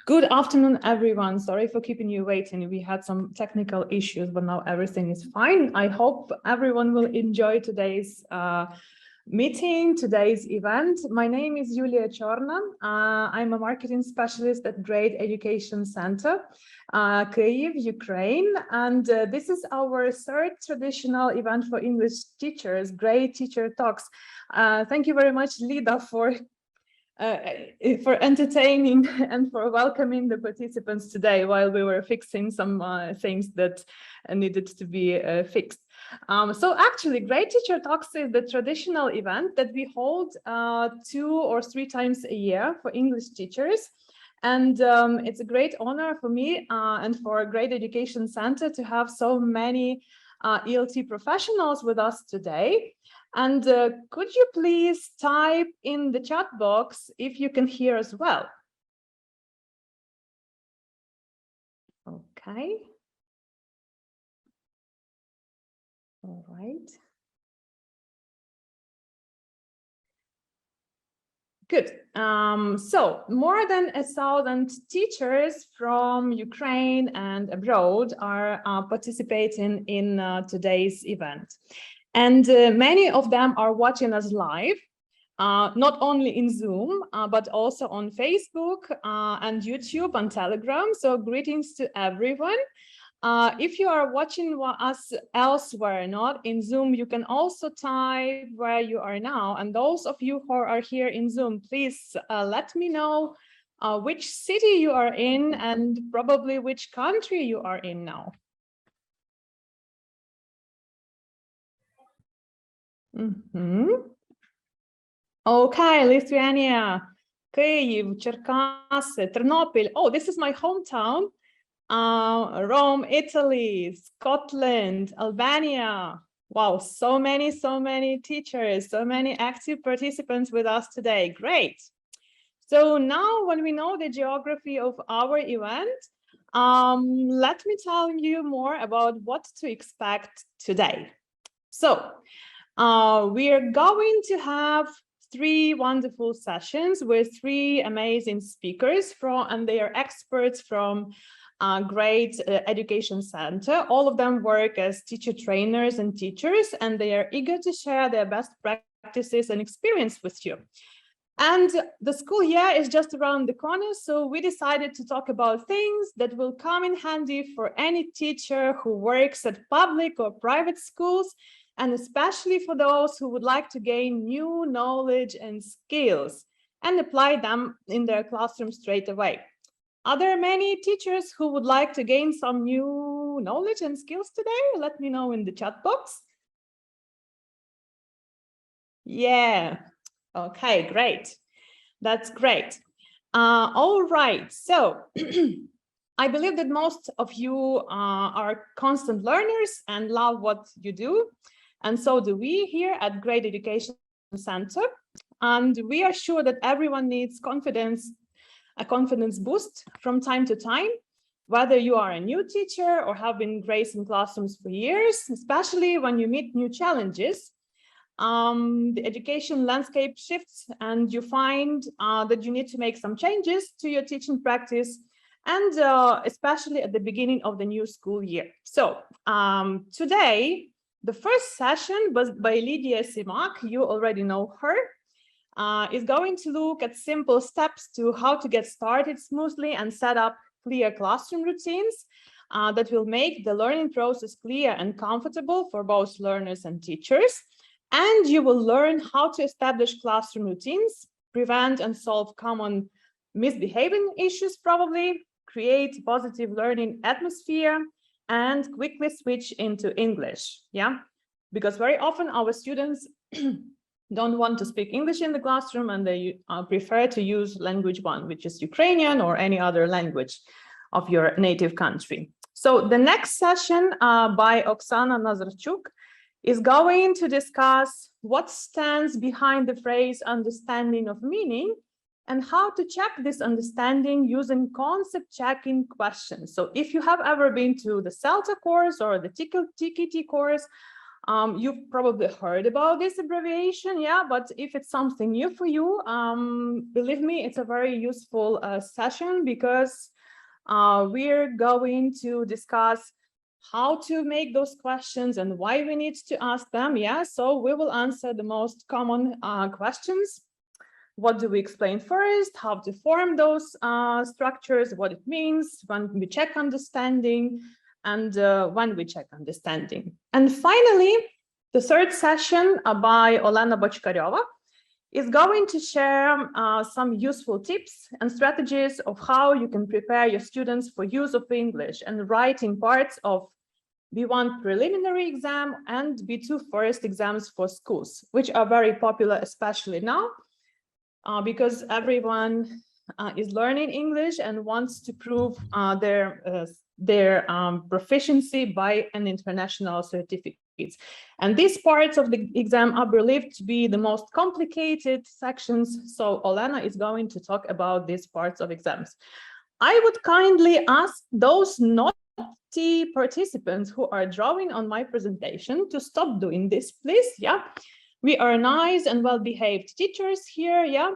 Good afternoon, everyone. Sorry for keeping you waiting. We had some technical issues, but now everything is fine. I hope everyone will enjoy today's meeting, today's event. My name is Lidiya Simak. I'm a marketing specialist at Great Education Center, Kyiv, Ukraine. And this is our third traditional event for English teachers, Great Teacher Talks. Thank you very much, Lida, for entertaining and for welcoming the participants today while we were fixing some things that needed to be fixed. So actually, Great Teacher Talks is the traditional event that we hold 2 or 3 times a year for English teachers. And it's a great honor for me and for a Great Education Center to have so many ELT professionals with us today. And could you please type in the chat box if you can hear as well? Okay. All right. Good. So more than 1,000 teachers from Ukraine and abroad are participating in today's event. And many of them are watching us live, not only in Zoom, but also on Facebook and YouTube and Telegram. So greetings to everyone. If you are watching us elsewhere, not in Zoom, you can also type where you are now. And those of you who are here in Zoom, please let me know which city you are in and probably which country you are in now. Okay, Lithuania, Kyiv, Черкаси, Ternopil. Oh, this is my hometown. Rome, Italy, Scotland, Albania. Wow, so many teachers, so many active participants with us today. Great. So now when we know the geography of our event, let me tell you more about what to expect today. So we are going to have 3 wonderful sessions with 3 amazing speakers and they are experts from Great Education Center. All of them work as teacher trainers and teachers, and they are eager to share their best practices and experience with you. And the school year is just around the corner, so we decided to talk about things that will come in handy for any teacher who works at public or private schools, and especially for those who would like to gain new knowledge and skills and apply them in their classroom straight away. Are there many teachers who would like to gain some new knowledge and skills today? Let me know in the chat box. Yeah, okay, great. That's great. All right, so I believe that most of you are constant learners and love what you do. And so do we here at Great Education Center. And we are sure that everyone needs a confidence boost from time to time, whether you are a new teacher or have been gracing classrooms for years, especially when you meet new challenges. The education landscape shifts and you find that you need to make some changes to your teaching practice, and especially at the beginning of the new school year. So today, the first session was by Lidiya Simak. You already know her. Is going to look at simple steps to how to get started smoothly and set up clear classroom routines that will make the learning process clear and comfortable for both learners and teachers. And you will learn how to establish classroom routines, prevent and solve common misbehaving issues probably, create positive learning atmosphere, and quickly switch into English. Yeah, because very often our students don't want to speak English in the classroom and they prefer to use language 1, which is Ukrainian or any other language of your native country. So the next session by Oksana Nazarchuk is going to discuss what stands behind the phrase understanding of meaning and how to check this understanding using concept checking questions. So if you have ever been to the CELTA course or the TKT course, You've probably heard about this abbreviation, yeah, but if it's something new for you, believe me, it's a very useful session, because we're going to discuss how to make those questions and why we need to ask them, yeah. So we will answer the most common questions. What do we explain first? How to form those structures, what it means, when we check understanding, and when we check understanding. And finally, the third session by Olena Bochkariova is going to share some useful tips and strategies of how you can prepare your students for use of English and writing parts of B1 preliminary exam and B2 first exams for schools, which are very popular, especially now, because everyone is learning English and wants to prove their proficiency by an international certificate. And these parts of the exam are believed to be the most complicated sections. So Olena is going to talk about these parts of exams. I would kindly ask those naughty participants who are drawing on my presentation to stop doing this, please. Yeah, we are nice and well-behaved teachers here. Yeah.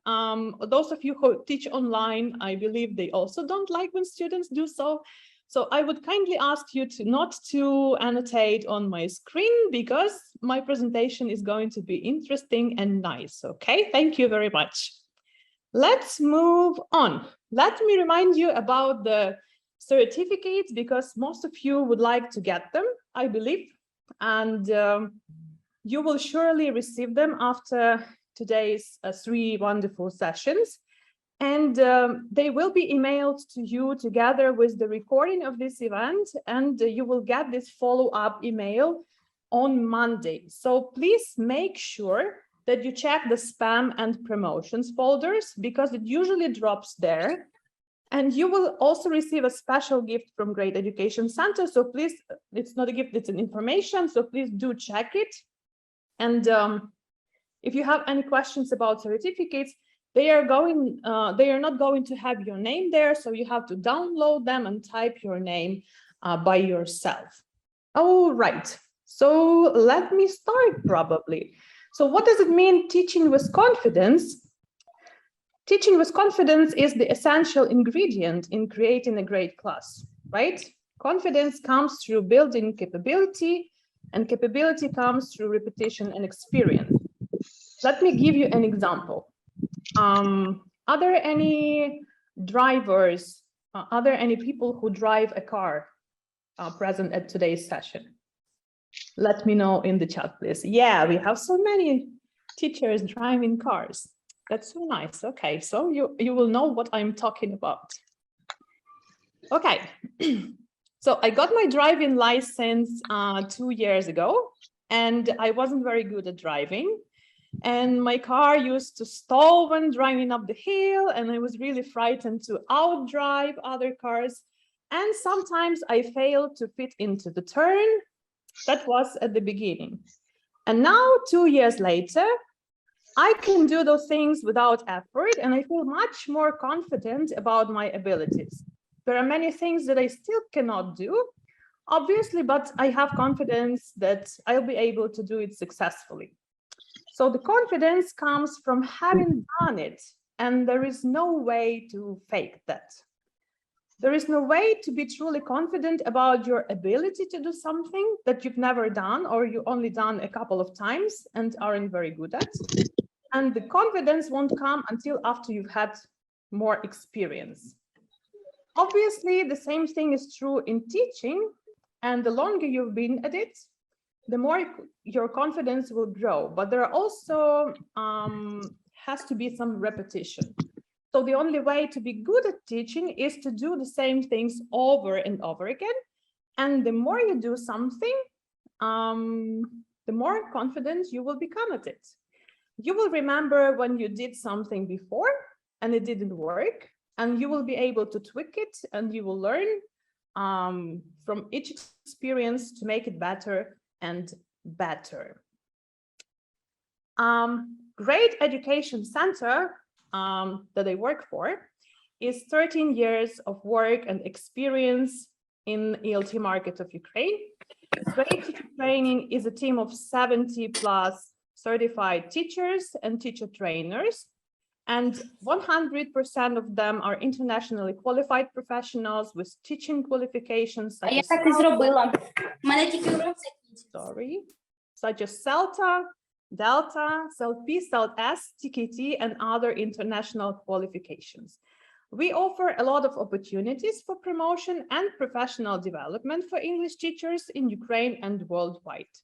Those of you who teach online, I believe they also don't like when students do so. So I would kindly ask you to not to annotate on my screen, because my presentation is going to be interesting and nice. Okay, thank you very much. Let's move on. Let me remind you about the certificates, because most of you would like to get them, I believe, and you will surely receive them after today's 3 wonderful sessions. And they will be emailed to you together with the recording of this event, and you will get this follow-up email on Monday. So please make sure that you check the spam and promotions folders, because it usually drops there. And you will also receive a special gift from Great Education Center. So please, it's not a gift, it's an information. So please do check it. And if you have any questions about certificates, they are not going to have your name there, so you have to download them and type your name by yourself. All right, so let me start probably. So what does it mean, teaching with confidence? Teaching with confidence is the essential ingredient in creating a great class, right? Confidence comes through building capability, and capability comes through repetition and experience. Let me give you an example. Are there any drivers, are there any people who drive a car present at today's session? Let me know in the chat, please. Yeah, we have so many teachers driving cars. That's so nice. Okay, so you will know what I'm talking about. Okay, so I got my driving license 2 years ago, and I wasn't very good at driving. And my car used to stall when driving up the hill, and I was really frightened to outdrive other cars. And sometimes I failed to fit into the turn. That was at the beginning. And now, 2 years later, I can do those things without effort, and I feel much more confident about my abilities. There are many things that I still cannot do, obviously, but I have confidence that I'll be able to do it successfully. So the confidence comes from having done it, and there is no way to fake that. There is no way to be truly confident about your ability to do something that you've never done, or you only done a couple of times and aren't very good at. And the confidence won't come until after you've had more experience. Obviously, the same thing is true in teaching, and the longer you've been at it, the more your confidence will grow. But there are also has to be some repetition. So the only way to be good at teaching is to do the same things over and over again. And the more you do something, the more confident you will become at it. You will remember when you did something before and it didn't work, and you will be able to tweak it, and you will learn from each experience to make it better and better. Great Education Center that I work for is 13 years of work and experience in ELT market of Ukraine. Great Teacher Training is a team of 70 plus certified teachers and teacher trainers, and 100% of them are internationally qualified professionals with teaching qualifications such as CELTA, Delta, CELP, CELT-S, TKT, and other international qualifications. We offer a lot of opportunities for promotion and professional development for English teachers in Ukraine and worldwide.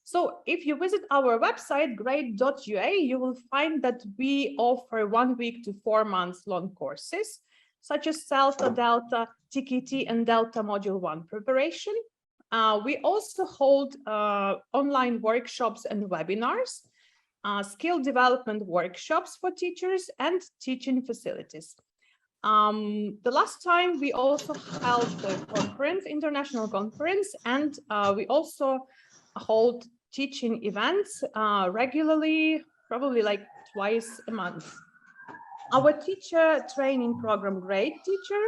So if you visit our website, great.ua, you will find that we offer 1 week to 4 months long courses, such as CELTA, Delta, TKT, and Delta Module 1 preparation. We also hold online workshops and webinars, skill development workshops for teachers, and teaching facilities. The last time we also held the conference, international conference, and we also hold teaching events regularly, probably like twice a month. Our teacher training program, Great Teacher,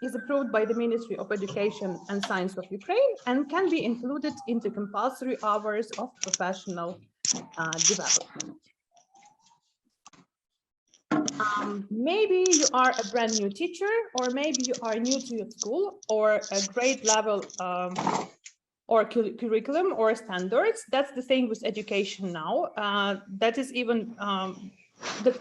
is approved by the Ministry of Education and Science of Ukraine and can be included into compulsory hours of professional development. Maybe you are a brand new teacher, or maybe you are new to your school or a grade level or curriculum or standards. That's the thing with education now. That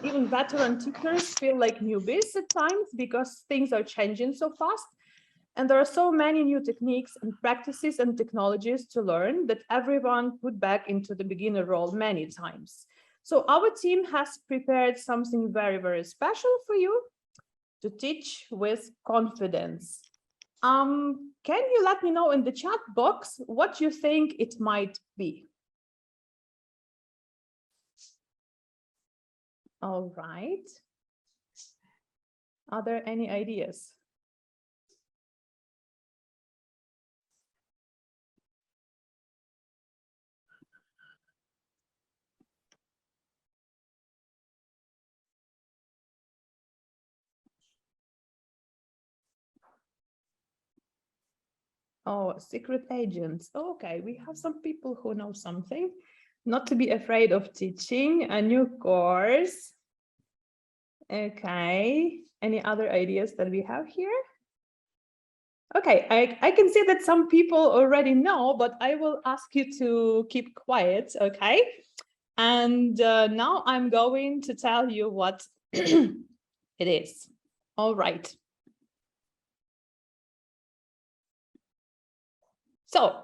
even veteran teachers feel like newbies at times because things are changing so fast. And there are so many new techniques and practices and technologies to learn that everyone put back into the beginner role many times. So our team has prepared something very, very special for you to teach with confidence. Can you let me know in the chat box what you think it might be? All right. Are there any ideas? Oh, secret agents. Okay, we have some people who know something. Not to be afraid of teaching a new course. Okay, any other ideas that we have here? Okay, I can see that some people already know, but I will ask you to keep quiet, okay? And now I'm going to tell you what it is. All right. So,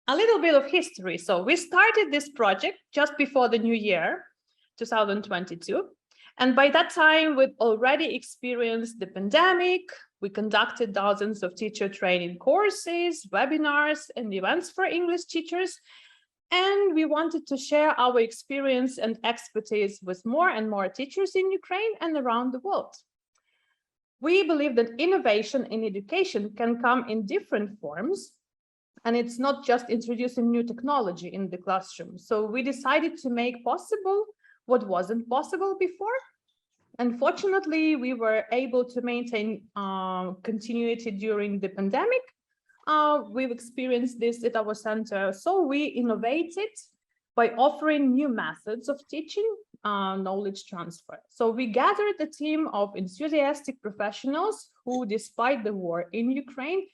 a little bit of history. So we started this project just before the new year, 2022. And by that time, we'd already experienced the pandemic. We conducted dozens of teacher training courses, webinars, and events for English teachers. And we wanted to share our experience and expertise with more and more teachers in Ukraine and around the world. We believe that innovation in education can come in different forms. And it's not just introducing new technology in the classroom. So we decided to make possible what wasn't possible before. Unfortunately, we were able to maintain continuity during the pandemic. We've experienced this at our center. So we innovated by offering new methods of teaching knowledge transfer. So we gathered a team of enthusiastic professionals who, despite the war in Ukraine,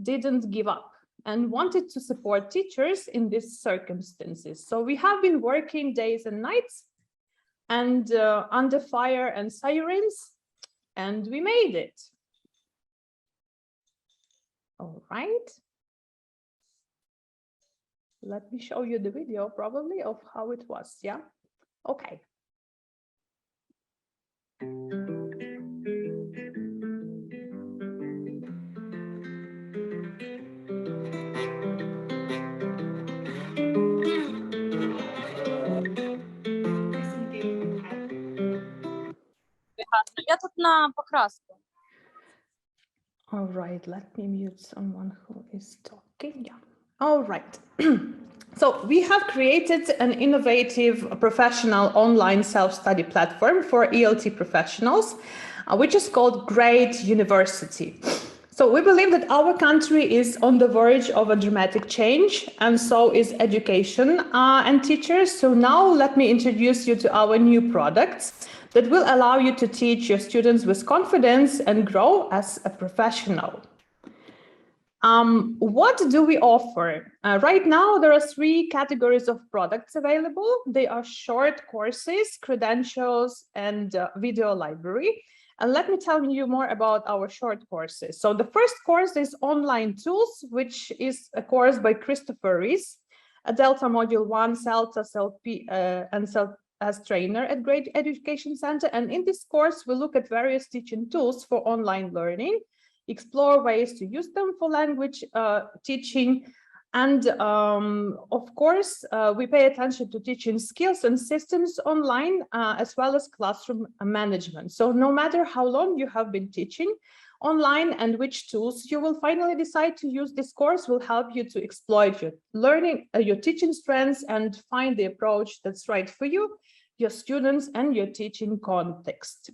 didn't give up and wanted to support teachers in these circumstances. So we have been working days and nights and under fire and sirens, and we made it. All right. Let me show you the video probably of how it was, yeah? Okay. Я тут на покраску. All right, let me mute someone who is talking. Yeah. All right. So we have created an innovative professional online self-study platform for ELT professionals, which is called Great University. So we believe that our country is on the verge of a dramatic change, and so is education and teachers. So now let me introduce you to our new products that will allow you to teach your students with confidence and grow as a professional. What do we offer? Right now, there are 3 categories of products available. They are short courses, credentials, and video library. And let me tell you more about our short courses. So the first course is Online Tools, which is a course by Christopher Rees, a Delta Module 1, CELTA, CELP, and CELP as trainer at Great Education Center. And in this course, we look at various teaching tools for online learning, explore ways to use them for language teaching. And of course, we pay attention to teaching skills and systems online, as well as classroom management. So no matter how long you have been teaching online and which tools you will finally decide to use, this course will help you to exploit your learning, your teaching strengths, and find the approach that's right for you, your students, and your teaching context.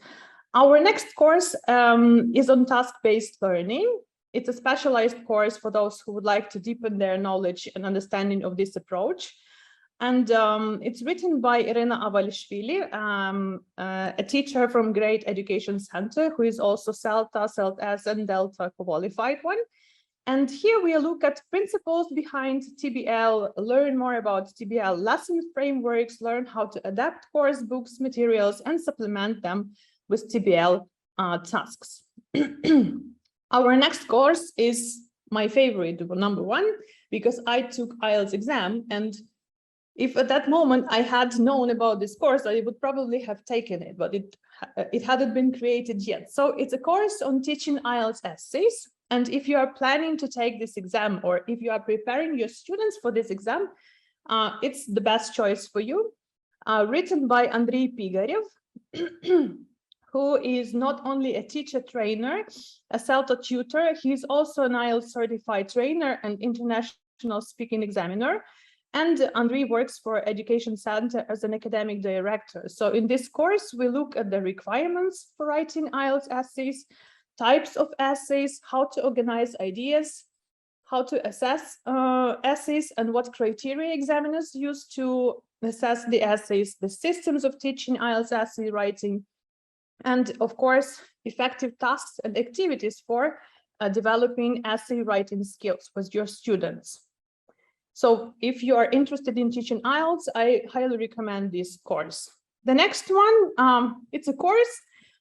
Our next course is on task-based learning. It's a specialized course for those who would like to deepen their knowledge and understanding of this approach. And it's written by Irina Avalishvili, a teacher from Great Education Center, who is also CELTA, CELT-S, and Delta qualified one. And here we look at principles behind TBL, learn more about TBL lesson frameworks, learn how to adapt course books, materials, and supplement them with TBL tasks. Our next course is my favorite, number 1, because I took IELTS exam, and if at that moment I had known about this course, I would probably have taken it, but it hadn't been created yet. So it's a course on teaching IELTS essays. And if you are planning to take this exam, or if you are preparing your students for this exam, it's the best choice for you. Written by Andrei Pigarev, who is not only a teacher trainer, a CELTA tutor, he's also an IELTS certified trainer and international speaking examiner. And Andrei works for Education Center as an academic director. So in this course, we look at the requirements for writing IELTS essays, types of essays, how to organize ideas, how to assess essays, and what criteria examiners use to assess the essays, the systems of teaching IELTS essay writing, and of course, effective tasks and activities for developing essay writing skills with your students. So if you are interested in teaching IELTS, I highly recommend this course. The next one, it's a course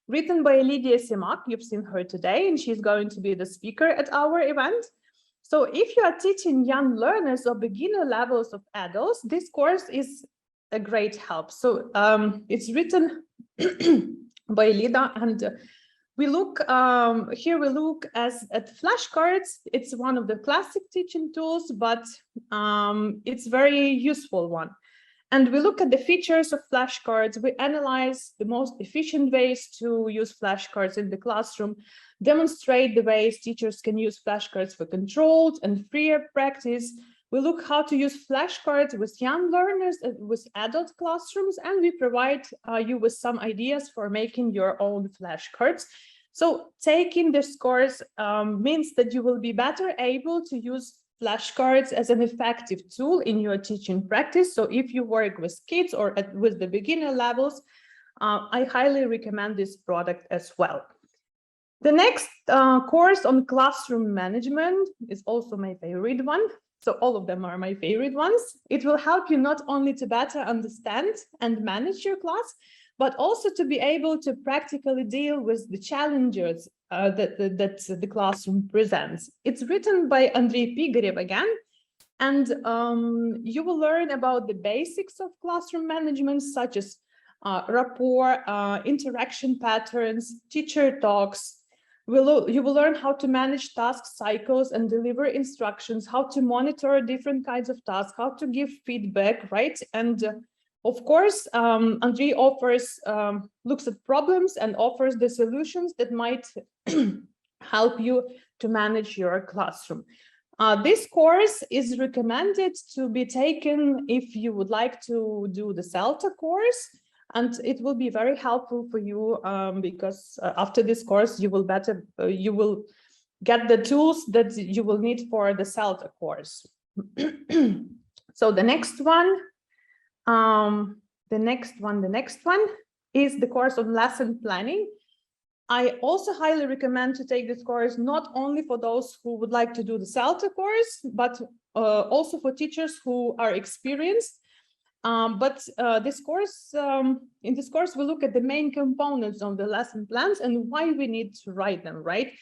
written by Lidiya Simak. You've seen her today, and she's going to be the speaker at our event. So if you are teaching young learners or beginner levels of adults, this course is a great help. So it's written by Lida, and we look here. We look at flashcards. It's one of the classic teaching tools, but it's very useful one. And we look at the features of flashcards. We analyze the most efficient ways to use flashcards in the classroom, demonstrate the ways teachers can use flashcards for controlled and freer practice. We look how to use flashcards with young learners, with adult classrooms, and we provide you with some ideas for making your own flashcards. So taking this course means that you will be better able to use flashcards as an effective tool in your teaching practice. So if you work with kids or with the beginner levels, I highly recommend this product as well. The next course on classroom management is also my favorite one. So all of them are my favorite ones. It will help you not only to better understand and manage your class, but also to be able to practically deal with the challenges that the classroom presents. It's written by Andrei Pigarev again, and you will learn about the basics of classroom management, such as rapport, interaction patterns, teacher talks. You will learn how to manage task cycles and deliver instructions, how to monitor different kinds of tasks, how to give feedback, right? And of course, Andrei offers, looks at problems and offers the solutions that might help you to manage your classroom. This course is recommended to be taken if you would like to do the CELTA course, and it will be very helpful for you because after this course, you will get the tools that you will need for the CELTA course. So the next one is the course of lesson planning. I also highly recommend to take this course not only for those who would like to do the CELTA course, but also for teachers who are experienced. In this course, we look at the main components of the lesson plans and why we need to write them, right?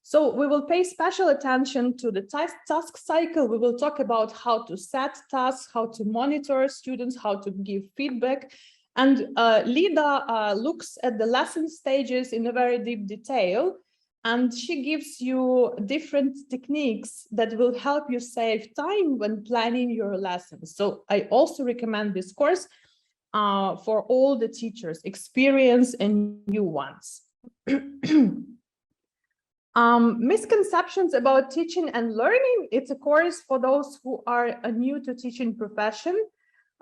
So we will pay special attention to the task cycle. We will talk about how to set tasks, how to monitor students, how to give feedback. And Lida looks at the lesson stages in a very deep detail, and she gives you different techniques that will help you save time when planning your lessons. So I also recommend this course for all the teachers, experienced and new ones. Misconceptions about teaching and learning. It's a course for those who are new to teaching profession.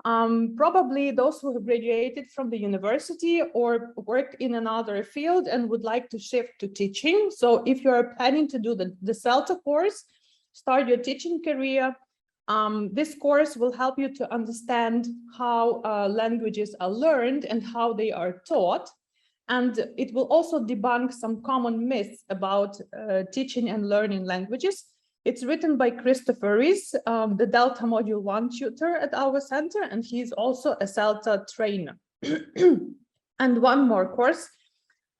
Probably those who have graduated from the university or work in another field and would like to shift to teaching. So if you are planning to do the CELTA course, start your teaching career, this course will help you to understand how languages are learned and how they are taught. And it will also debunk some common myths about teaching and learning languages. It's written by Christopher Rees, the Delta Module 1 tutor at our center, and he's also a CELTA trainer. And one more course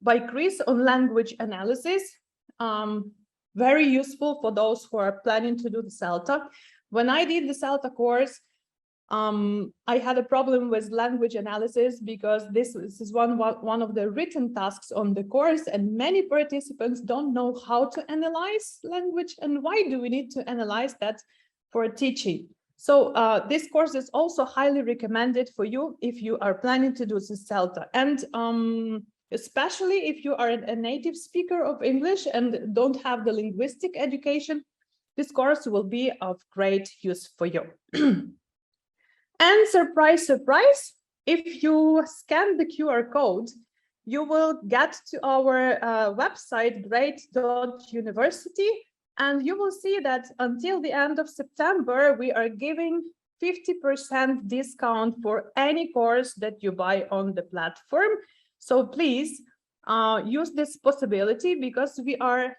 by Chris on language analysis, very useful for those who are planning to do the CELTA. When I did the CELTA course, I had a problem with language analysis because this is one of the written tasks on the course, and many participants don't know how to analyze language and why do we need to analyze that for teaching. So this course is also highly recommended for you if you are planning to do the CELTA, and especially if you are a native speaker of English and don't have the linguistic education, this course will be of great use for you. And surprise, surprise, if you scan the QR code, you will get to our website, great.university, and you will see that until the end of September, we are giving 50% discount for any course that you buy on the platform. So please use this possibility because we are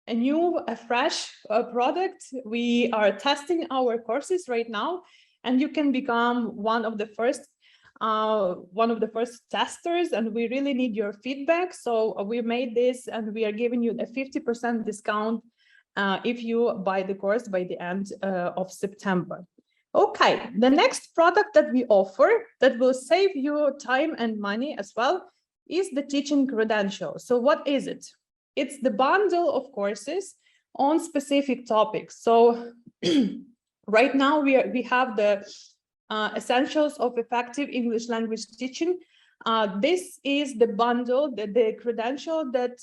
a fresh product. We are testing our courses right now, and you can become one of the first testers, and we really need your feedback. So we made this and we are giving you a 50% discount if you buy the course by the end of September. Okay, the next product that we offer that will save you time and money as well is the teaching credential. So what is it? It's the bundle of courses on specific topics. So right now, we have the essentials of effective English language teaching. This is the bundle, the credential that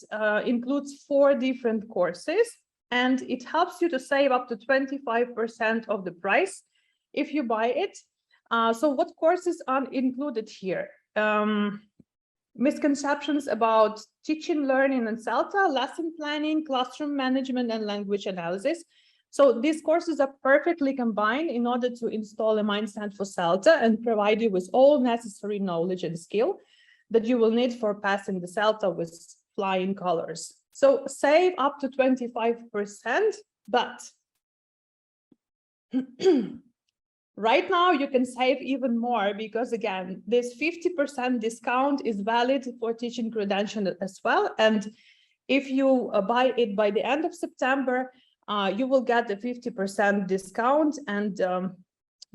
includes 4 different courses, and it helps you to save up to 25% of the price if you buy it. So what courses are included here? Misconceptions about teaching, learning, and CELTA, lesson planning, classroom management, and language analysis. So these courses are perfectly combined in order to install a mindset for CELTA and provide you with all necessary knowledge and skill that you will need for passing the CELTA with flying colors. So save up to 25%, but right now you can save even more because again, this 50% discount is valid for teaching credential as well. And if you buy it by the end of September, you will get a 50% discount, and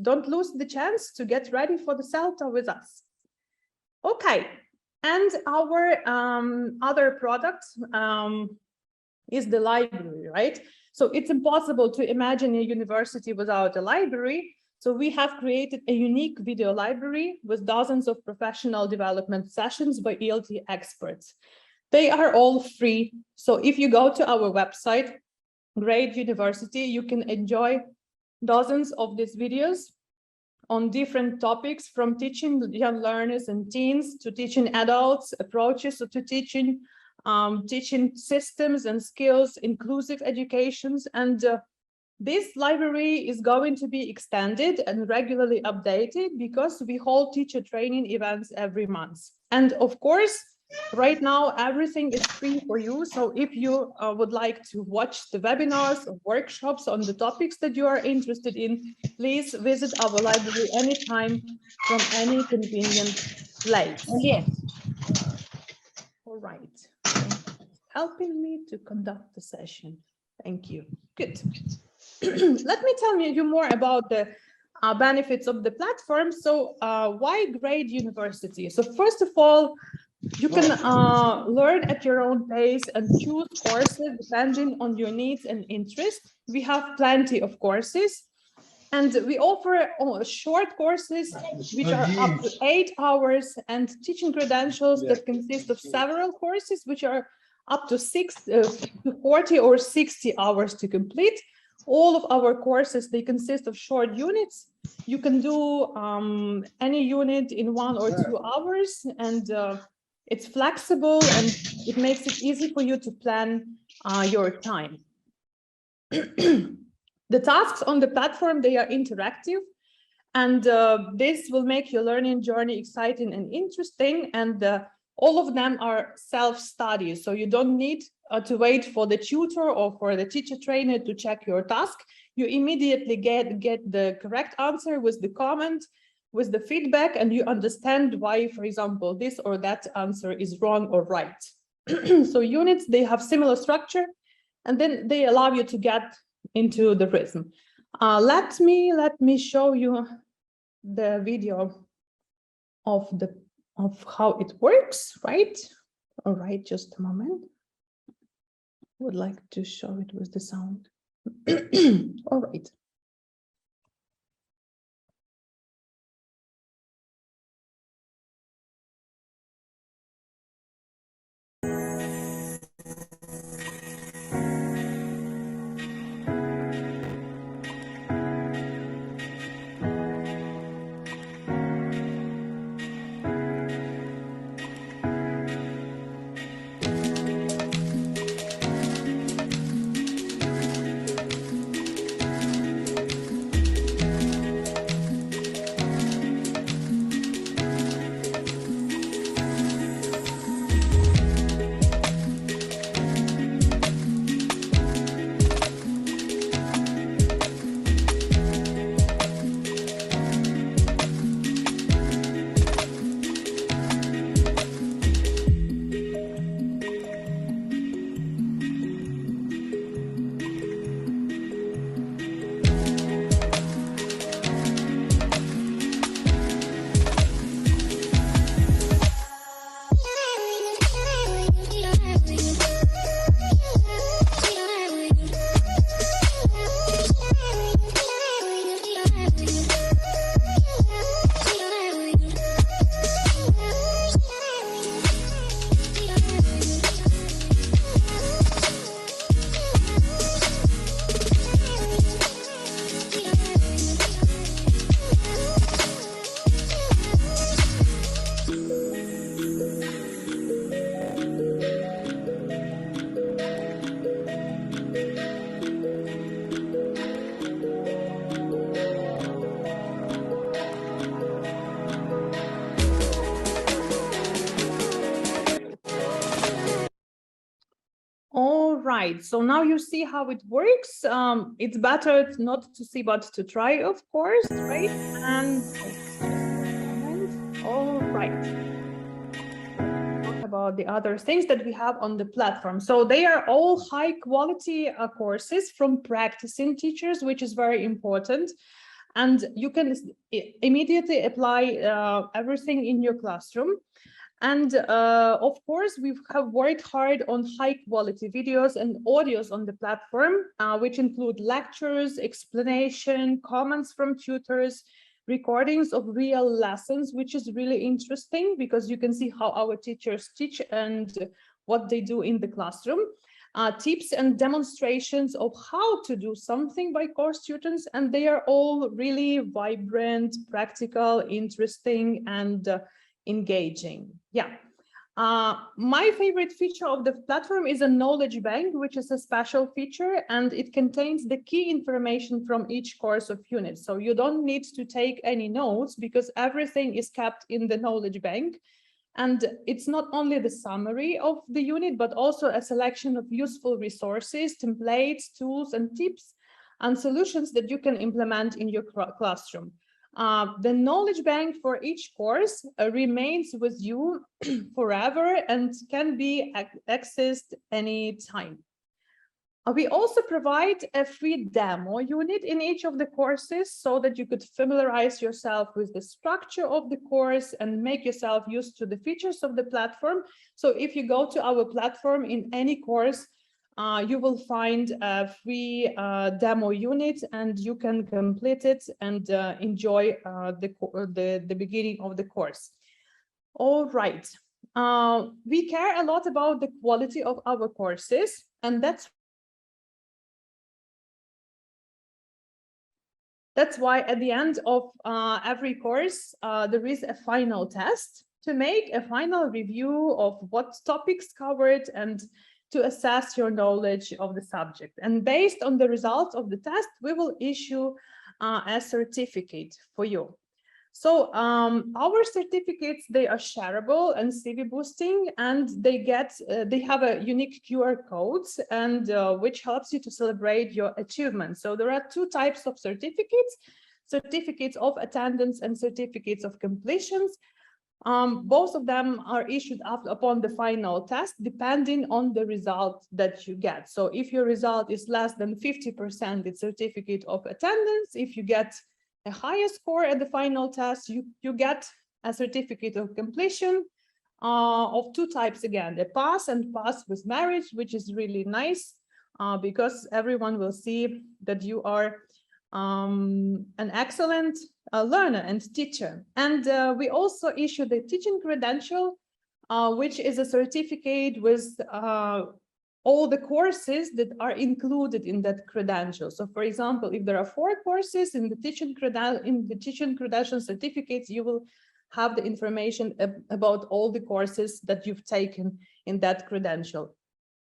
don't lose the chance to get ready for the CELTA with us. Okay, and our other product is the library, right? So it's impossible to imagine a university without a library. So we have created a unique video library with dozens of professional development sessions by ELT experts. They are all free. So if you go to our website, Great University, you can enjoy dozens of these videos on different topics, from teaching young learners and teens to teaching adults, approaches to teaching, teaching systems and skills, inclusive educations, and this library is going to be extended and regularly updated because we hold teacher training events every month. And of course, right now, everything is free for you. So if you would like to watch the webinars or workshops on the topics that you are interested in, please visit our library anytime from any convenient place. Yes. All right. Helping me to conduct the session. Thank you. Good. Let me tell you more about the benefits of the platform. So why grade university? So first of all, you can learn at your own pace and choose courses depending on your needs and interests. We have plenty of courses, and we offer short courses which are up to 8 hours, and teaching credentials that consist of several courses which are up to 40 or 60 hours to complete. All of our courses, they consist of short units. You can do any unit in 1 or 2 hours, and it's flexible and it makes it easy for you to plan your time. The tasks on the platform, they are interactive, and this will make your learning journey exciting and interesting, and all of them are self-study, so you don't need to wait for the tutor or for the teacher trainer to check your task. You immediately get the correct answer with the comment, with the feedback, and you understand why, for example, this or that answer is wrong or right. So units, they have similar structure, and then they allow you to get into the rhythm. Let me show you the video of how it works, right? All right, just a moment. Would like to show it with the sound. All right. All right, so now you see how it works. It's better not to see, but to try, of course, right? And all right. Talk about the other things that we have on the platform. So they are all high quality courses from practicing teachers, which is very important. And you can immediately apply everything in your classroom. And of course, we have worked hard on high quality videos and audios on the platform, which include lectures, explanation, comments from tutors, recordings of real lessons, which is really interesting because you can see how our teachers teach and what they do in the classroom. Tips and demonstrations of how to do something by course students, and they are all really vibrant, practical, interesting, and engaging. Yeah. My favorite feature of the platform is a knowledge bank, which is a special feature, and it contains the key information from each course of unit. So you don't need to take any notes because everything is kept in the knowledge bank. And it's not only the summary of the unit, but also a selection of useful resources, templates, tools, and tips and solutions that you can implement in your classroom. The knowledge bank for each course remains with you forever and can be accessed anytime. We also provide a free demo unit in each of the courses so that you could familiarize yourself with the structure of the course and make yourself used to the features of the platform. So if you go to our platform in any course, you will find a free demo unit and you can complete it and enjoy the beginning of the course. All right. We care a lot about the quality of our courses, and that's why at the end of every course, there is a final test to make a final review of what topics covered and to assess your knowledge of the subject. And based on the results of the test, we will issue a certificate for you. So our certificates, they are shareable and CV boosting, and they have a unique QR codes and which helps you to celebrate your achievements. So there are two types of certificates, certificates of attendance and certificates of completions. Both of them are issued upon the final test, depending on the result that you get. So if your result is less than 50%, it's certificate of attendance. If you get a higher score at the final test, you get a certificate of completion of two types again, the pass and pass with merit, which is really nice because everyone will see that you are an excellent learner and teacher. And we also issue the teaching credential, which is a certificate with all the courses that are included in that credential. So for example, if there are 4 courses in the teaching credential certificates, you will have the information about all the courses that you've taken in that credential.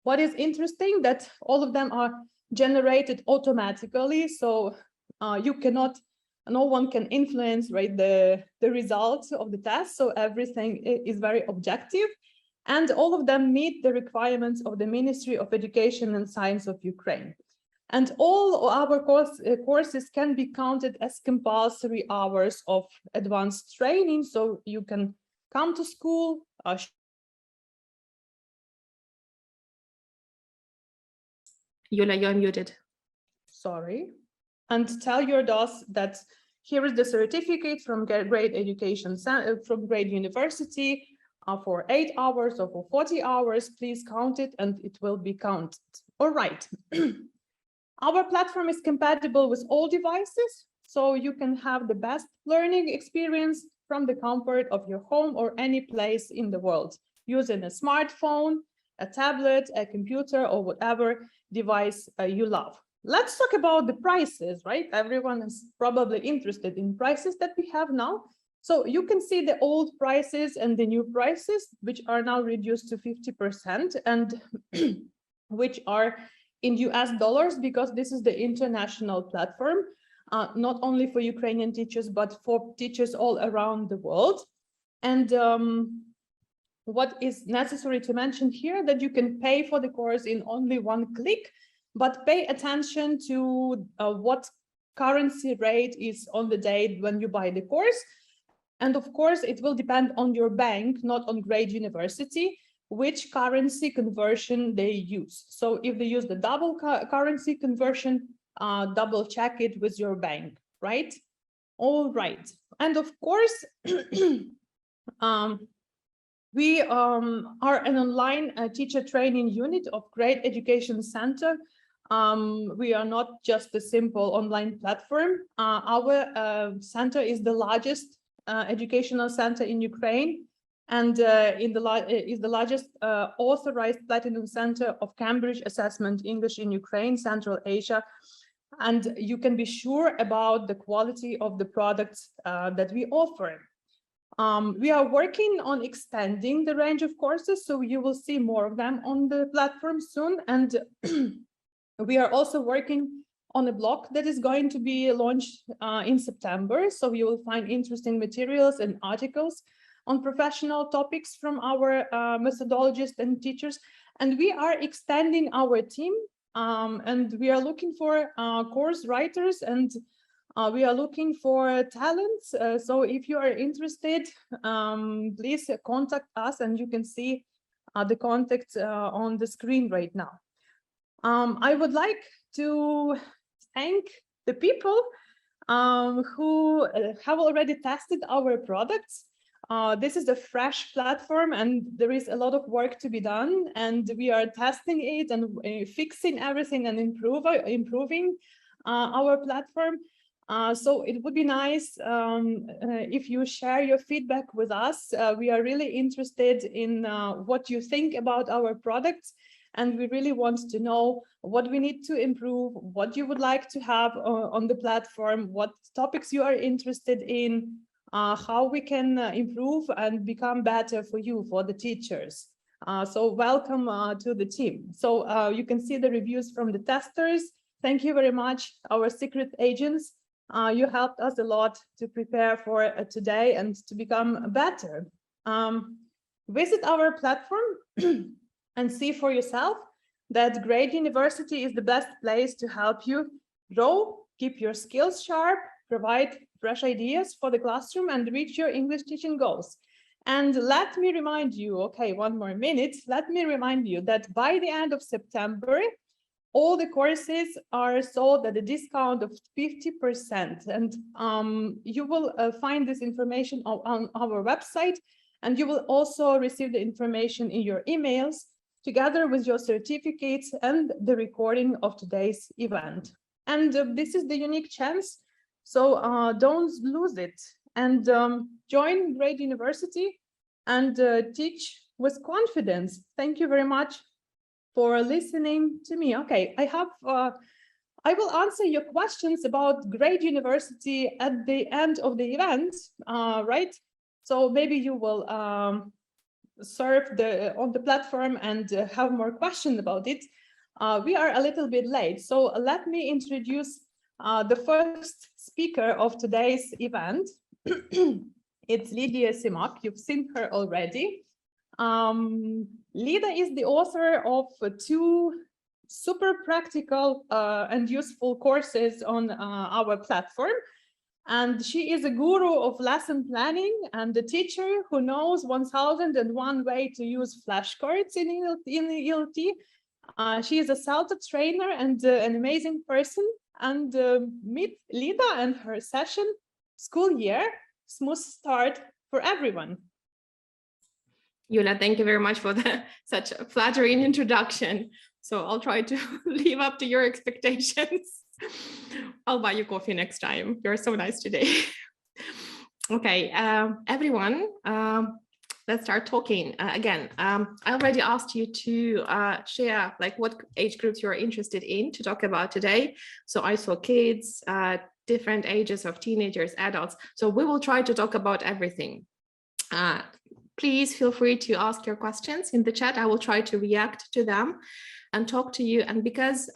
What is interesting that all of them are generated automatically, so no one can influence, right, the results of the test. So everything is very objective. And all of them meet the requirements of the Ministry of Education and Science of Ukraine. And all our courses can be counted as compulsory hours of advanced training. So you can come to school. Yulia, you're muted. Sorry. And tell your DOS that here is the certificate from Great Education, from Great University. For 8 hours or for 40 hours, please count it and it will be counted. All right. Our platform is compatible with all devices, so you can have the best learning experience from the comfort of your home or any place in the world, using a smartphone, a tablet, a computer, or whatever device you love. Let's talk about the prices, right? Everyone is probably interested in prices that we have now. So you can see the old prices and the new prices, which are now reduced to 50% and which are in US dollars, because this is the international platform, not only for Ukrainian teachers, but for teachers all around the world. And what is necessary to mention here, that you can pay for the course in only one click, but pay attention to what currency rate is on the date when you buy the course. And of course, it will depend on your bank, not on Great University, which currency conversion they use. So if they use the double currency conversion, double check it with your bank, right? All right. And of course, we are an online teacher training unit of Great Education Center. We are not just a simple online platform. Our center is the largest educational center in Ukraine, and is the largest authorized platinum center of Cambridge assessment English in Ukraine, Central Asia. And you can be sure about the quality of the products that we offer. We are working on expanding the range of courses, so you will see more of them on the platform soon. And we are also working on a blog that is going to be launched in September. So you will find interesting materials and articles on professional topics from our methodologists and teachers. And we are extending our team, and we are looking for course writers, and we are looking for talents. So if you are interested, please contact us, and you can see the contact on the screen right now. I would like to thank the people who have already tested our products. This is a fresh platform, and there is a lot of work to be done, and we are testing it and fixing everything and improving our platform. So it would be nice if you share your feedback with us. We are really interested in what you think about our products, and we really want to know what we need to improve, what you would like to have on the platform, what topics you are interested in, how we can improve and become better for you, for the teachers. So welcome to the team. So you can see the reviews from the testers. Thank you very much, our secret agents. You helped us a lot to prepare for today and to become better. Visit our platform and see for yourself that Great University is the best place to help you grow, keep your skills sharp, provide fresh ideas for the classroom, and reach your English teaching goals. And let me remind you, okay, one more minute, let me remind you that by the end of September, all the courses are sold at a discount of 50%. And you will find this information on our website, and you will also receive the information in your emails, together with your certificates and the recording of today's event. And this is the unique chance, so don't lose it, and join Great University and teach with confidence. Thank you very much for listening to me. Okay, I will answer your questions about Great University at the end of the event, right? So maybe you will serve on the platform and have more questions about it. We are a little bit late, so let me introduce the first speaker of today's event. It's Lidiya Simak. You've seen her already. Lida is the author of two super practical and useful courses on our platform. And she is a guru of lesson planning and a teacher who knows 1001 way to use flashcards in ELT. She is a Celta trainer and an amazing person. And meet Lida and her session. School year, smooth start for everyone. Yula, thank you very much for such a flattering introduction. So I'll try to live up to your expectations. I'll buy you coffee next time. You're so nice today. Okay, everyone, let's start talking. Again, I already asked you to share like what age groups you're interested in to talk about today. So I saw kids, different ages of teenagers, adults. So we will try to talk about everything. Please feel free to ask your questions in the chat. I will try to react to them and talk to you. And because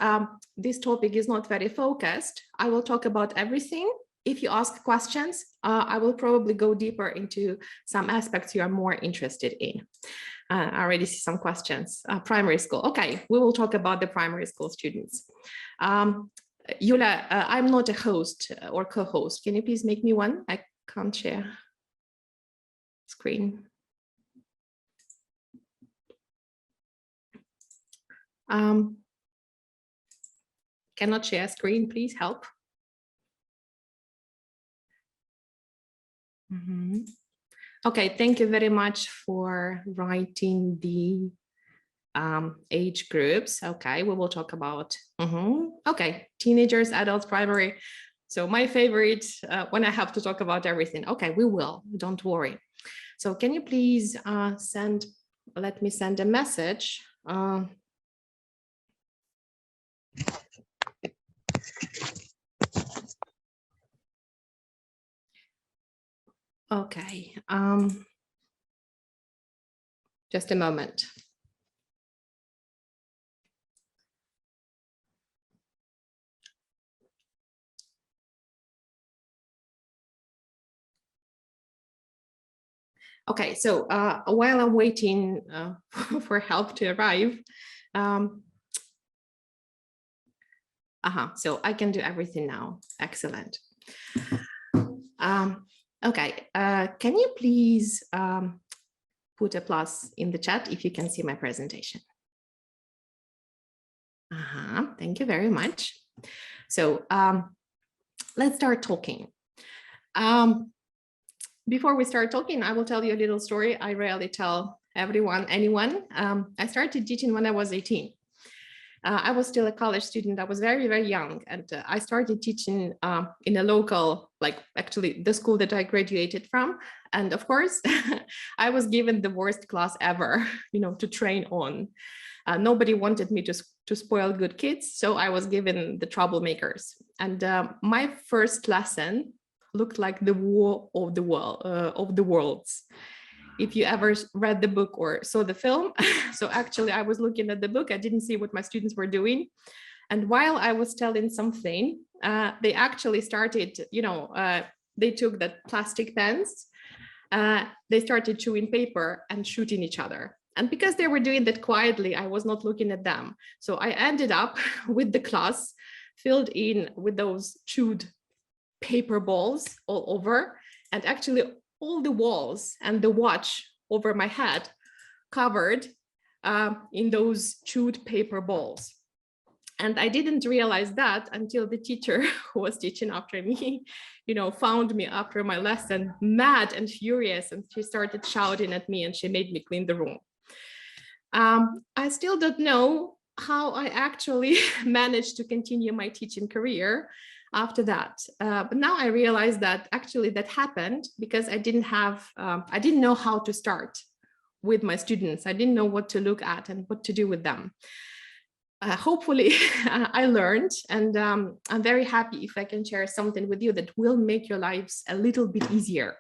this topic is not very focused, I will talk about everything. If you ask questions, I will probably go deeper into some aspects you are more interested in. I already see some questions. Primary school. Okay, we will talk about the primary school students. Yula, I'm not a host or co-host. Can you please make me one? I can't share screen. Cannot share screen, please help. Okay, thank you very much for writing the age groups. Okay, we will talk about, okay, teenagers, adults, primary. So my favorite when I have to talk about everything. Okay, we will, don't worry. So can you please let me send a message. Okay, just a moment. Okay, so while I'm waiting for help to arrive, so I can do everything now. Excellent. Okay, can you please put a plus in the chat if you can see my presentation? Thank you very much. So let's start talking. Before we start talking, I will tell you a little story. I rarely tell anyone. I started teaching when I was 18. I was still a college student. I was very, very young. And I started teaching in a local, actually the school that I graduated from. And of course, I was given the worst class ever, to train on. Nobody wanted me to spoil good kids. So I was given the troublemakers. And my first lesson looked like the War of the Worlds. If you ever read the book or saw the film. So actually I was looking at the book. I didn't see what my students were doing. And while I was telling something, they actually started, they took the plastic pens, they started chewing paper and shooting each other. And because they were doing that quietly, I was not looking at them. So I ended up with the class filled in with those chewed paper balls all over, and actually all the walls and the watch over my head covered in those chewed paper balls. And I didn't realize that until the teacher who was teaching after me, found me after my lesson, mad and furious, and she started shouting at me and she made me clean the room. I still don't know how I actually managed to continue my teaching career after that. But now I realize that actually that happened because I didn't know how to start with my students. I didn't know what to look at and what to do with them. Hopefully I learned, and I'm very happy if I can share something with you that will make your lives a little bit easier.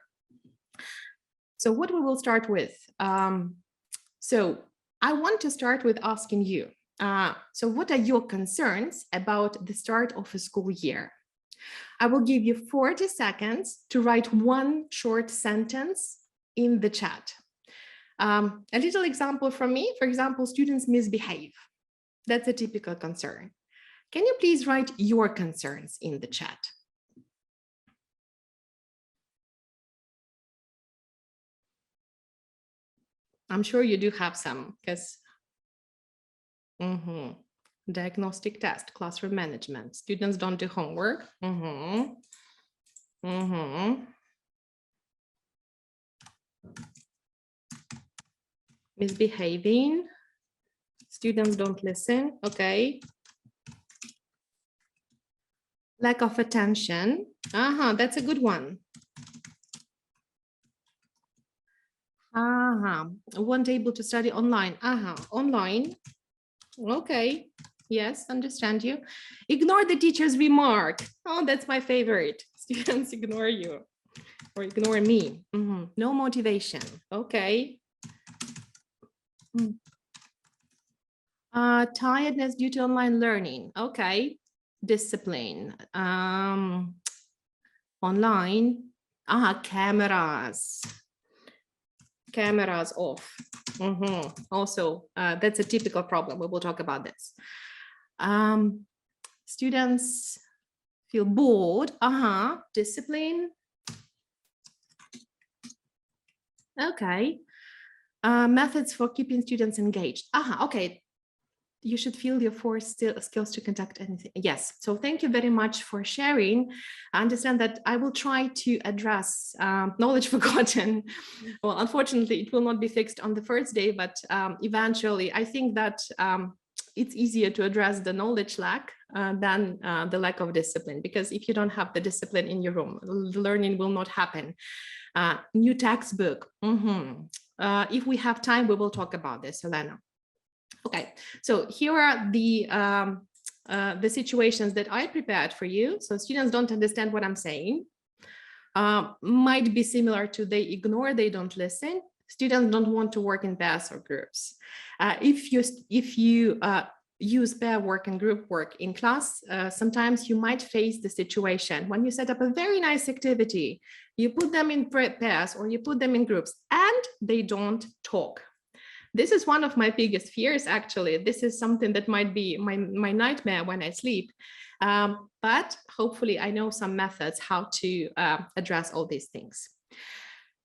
So what we will start with. So I want to start with asking you, so what are your concerns about the start of a school year? I will give you 40 seconds to write one short sentence in the chat. A little example from me, for example, students misbehave. That's a typical concern. Can you please write your concerns in the chat? I'm sure you do have some, because diagnostic test, classroom management, students don't do homework. Misbehaving, students don't listen. Okay. Lack of attention. That's a good one. Weren't able to study online. Online. Okay. Yes, understand you. Ignore the teacher's remark. Oh, that's my favorite. Students ignore you or ignore me. No motivation. Okay. Tiredness due to online learning. Okay. Discipline. Online. Cameras. Cameras off. Also, that's a typical problem. We will talk about this. Students feel bored. Discipline. Okay. Methods for keeping students engaged. Okay. You should feel your four skills to conduct anything. Yes. So thank you very much for sharing. I understand that I will try to address knowledge forgotten. Well, unfortunately, it will not be fixed on the first day, but eventually, I think that it's easier to address the knowledge lack than the lack of discipline, because if you don't have the discipline in your room, the learning will not happen. New textbook. If we have time, we will talk about this, Olena. Okay, so here are the situations that I prepared for you. So students don't understand what I'm saying. might be similar to they ignore, they don't listen. Students don't want to work in pairs or groups. If you use pair work and group work in class, sometimes you might face the situation when you set up a very nice activity, you put them in pairs or you put them in groups and they don't talk. This is one of my biggest fears, actually. This is something that might be my nightmare when I sleep. But hopefully I know some methods how to address all these things.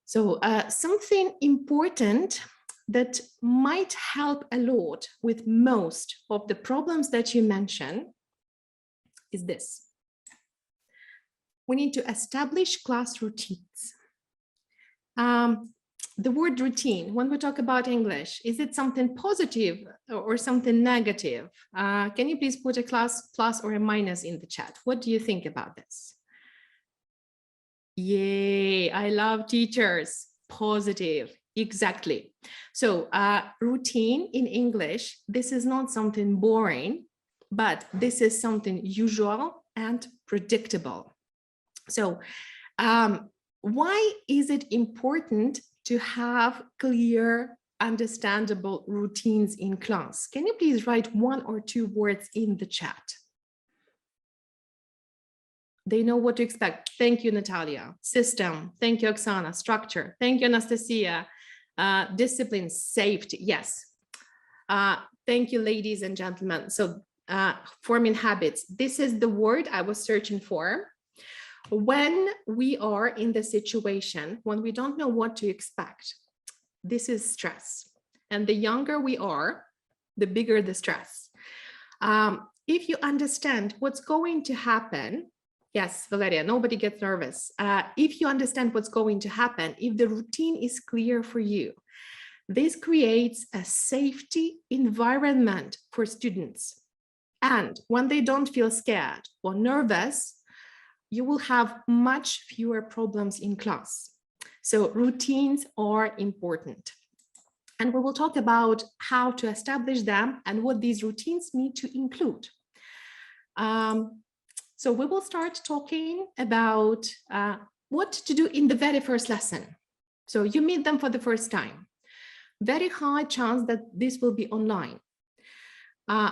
So something important that might help a lot with most of the problems that you mentioned is this. We need to establish class routines. The word routine, when we talk about English, is it something positive or something negative? Can you please put a plus or a minus in the chat? What do you think about this? Yay, I love teachers. Positive, exactly. So routine in English, this is not something boring, but this is something usual and predictable. So why is it important to have clear, understandable routines in class? Can you please write 1 or 2 words in the chat? They know what to expect. Thank you, Natalia. System. Thank you, Oksana. Structure. Thank you, Anastasia. Discipline, safety. Yes. Thank you, ladies and gentlemen. So forming habits. This is the word I was searching for. When we are in the situation, when we don't know what to expect, this is stress. And the younger we are, the bigger the stress. If you understand what's going to happen, yes, Valeria, nobody gets nervous. If you understand what's going to happen, if the routine is clear for you, this creates a safety environment for students. And when they don't feel scared or nervous, you will have much fewer problems in class. So routines are important. And we will talk about how to establish them and what these routines need to include. So we will start talking about what to do in the very first lesson. So you meet them for the first time. Very high chance that this will be online.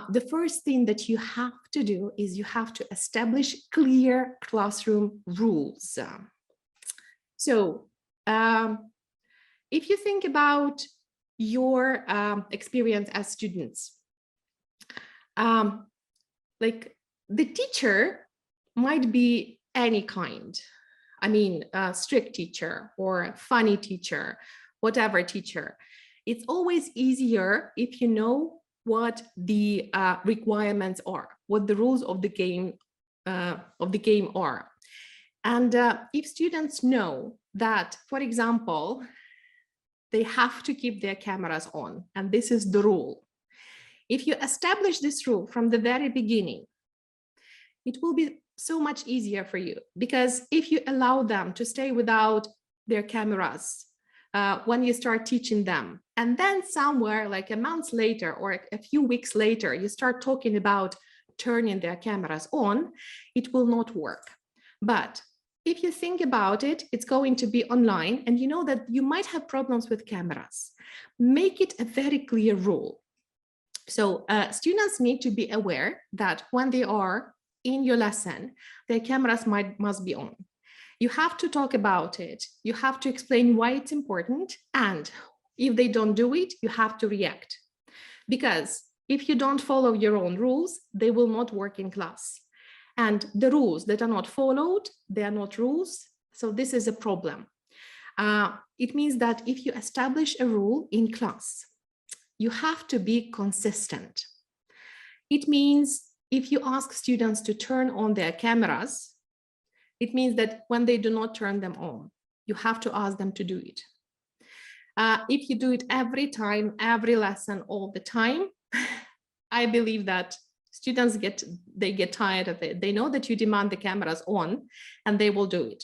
The first thing that you have to do is you have to establish clear classroom rules. So if you think about your experience as students, like the teacher might be any kind. I mean, a strict teacher or a funny teacher, whatever teacher. It's always easier if you know what the requirements are, what the rules of the game are. And if students know that, for example, they have to keep their cameras on, and this is the rule. If you establish this rule from the very beginning, it will be so much easier for you, because if you allow them to stay without their cameras when you start teaching them, and then somewhere like a month later or a few weeks later, you start talking about turning their cameras on, it will not work. But if you think about it, it's going to be online, and you know that you might have problems with cameras. Make it a very clear rule. So students need to be aware that when they are in your lesson, their cameras must be on. You have to talk about it. You have to explain why it's important. And if they don't do it, you have to react. Because if you don't follow your own rules, they will not work in class. And the rules that are not followed, they are not rules. So this is a problem. It means that if you establish a rule in class, you have to be consistent. It means if you ask students to turn on their cameras, it means that when they do not turn them on, you have to ask them to do it. If you do it every time, every lesson, all the time, I believe that students get tired of it. They know that you demand the cameras on, and they will do it.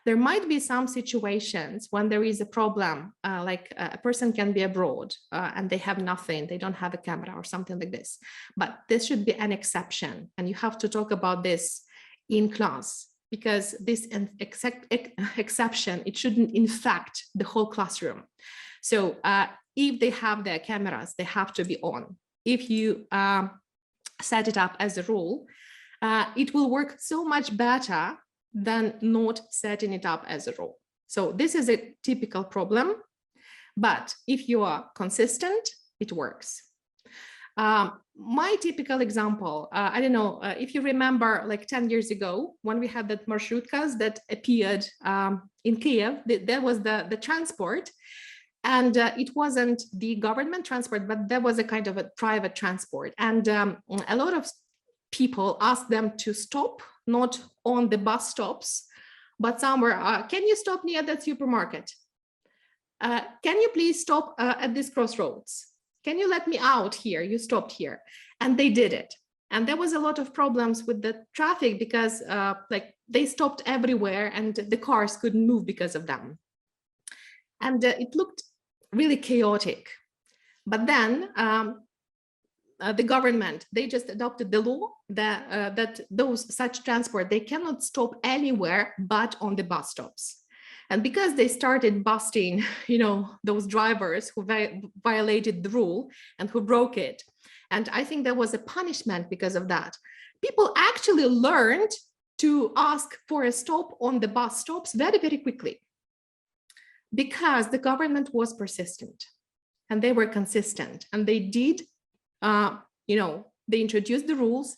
There might be some situations when there is a problem, like a person can be abroad and they have nothing, they don't have a camera or something like this. But this should be an exception, and you have to talk about this in class. because this exception, it shouldn't infect the whole classroom. So if they have their cameras, they have to be on. If you set it up as a rule, it will work so much better than not setting it up as a rule. So this is a typical problem, but if you are consistent, it works. My typical example, I don't know if you remember, like 10 years ago, when we had that marshutkas that appeared in Kiev, there was the transport, and it wasn't the government transport, but there was a kind of a private transport. And a lot of people asked them to stop, not on the bus stops, but somewhere. Can you stop near that supermarket? Can you please stop at this crossroads? Can you let me out here? You stopped here. And they did it. And there was a lot of problems with the traffic because like they stopped everywhere and the cars couldn't move because of them. And it looked really chaotic. But then the government, they just adopted the law that those such transport, they cannot stop anywhere but on the bus stops. And because they started busting, you know, those drivers who violated the rule and who broke it, and I think there was a punishment because of that, people actually learned to ask for a stop on the bus stops very, very quickly, because the government was persistent and they were consistent, and they did, you know, they introduced the rules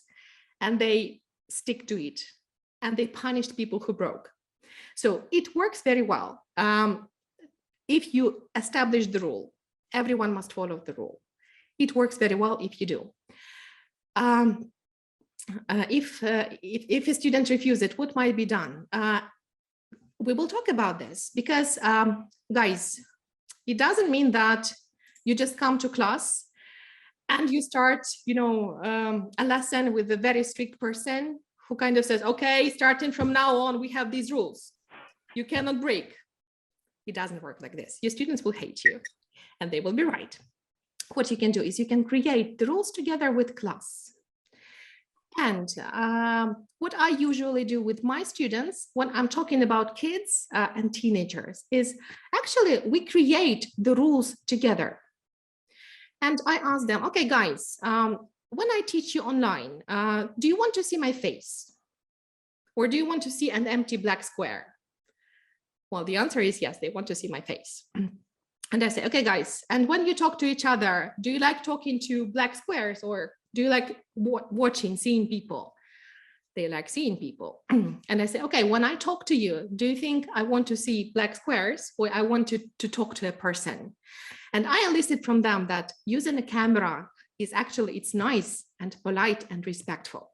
and they stick to it, and they punished people who broke. So it works very well. If you establish the rule, everyone must follow the rule. It works very well if you do. If a student refuses it, what might be done? We will talk about this because, guys, it doesn't mean that you just come to class and you start, you know, a lesson with a very strict person who kind of says, okay, starting from now on, we have these rules. You cannot break. It doesn't work like this. Your students will hate you and they will be right. What you can do is you can create the rules together with class. And what I usually do with my students when I'm talking about kids and teenagers is actually we create the rules together. And I ask them, okay, guys, when I teach you online, do you want to see my face? Or do you want to see an empty black square? Well, the answer is yes, they want to see my face. And I say, okay, guys, and when you talk to each other, do you like talking to black squares, or do you like seeing people? They like seeing people. And I say, okay, when I talk to you, do you think I want to see black squares, or I want to talk to a person? And I elicit from them that using a camera is actually, it's nice and polite and respectful.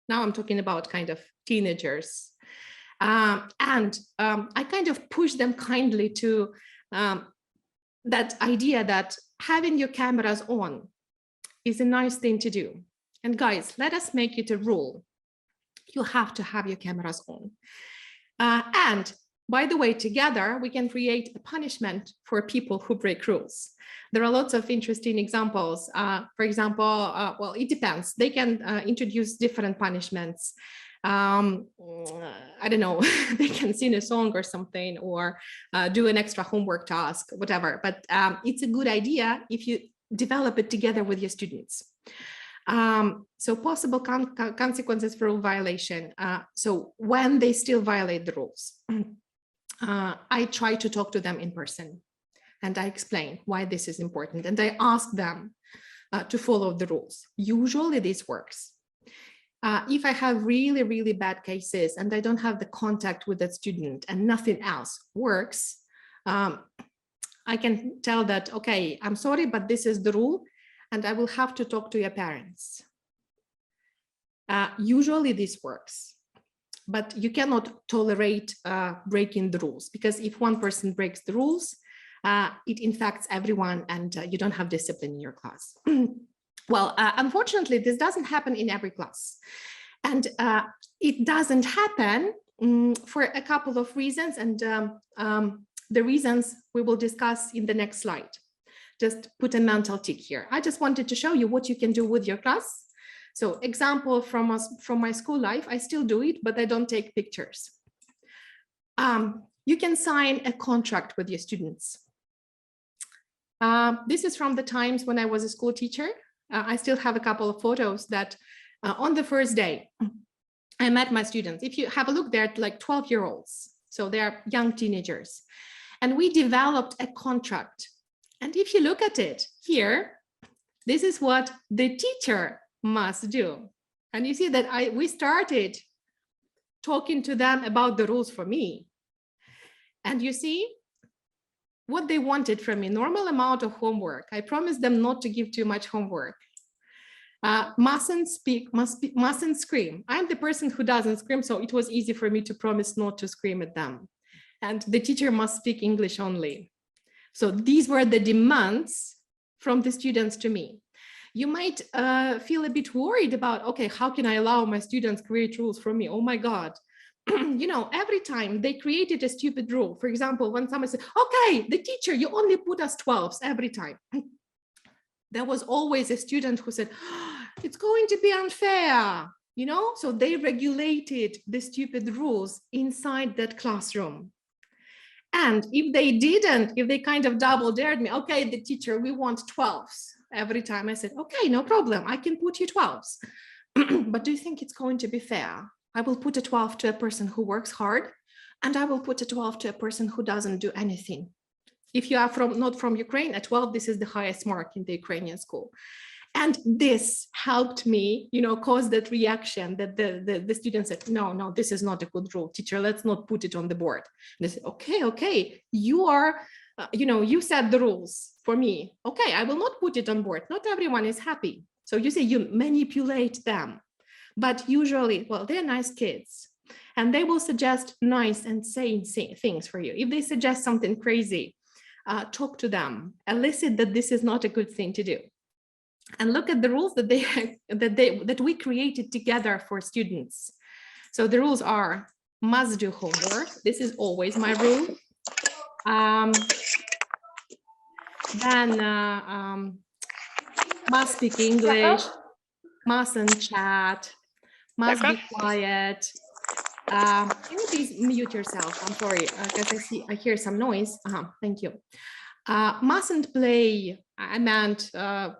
Now I'm talking about kind of teenagers. I kind of push them kindly to that idea that having your cameras on is a nice thing to do. And guys, let us make it a rule. You have to have your cameras on. And by the way, together, we can create a punishment for people who break rules. There are lots of interesting examples. For example, well, it depends. They can introduce different punishments. I don't know, they can sing a song or something, or do an extra homework task, whatever. But it's a good idea if you develop it together with your students. So possible consequences for rule violation. So when they still violate the rules, I try to talk to them in person and I explain why this is important. And I ask them to follow the rules. Usually this works. If I have really, really bad cases and I don't have the contact with that student and nothing else works, I can tell that, okay, I'm sorry, but this is the rule and I will have to talk to your parents. Usually this works, but you cannot tolerate breaking the rules, because if one person breaks the rules, it infects everyone and you don't have discipline in your class. Well, unfortunately, this doesn't happen in every class. And it doesn't happen for a couple of reasons. And the reasons we will discuss in the next slide. Just put a mental tick here. I just wanted to show you what you can do with your class So example from my school life, I still do it, but I don't take pictures. You can sign a contract with your students. This is from the times when I was a school teacher. I still have a couple of photos that on the first day, I met my students. If you have a look, they're like 12-year-olds. So they're young teenagers. And we developed a contract. And if you look at it here, this is what the teacher must do. And you see that we started talking to them about the rules for me. And you see what they wanted from me, normal amount of homework. I promised them not to give too much homework. Mustn't speak, mustn't scream. I'm the person who doesn't scream, so it was easy for me to promise not to scream at them. And the teacher must speak English only. So these were the demands from the students to me. You might feel a bit worried about, okay, how can I allow my students create rules for me? Oh my God. You know, every time they created a stupid rule, for example, when someone said, okay, the teacher, you only put us 12s every time. There was always a student who said, oh, it's going to be unfair, you know? So they regulated the stupid rules inside that classroom. And if they didn't, if they kind of double dared me, okay, the teacher, we want 12s every time. I said, okay, no problem. I can put you 12s. But do you think it's going to be fair? I will put a 12 to a person who works hard, and I will put a 12 to a person who doesn't do anything. If you are not from Ukraine, at 12, this is the highest mark in the Ukrainian school. And this helped me, you know, cause that reaction that the students said, no, this is not a good rule, teacher, let's not put it on the board. And they said, okay, you are, you know, you set the rules for me. Okay, I will not put it on board. Not everyone is happy. So you say you manipulate them, but usually, well, they're nice kids and they will suggest nice and sane things for you. If they suggest something crazy, talk to them, elicit that this is not a good thing to do. And look at the rules that we created together for students. So the rules are must do homework. This is always my rule. Then must speak English, mustn't chat, must be quiet. Can you please mute yourself? I'm sorry, because I hear some noise. Thank you. Mustn't play, I meant, I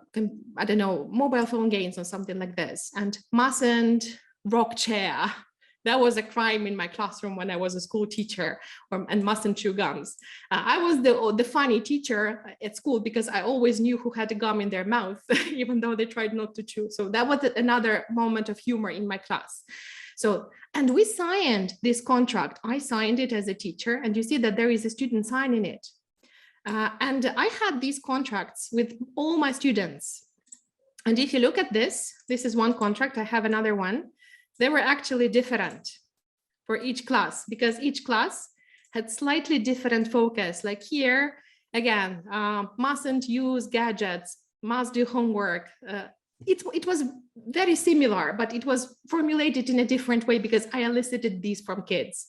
don't know, mobile phone games or something like this. And mustn't rock chair. That was a crime in my classroom when I was a school teacher, and mustn't chew gums. I was the funny teacher at school because I always knew who had a gum in their mouth, even though they tried not to chew. So that was another moment of humor in my class. So, and we signed this contract. I signed it as a teacher, and you see that there is a student signing it. And I had these contracts with all my students. And if you look at this is one contract. I have another one. They were actually different for each class because each class had slightly different focus. Like here, again, mustn't use gadgets, must do homework. It was very similar, but it was formulated in a different way because I elicited these from kids.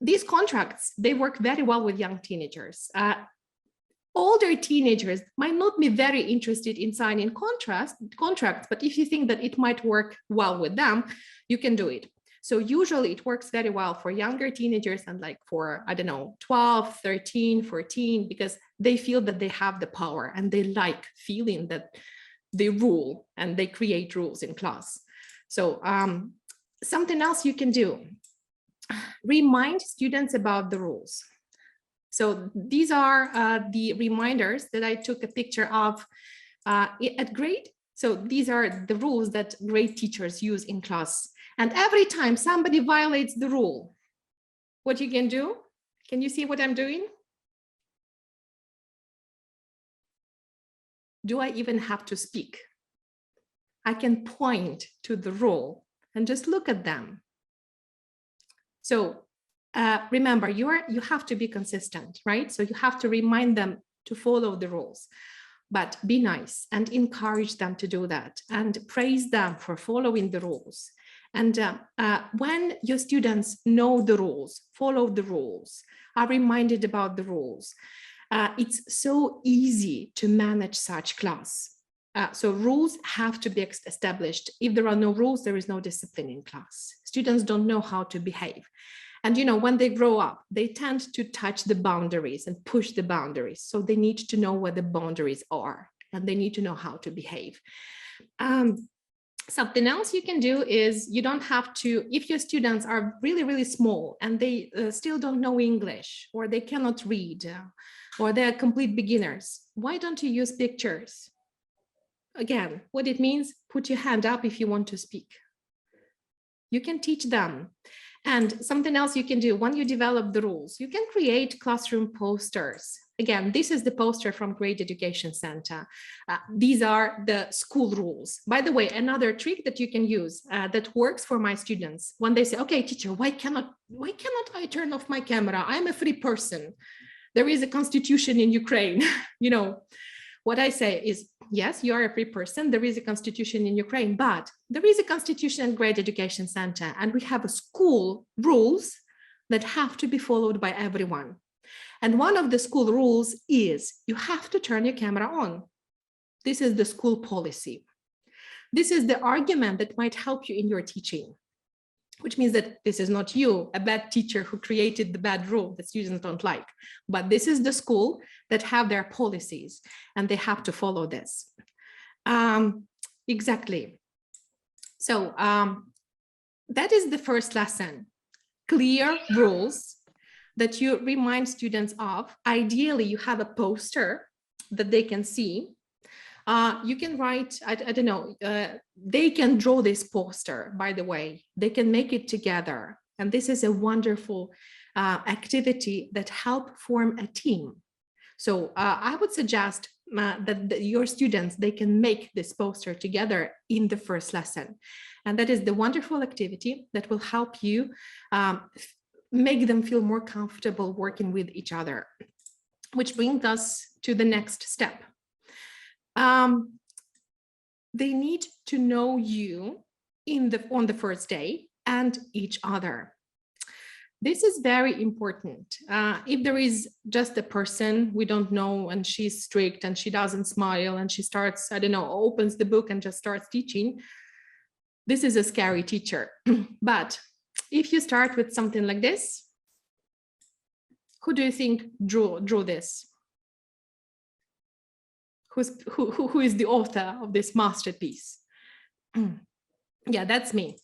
These contracts, they work very well with young teenagers. Older teenagers might not be very interested in signing contracts, but if you think that it might work well with them, you can do it. So usually it works very well for younger teenagers and like for, I don't know, 12, 13, 14, because they feel that they have the power and they like feeling that they rule and they create rules in class. So something else you can do, remind students about the rules. So these are the reminders that I took a picture of at grade. So these are the rules that grade teachers use in class. And every time somebody violates the rule, what you can do? Can you see what I'm doing? Do I even have to speak? I can point to the rule and just look at them. So remember, you have to be consistent, right? So you have to remind them to follow the rules, but be nice and encourage them to do that and praise them for following the rules. And when your students know the rules, follow the rules, are reminded about the rules, it's so easy to manage such class. So rules have to be established. If there are no rules, there is no discipline in class. Students don't know how to behave. And when they grow up, they tend to touch the boundaries and push the boundaries. So they need to know where the boundaries are, and they need to know how to behave. Something else you can do is you don't have to, if your students are really, really small and they still don't know English, or they cannot read, or they're complete beginners, why don't you use pictures? Again, what it means, put your hand up if you want to speak. You can teach them. And something else you can do when you develop the rules, you can create classroom posters. Again, this is the poster from Great Education Center. These are the school rules. By the way, another trick that you can use that works for my students, when they say, okay, teacher, why cannot I turn off my camera? I'm a free person. There is a constitution in Ukraine. What I say is, yes, you are a free person. There is a constitution in Ukraine, but there is a constitution in Great Education Center, and we have a school rules that have to be followed by everyone. And one of the school rules is you have to turn your camera on. This is the school policy. This is the argument that might help you in your teaching, which means that this is not you, a bad teacher who created the bad rule that students don't like, but this is the school that have their policies and they have to follow this. Exactly. So that is the first lesson, clear rules that you remind students of. Ideally, you have a poster that they can see. You can write, I don't know, they can draw this poster, by the way, they can make it together. And this is a wonderful activity that help form a team. So I would suggest that your students, they can make this poster together in the first lesson. And that is the wonderful activity that will help you make them feel more comfortable working with each other, which brings us to the next step. They need to know you on the first day and each other. This is very important. If there is just a person we don't know and she's strict and she doesn't smile and she starts, I don't know, opens the book and just starts teaching, this is a scary teacher. But if you start with something like this, who do you think drew this? Who is the author of this masterpiece? Yeah, that's me.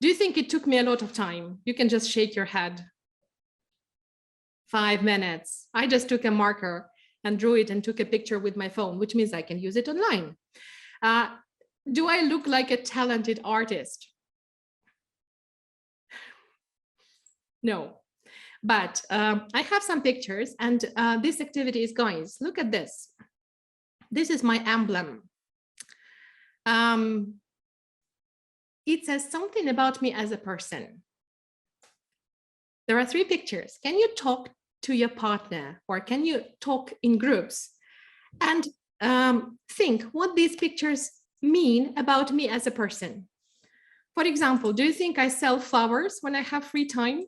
Do you think it took me a lot of time? You can just shake your head. 5 minutes. I just took a marker and drew it and took a picture with my phone, which means I can use it online. Do I look like a talented artist? No, but I have some pictures, and this activity is going. Look at this. This is my emblem. It says something about me as a person. There are 3 pictures. Can you talk to your partner, or can you talk in groups and think what these pictures mean about me as a person? For example, do you think I sell flowers when I have free time?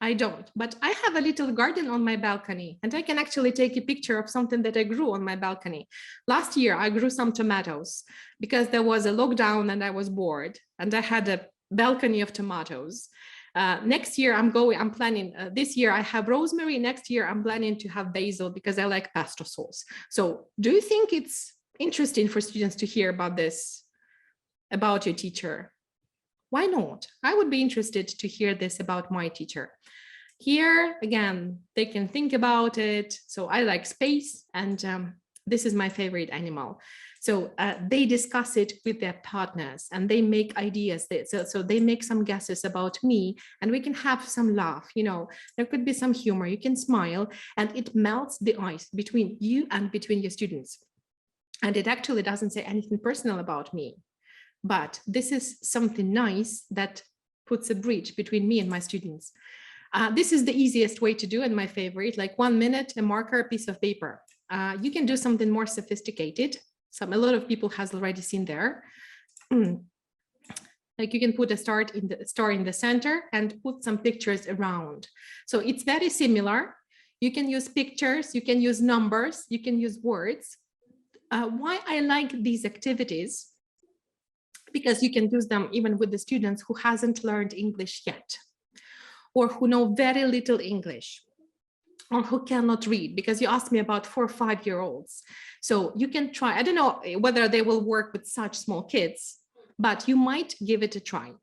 I don't, but I have a little garden on my balcony, and I can actually take a picture of something that I grew on my balcony. Last year, I grew some tomatoes because there was a lockdown and I was bored, and I had a balcony of tomatoes. Next year, I'm planning, this year I have rosemary. Next year, I'm planning to have basil because I like pesto sauce. So do you think it's interesting for students to hear about this, about your teacher? Why not? I would be interested to hear this about my teacher. Here, again, they can think about it. So I like space, and this is my favorite animal. So they discuss it with their partners and they make ideas. So they make some guesses about me, and we can have some laugh. There could be some humor. You can smile, and it melts the ice between you and between your students. And it actually doesn't say anything personal about me. But this is something nice that puts a bridge between me and my students. This is the easiest way to do, and my favorite, like 1 minute, a marker, a piece of paper. You can do something more sophisticated. A lot of people has already seen there. Like you can put a star in the center and put some pictures around. So it's very similar. You can use pictures, you can use numbers, you can use words. Why I like these activities? Because you can use them even with the students who hasn't learned English yet, or who know very little English, or who cannot read, because you asked me about 4 or 5-year-olds. So you can try, I don't know whether they will work with such small kids, but you might give it a try.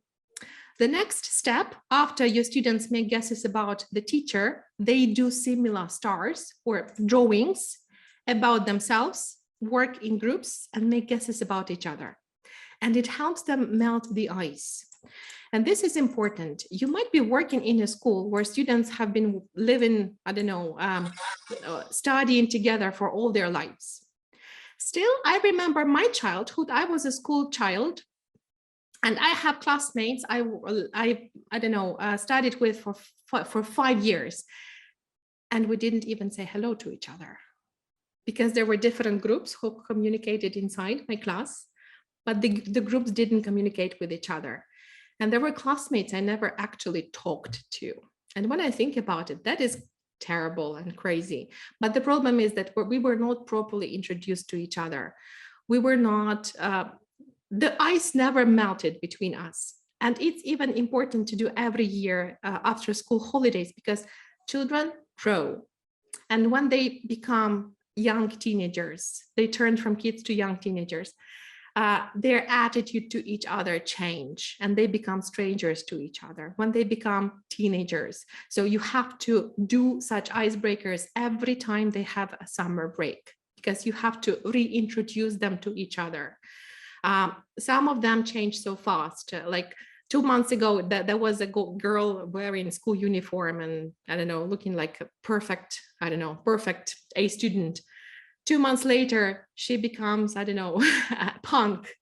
The next step, after your students make guesses about the teacher, they do similar stars or drawings about themselves, work in groups, and make guesses about each other. And it helps them melt the ice. And this is important. You might be working in a school where students have been living, I don't know, studying together for all their lives. Still, I remember my childhood. I was a school child, and I have classmates I don't know, studied with for 5 years, and we didn't even say hello to each other, because there were different groups who communicated inside my class, but the groups didn't communicate with each other. And there were classmates I never actually talked to. And when I think about it, that is terrible and crazy. But the problem is that we were not properly introduced to each other. We were not, the ice never melted between us. And it's even important to do every year after school holidays, because children grow. And when they become young teenagers, they turn from kids to young teenagers, their attitude to each other change, and they become strangers to each other when they become teenagers. So you have to do such icebreakers every time they have a summer break, because you have to reintroduce them to each other. Some of them change so fast. Like 2 months ago, there was a girl wearing school uniform and, I don't know, looking like a perfect, I don't know, perfect A student. 2 months later, she becomes, I don't know, a punk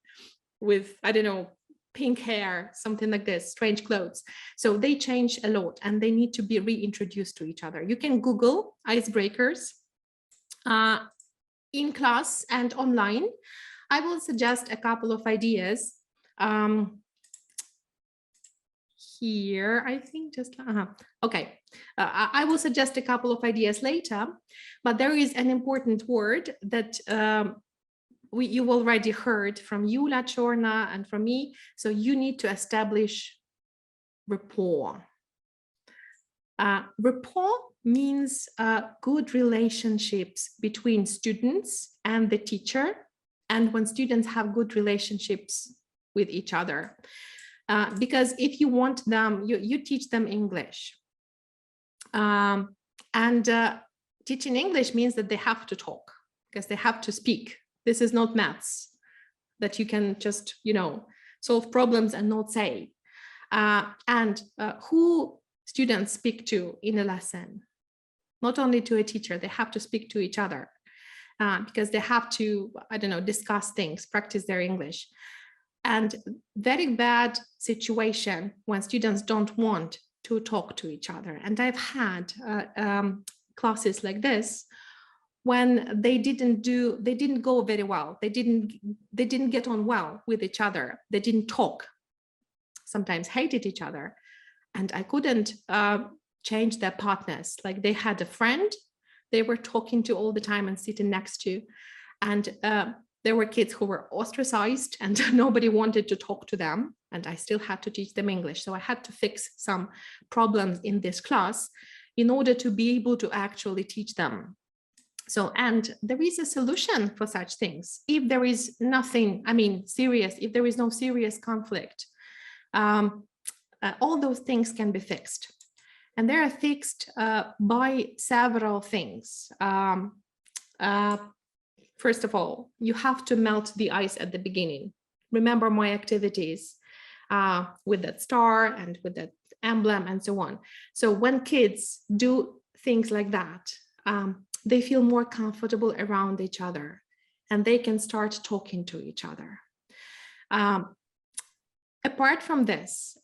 with, I don't know, pink hair, something like this, strange clothes. So they change a lot, and they need to be reintroduced to each other. You can Google icebreakers in class and online. I will suggest a couple of ideas. Here, I think just, okay. I will suggest a couple of ideas later, but there is an important word that you already heard from Yulia, Chorna, and from me. So you need to establish rapport. Rapport means good relationships between students and the teacher, and when students have good relationships with each other. Because if you want them, you teach them English. Teaching English means that they have to talk, because they have to speak. This is not maths that you can just, you know, solve problems and not say. Who students speak to in a lesson? Not only to a teacher, they have to speak to each other, because they have to, I don't know, discuss things, practice their English. And very bad situation when students don't want to talk to each other. And I've had classes like this when they didn't go very well. They didn't get on well with each other. They didn't talk, sometimes hated each other. And I couldn't change their partners. Like, they had a friend they were talking to all the time and sitting next to. And there were kids who were ostracized and nobody wanted to talk to them. And I still had to teach them English. So I had to fix some problems in this class in order to be able to actually teach them. So, and there is a solution for such things. If there is nothing, I mean, serious, if there is no serious conflict, all those things can be fixed. And they are fixed by several things. First of all, you have to melt the ice at the beginning. Remember my activities with that star and with that emblem and so on. So when kids do things like that, they feel more comfortable around each other and they can start talking to each other. Apart from this,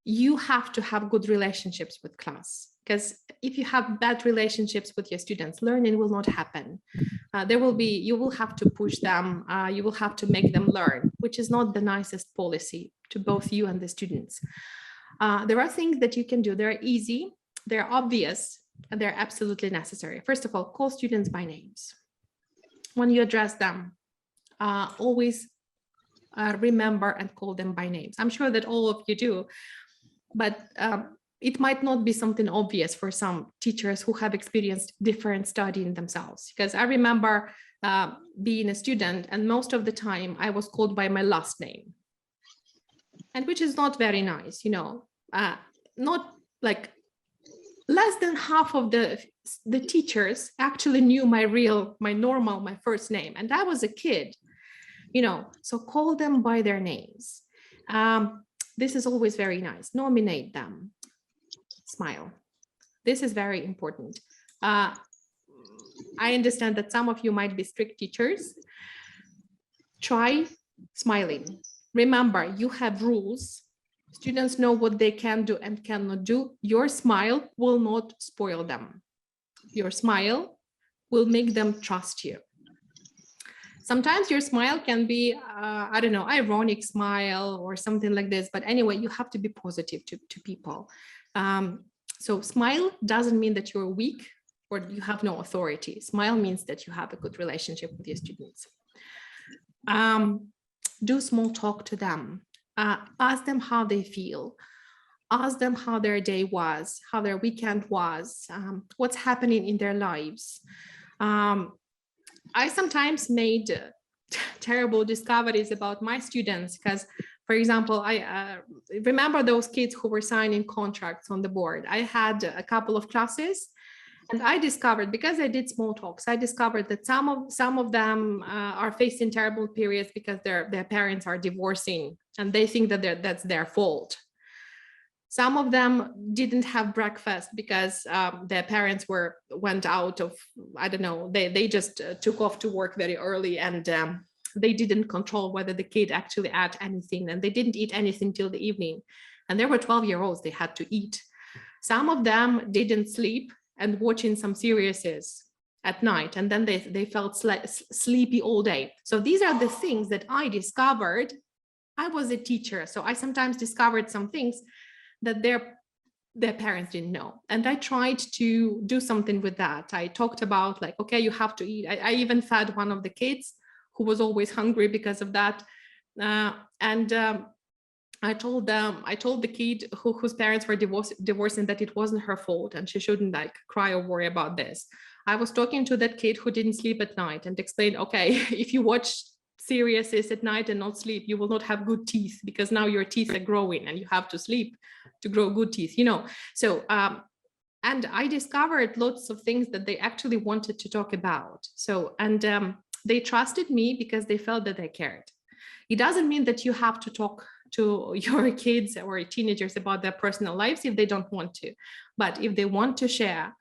you have to have good relationships with class, because if you have bad relationships with your students, learning will not happen. You will have to push them, you will have to make them learn, which is not the nicest policy to both you and the students. There are things that you can do. They're easy, they're obvious, and they're absolutely necessary. First of all, call students by names. when you address them, always remember and call them by names. I'm sure that all of you do, but it might not be something obvious for some teachers who have experienced different studying themselves. Because I remember being a student, and most of the time I was called by my last name, and which is not very nice, you know. Not like less than half of the teachers actually knew my first name, and I was a kid, you know. So call them by their names. This is always very nice. Nominate them. Smile. This is very important. I understand that some of you might be strict teachers. Try smiling. Remember, you have rules. Students know what they can do and cannot do. Your smile will not spoil them. Your smile will make them trust you. Sometimes your smile can be, I don't know, ironic smile or something like this. But anyway, you have to be positive to people. So smile doesn't mean that you're weak or you have no authority. Smile means that you have a good relationship with your students. Do small talk to them. Ask them how they feel. Ask them how their day was, how their weekend was, what's happening in their lives. I sometimes made terrible discoveries about my students because, for example, I remember those kids who were signing contracts on the board. I had a couple of classes, and I discovered, because I did small talks, I discovered that some of them are facing terrible periods because their parents are divorcing, and they think that that's their fault. Some of them didn't have breakfast because their parents went out of, I don't know, they just took off to work very early, and they didn't control whether the kid actually ate anything, and they didn't eat anything till the evening. And there were 12-year-olds, they had to eat. Some of them didn't sleep and watching some series at night, and then they felt sleepy all day. So these are the things that I discovered. I was a teacher, so I sometimes discovered some things that their parents didn't know. And I tried to do something with that. I talked about, like, okay, you have to eat. I even fed one of the kids who was always hungry because of that. I told the kid whose parents were divorcing that it wasn't her fault and she shouldn't like cry or worry about this. I was talking to that kid who didn't sleep at night and explained, okay, if you watch series at night and not sleep, you will not have good teeth, because now your teeth are growing and you have to sleep to grow good teeth, you know. So and I discovered lots of things that they actually wanted to talk about. So, and they trusted me because they felt that I cared. It doesn't mean that you have to talk to your kids or teenagers about their personal lives if they don't want to. But if they want to share,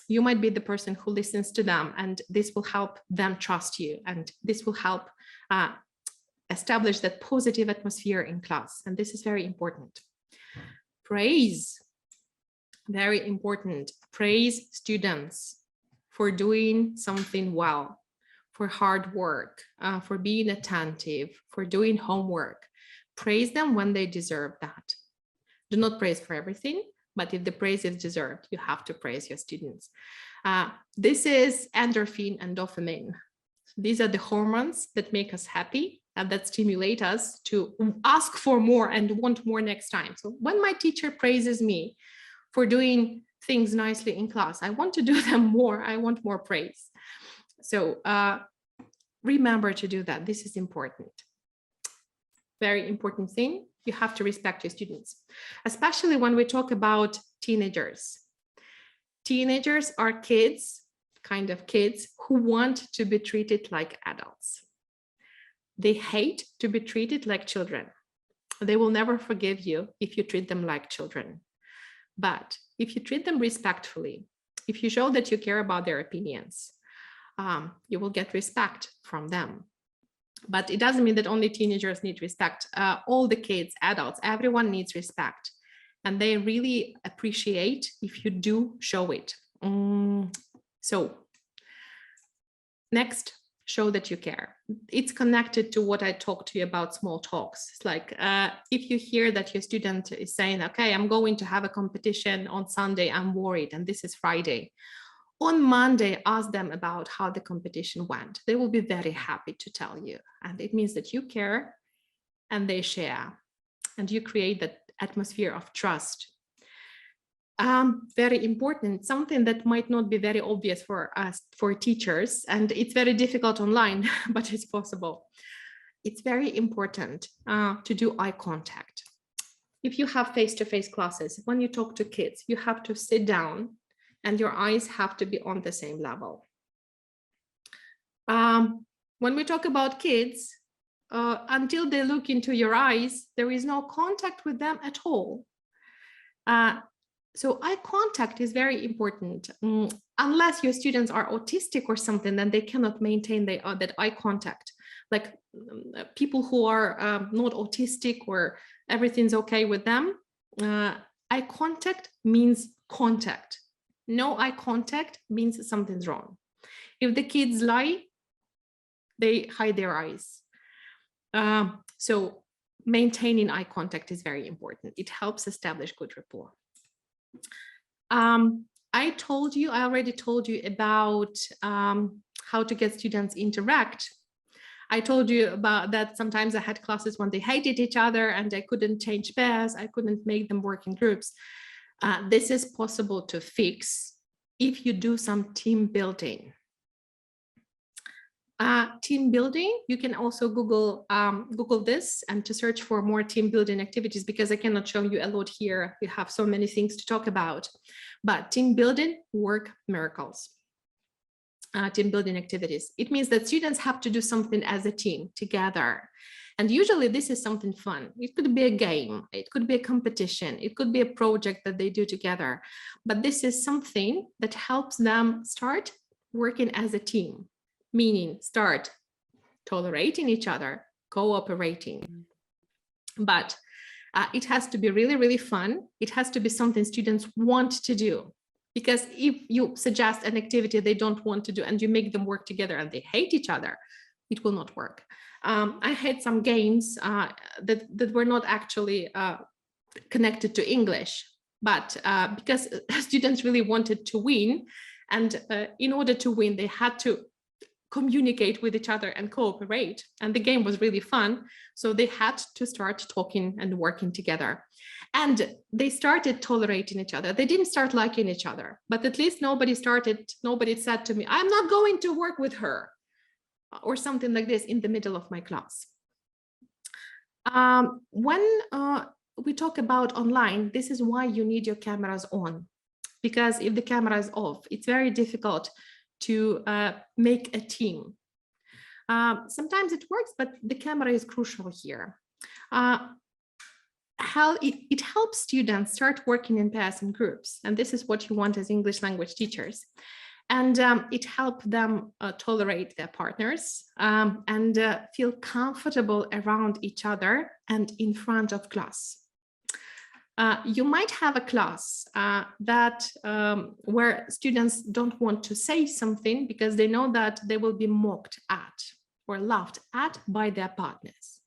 you might be the person who listens to them, and this will help them trust you, and this will help establish that positive atmosphere in class. And this is very important. Praise, very important. Praise students for doing something well, for hard work, for being attentive, for doing homework. Praise them when they deserve that. Do not praise for everything, but if the praise is deserved, you have to praise your students. This is endorphin and dopamine. These are the hormones that make us happy and that stimulate us to ask for more and want more next time. So when my teacher praises me for doing things nicely in class, I want to do them more. I want more praise. So remember to do that. This is important. Very important thing. You have to respect your students, especially when we talk about teenagers. Teenagers are kids, kind of kids, who want to be treated like adults. They hate to be treated like children. They will never forgive you if you treat them like children. But if you treat them respectfully, if you show that you care about their opinions, you will get respect from them. But it doesn't mean that only teenagers need respect. All the kids, adults, everyone needs respect. And they really appreciate if you do show it. So next, show that you care. It's connected to what I talked to you about small talks. It's like if you hear that your student is saying, okay, I'm going to have a competition on Sunday, I'm worried, and this is Friday. On Monday, ask them about how the competition went. They will be very happy to tell you. And it means that you care and they share, and you create that atmosphere of trust. Very important, something that might not be very obvious for us, for teachers, and it's very difficult online, but it's possible. It's very important to do eye contact. If you have face-to-face classes, when you talk to kids, you have to sit down and your eyes have to be on the same level. When we talk about kids, until they look into your eyes, there is no contact with them at all. So eye contact is very important. Unless your students are autistic or something, then they cannot maintain that eye contact. Like people who are not autistic or everything's okay with them, eye contact means contact. No eye contact means something's wrong. If the kids lie, they hide their eyes. So maintaining eye contact is very important. It helps establish good rapport. I already told you about how to get students interact. I told you about that sometimes I had classes when they hated each other and I couldn't change pairs, I couldn't make them work in groups. This is possible to fix if you do some team building. Team building, you can also Google this and to search for more team building activities, because I cannot show you a lot here. We have so many things to talk about, but team building work miracles. Team building activities. It means that students have to do something as a team together. And usually this is something fun. It could be a game, it could be a competition, it could be a project that they do together. But this is something that helps them start working as a team, meaning start tolerating each other, cooperating. But it has to be really, really fun. It has to be something students want to do. Because if you suggest an activity they don't want to do and you make them work together and they hate each other, it will not work. I had some games that were not actually connected to English, but because students really wanted to win, and in order to win, they had to communicate with each other and cooperate. And the game was really fun. So they had to start talking and working together. And they started tolerating each other. They didn't start liking each other, but at least nobody said to me, I'm not going to work with her, or something like this in the middle of my class. When we talk about online, this is why you need your cameras on, because if the camera is off, it's very difficult to make a team. Sometimes it works, but the camera is crucial here. It helps students start working in pairs and groups, and this is what you want as English language teachers. And it helps them tolerate their partners and feel comfortable around each other and in front of class. You might have a class where students don't want to say something because they know that they will be mocked at or laughed at by their partners,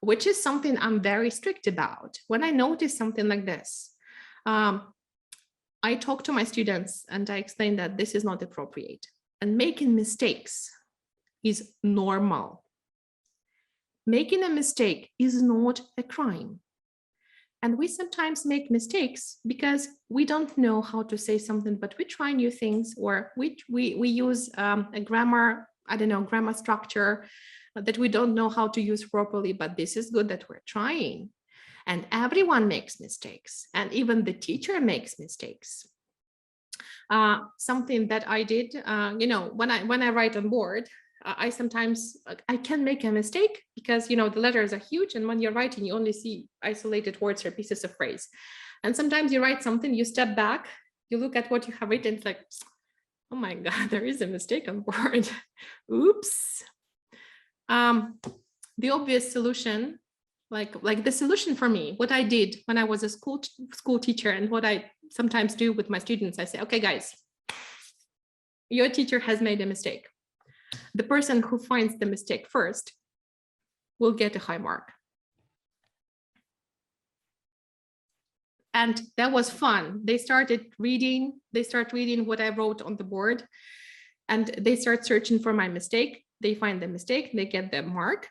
which is something I'm very strict about. When I notice something like this, I talk to my students and I explain that this is not appropriate, and making mistakes is normal. Making a mistake is not a crime. And we sometimes make mistakes because we don't know how to say something, but we try new things, or we use a grammar, grammar structure that we don't know how to use properly, but this is good that we're trying. And everyone makes mistakes, and even the teacher makes mistakes. Something that I did, when I write on board, I sometimes can make a mistake because the letters are huge, and when you're writing, you only see isolated words or pieces of phrase. And sometimes you write something, you step back, you look at what you have written, it's like, oh my God, there is a mistake on board. Oops. The obvious solution, like the solution for me, what I did when I was a school teacher, and what I sometimes do with my students, I say, okay, guys, your teacher has made a mistake. The person who finds the mistake first will get a high mark. And that was fun. They start reading what I wrote on the board, and they start searching for my mistake. They find the mistake, they get the mark.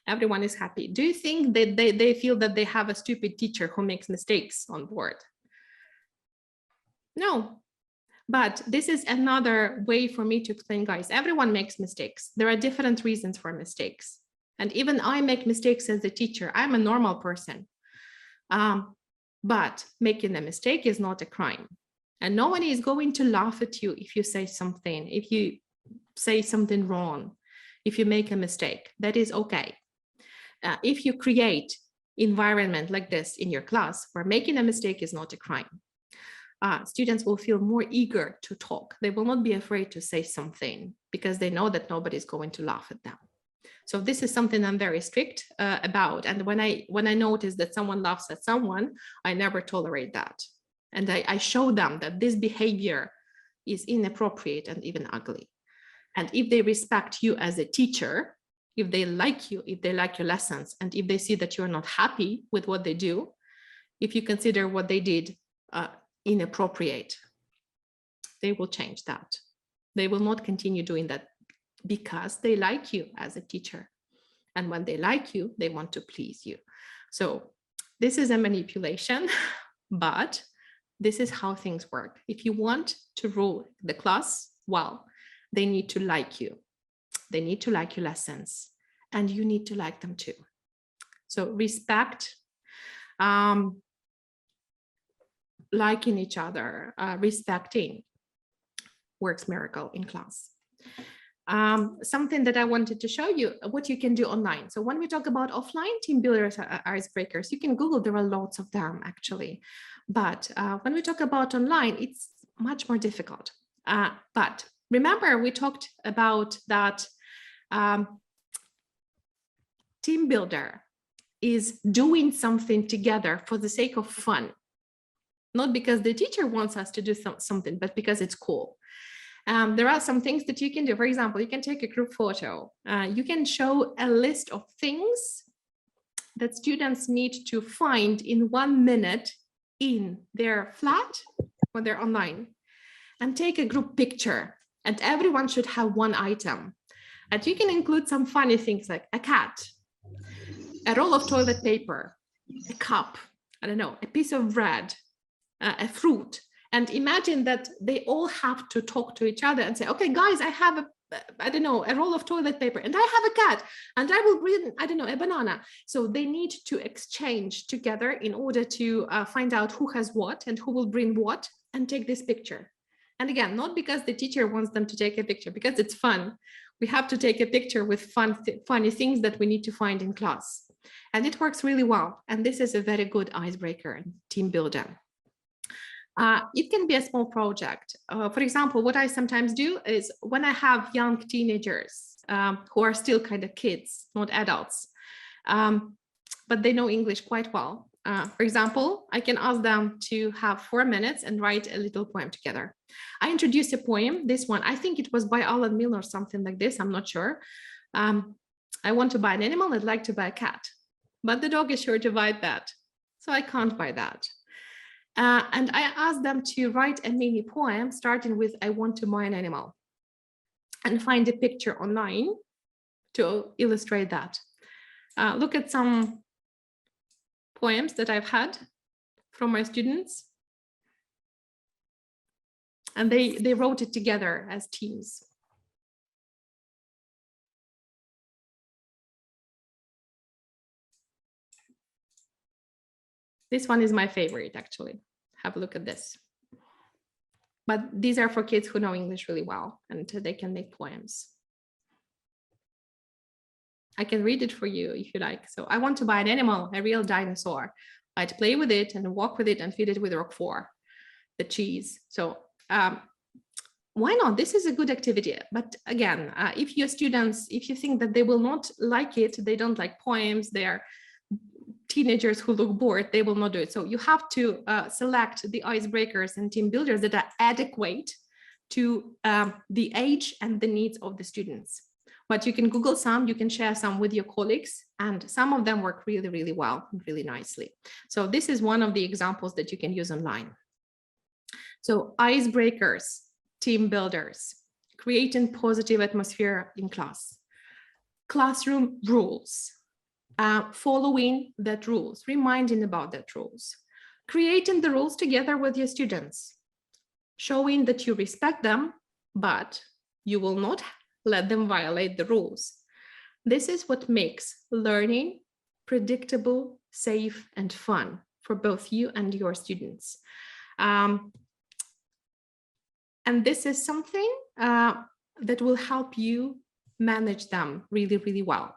Everyone is happy. Do you think that they feel that they have a stupid teacher who makes mistakes on board? No. But this is another way for me to explain, guys, everyone makes mistakes. There are different reasons for mistakes. And even I make mistakes as a teacher. I'm a normal person. But making a mistake is not a crime. And no one is going to laugh at you if you say something, if you say something wrong, if you make a mistake. That is okay. If you create environment like this in your class where making a mistake is not a crime, students will feel more eager to talk. They will not be afraid to say something because they know that nobody's going to laugh at them. So this is something I'm very strict about. And when I notice that someone laughs at someone, I never tolerate that. And I show them that this behavior is inappropriate and even ugly. And if they respect you as a teacher, if they like you, if they like your lessons, and if they see that you're not happy with what they do, if you consider what they did inappropriate, they will change that. They will not continue doing that because they like you as a teacher. And when they like you, they want to please you. So this is a manipulation, but this is how things work. If you want to rule the class well, they need to like you. They need to like your lessons, and you need to like them too. So respect, liking each other, respecting works miracle in class. Something that I wanted to show you, what you can do online. So when we talk about offline team builders, icebreakers, you can Google, there are lots of them actually. But when we talk about online, it's much more difficult. But remember, we talked about that team builder is doing something together for the sake of fun. Not because the teacher wants us to do something, but because it's cool. There are some things that you can do. For example, you can take a group photo. You can show a list of things that students need to find in 1 minute in their flat when they're online, and take a group picture. And everyone should have one item. And you can include some funny things like a cat, a roll of toilet paper, a cup, I don't know, a piece of bread, a fruit. And imagine that they all have to talk to each other and say, okay, guys, I have a roll of toilet paper, and I have a cat, and I will bring, a banana. So they need to exchange together in order to find out who has what and who will bring what, and take this picture. And again, not because the teacher wants them to take a picture, because it's fun. We have to take a picture with funny things that we need to find in class. And it works really well. And this is a very good icebreaker and team builder. It can be a small project. For example, what I sometimes do is when I have young teenagers who are still kind of kids, not adults, but they know English quite well. For example, I can ask them to have 4 minutes and write a little poem together. I introduced a poem, this one, I think it was by Alan Milne or something like this, I'm not sure. I want to buy an animal, I'd like to buy a cat, but the dog is sure to bite that, so I can't buy that. And I asked them to write a mini poem starting with, I want to buy an animal, and find a picture online to illustrate that. Look at some poems that I've had from my students. And they wrote it together as teams. This one is my favorite, actually. Have a look at this. But these are for kids who know English really well, and they can make poems. I can read it for you if you like. So I want to buy an animal, a real dinosaur. I'd play with it and walk with it and feed it with Roquefort, the cheese. So why not? This is a good activity. But again, if your students, if you think that they will not like it, they don't like poems, they're teenagers who look bored, they will not do it. So you have to select the icebreakers and team builders that are adequate to the age and the needs of the students. but you can Google some, you can share some with your colleagues, and some of them work really, really well, really nicely. So this is one of the examples that you can use online. So icebreakers, team builders, creating positive atmosphere in class, classroom rules, following that rules, reminding about that rules, creating the rules together with your students, showing that you respect them, but you will not let them violate the rules. This is what makes learning predictable, safe, and fun for both you and your students. And this is something that will help you manage them really, really well.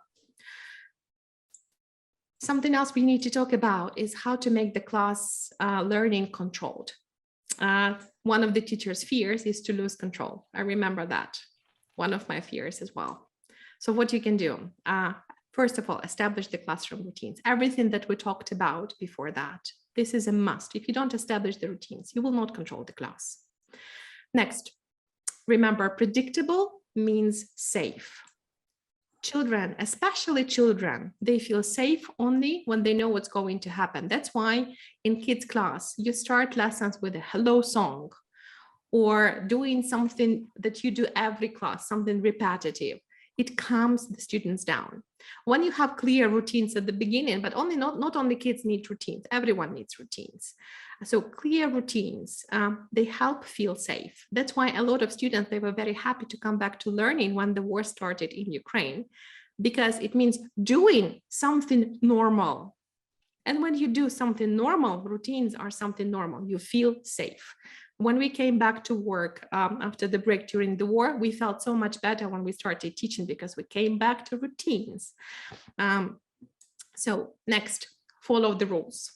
Something else we need to talk about is how to make the class learning controlled. One of the teacher's fears is to lose control. I remember that, one of my fears as well. So what you can do, first of all, establish the classroom routines. Everything that we talked about before that, this is a must. If you don't establish the routines, you will not control the class. Next, remember, predictable means safe. Children, especially children, they feel safe only when they know what's going to happen. That's why in kids' class, you start lessons with a hello song or doing something that you do every class, something repetitive. It calms the students down. When you have clear routines at the beginning, but not only kids need routines, everyone needs routines. So clear routines, they help feel safe. That's why a lot of students, they were very happy to come back to learning when the war started in Ukraine, because it means doing something normal. And when you do something normal, routines are something normal, you feel safe. When we came back to work after the break during the war, we felt so much better when we started teaching because we came back to routines. So next, follow the rules.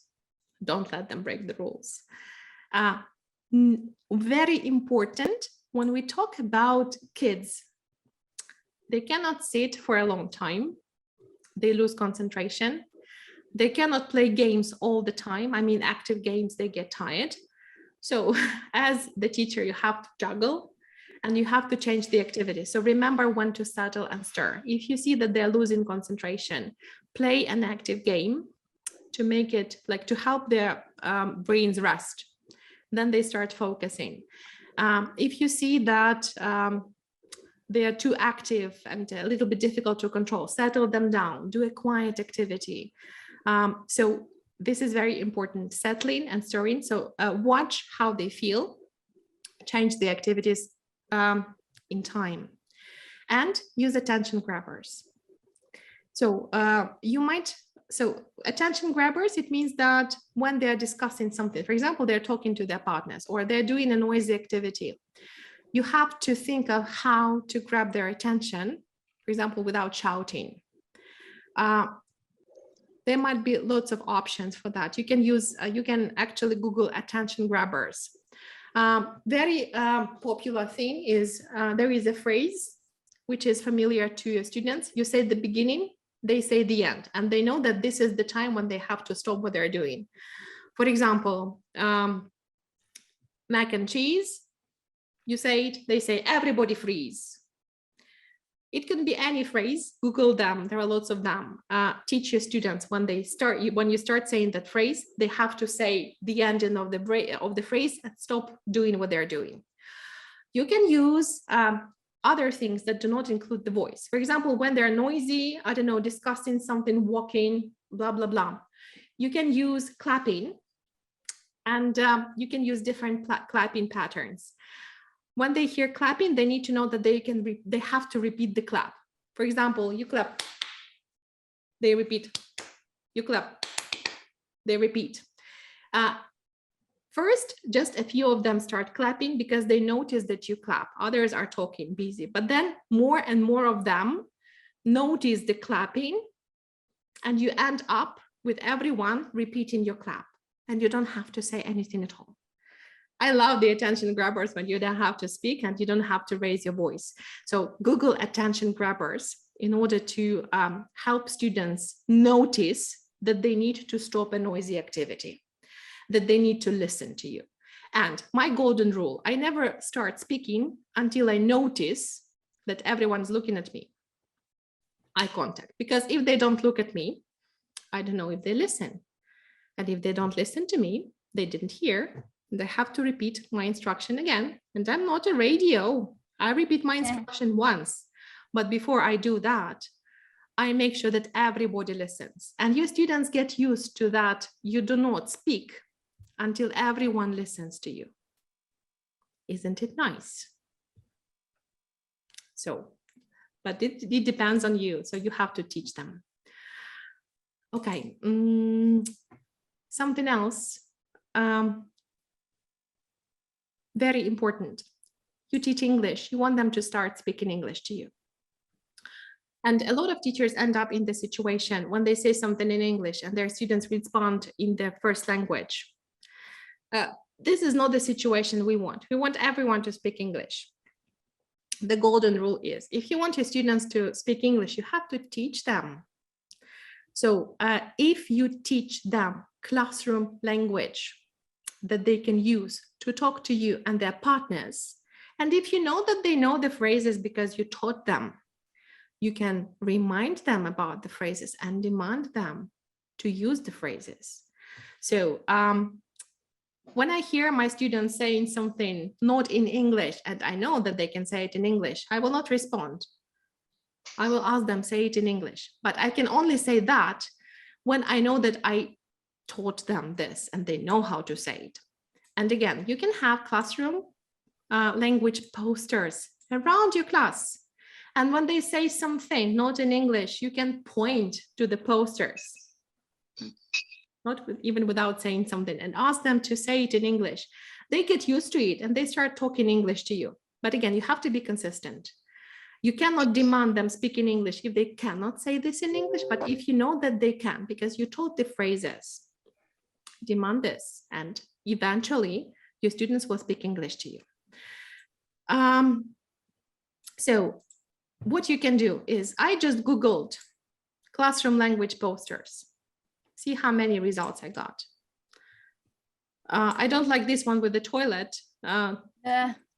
Don't let them break the rules. Very important when we talk about kids, they cannot sit for a long time. They lose concentration. They cannot play games all the time. I mean, active games, they get tired. So as the teacher, you have to juggle and you have to change the activity. So remember when to settle and stir. If you see that they're losing concentration, play an active game to make it like to help their brains rest. Then they start focusing. If you see that they are too active and a little bit difficult to control, settle them down, do a quiet activity. So this is very important, settling and stirring. So watch how they feel, change the activities in time, and use attention grabbers. So attention grabbers, it means that when they're discussing something, for example, they're talking to their partners or they're doing a noisy activity, you have to think of how to grab their attention, for example, without shouting. There might be lots of options for that. You can actually Google attention grabbers. Very popular thing is there is a phrase which is familiar to your students. You say the beginning, they say the end, and they know that this is the time when they have to stop what they're doing. For example, mac and cheese, you say it, they say everybody freeze. It can be any phrase, Google them, there are lots of them. Teach your students when you start saying that phrase, they have to say the ending of the phrase and stop doing what they're doing. You can use other things that do not include the voice. For example, when they're noisy, I don't know, discussing something, walking, blah, blah, blah. You can use clapping and you can use different clapping patterns. When they hear clapping, they need to know that they have to repeat the clap. For example, you clap, they repeat. You clap, they repeat. First, just a few of them start clapping because they notice that you clap. Others are talking, busy. But then more and more of them notice the clapping, and you end up with everyone repeating your clap, and you don't have to say anything at all. I love the attention grabbers when you don't have to speak and you don't have to raise your voice. So Google attention grabbers in order to help students notice that they need to stop a noisy activity, that they need to listen to you. And my golden rule, I never start speaking until I notice that everyone's looking at me. eye contact, because if they don't look at me, I don't know if they listen. And if they don't listen to me, they didn't hear, they have to repeat my instruction again. And I'm not a radio. I repeat my instruction once. But before I do that, I make sure that everybody listens. And your students get used to that. You do not speak until everyone listens to you. Isn't it nice? So, but it depends on you. So you have to teach them. Okay, something else. Very important. You teach English, you want them to start speaking English to you. And a lot of teachers end up in the situation when they say something in English and their students respond in their first language. This is not the situation we want. We want everyone to speak English. The golden rule is, if you want your students to speak English, you have to teach them. So if you teach them classroom language that they can use to talk to you and their partners, and if you know that they know the phrases because you taught them, you can remind them about the phrases and demand them to use the phrases. So when I hear my students saying something not in English, and I know that they can say it in English, I will not respond. I will ask them, say it in English. But I can only say that when I know that I taught them this and they know how to say it. And again, you can have classroom language posters around your class. And when they say something not in English, you can point to the posters, even without saying something, and ask them to say it in English. They get used to it and they start talking English to you. But again, you have to be consistent. You cannot demand them speak in English if they cannot say this in English, but if you know that they can, because you taught the phrases, demand this, and eventually your students will speak English to you. So what you can do is, I just Googled classroom language posters. See how many results I got. I don't like this one with the toilet.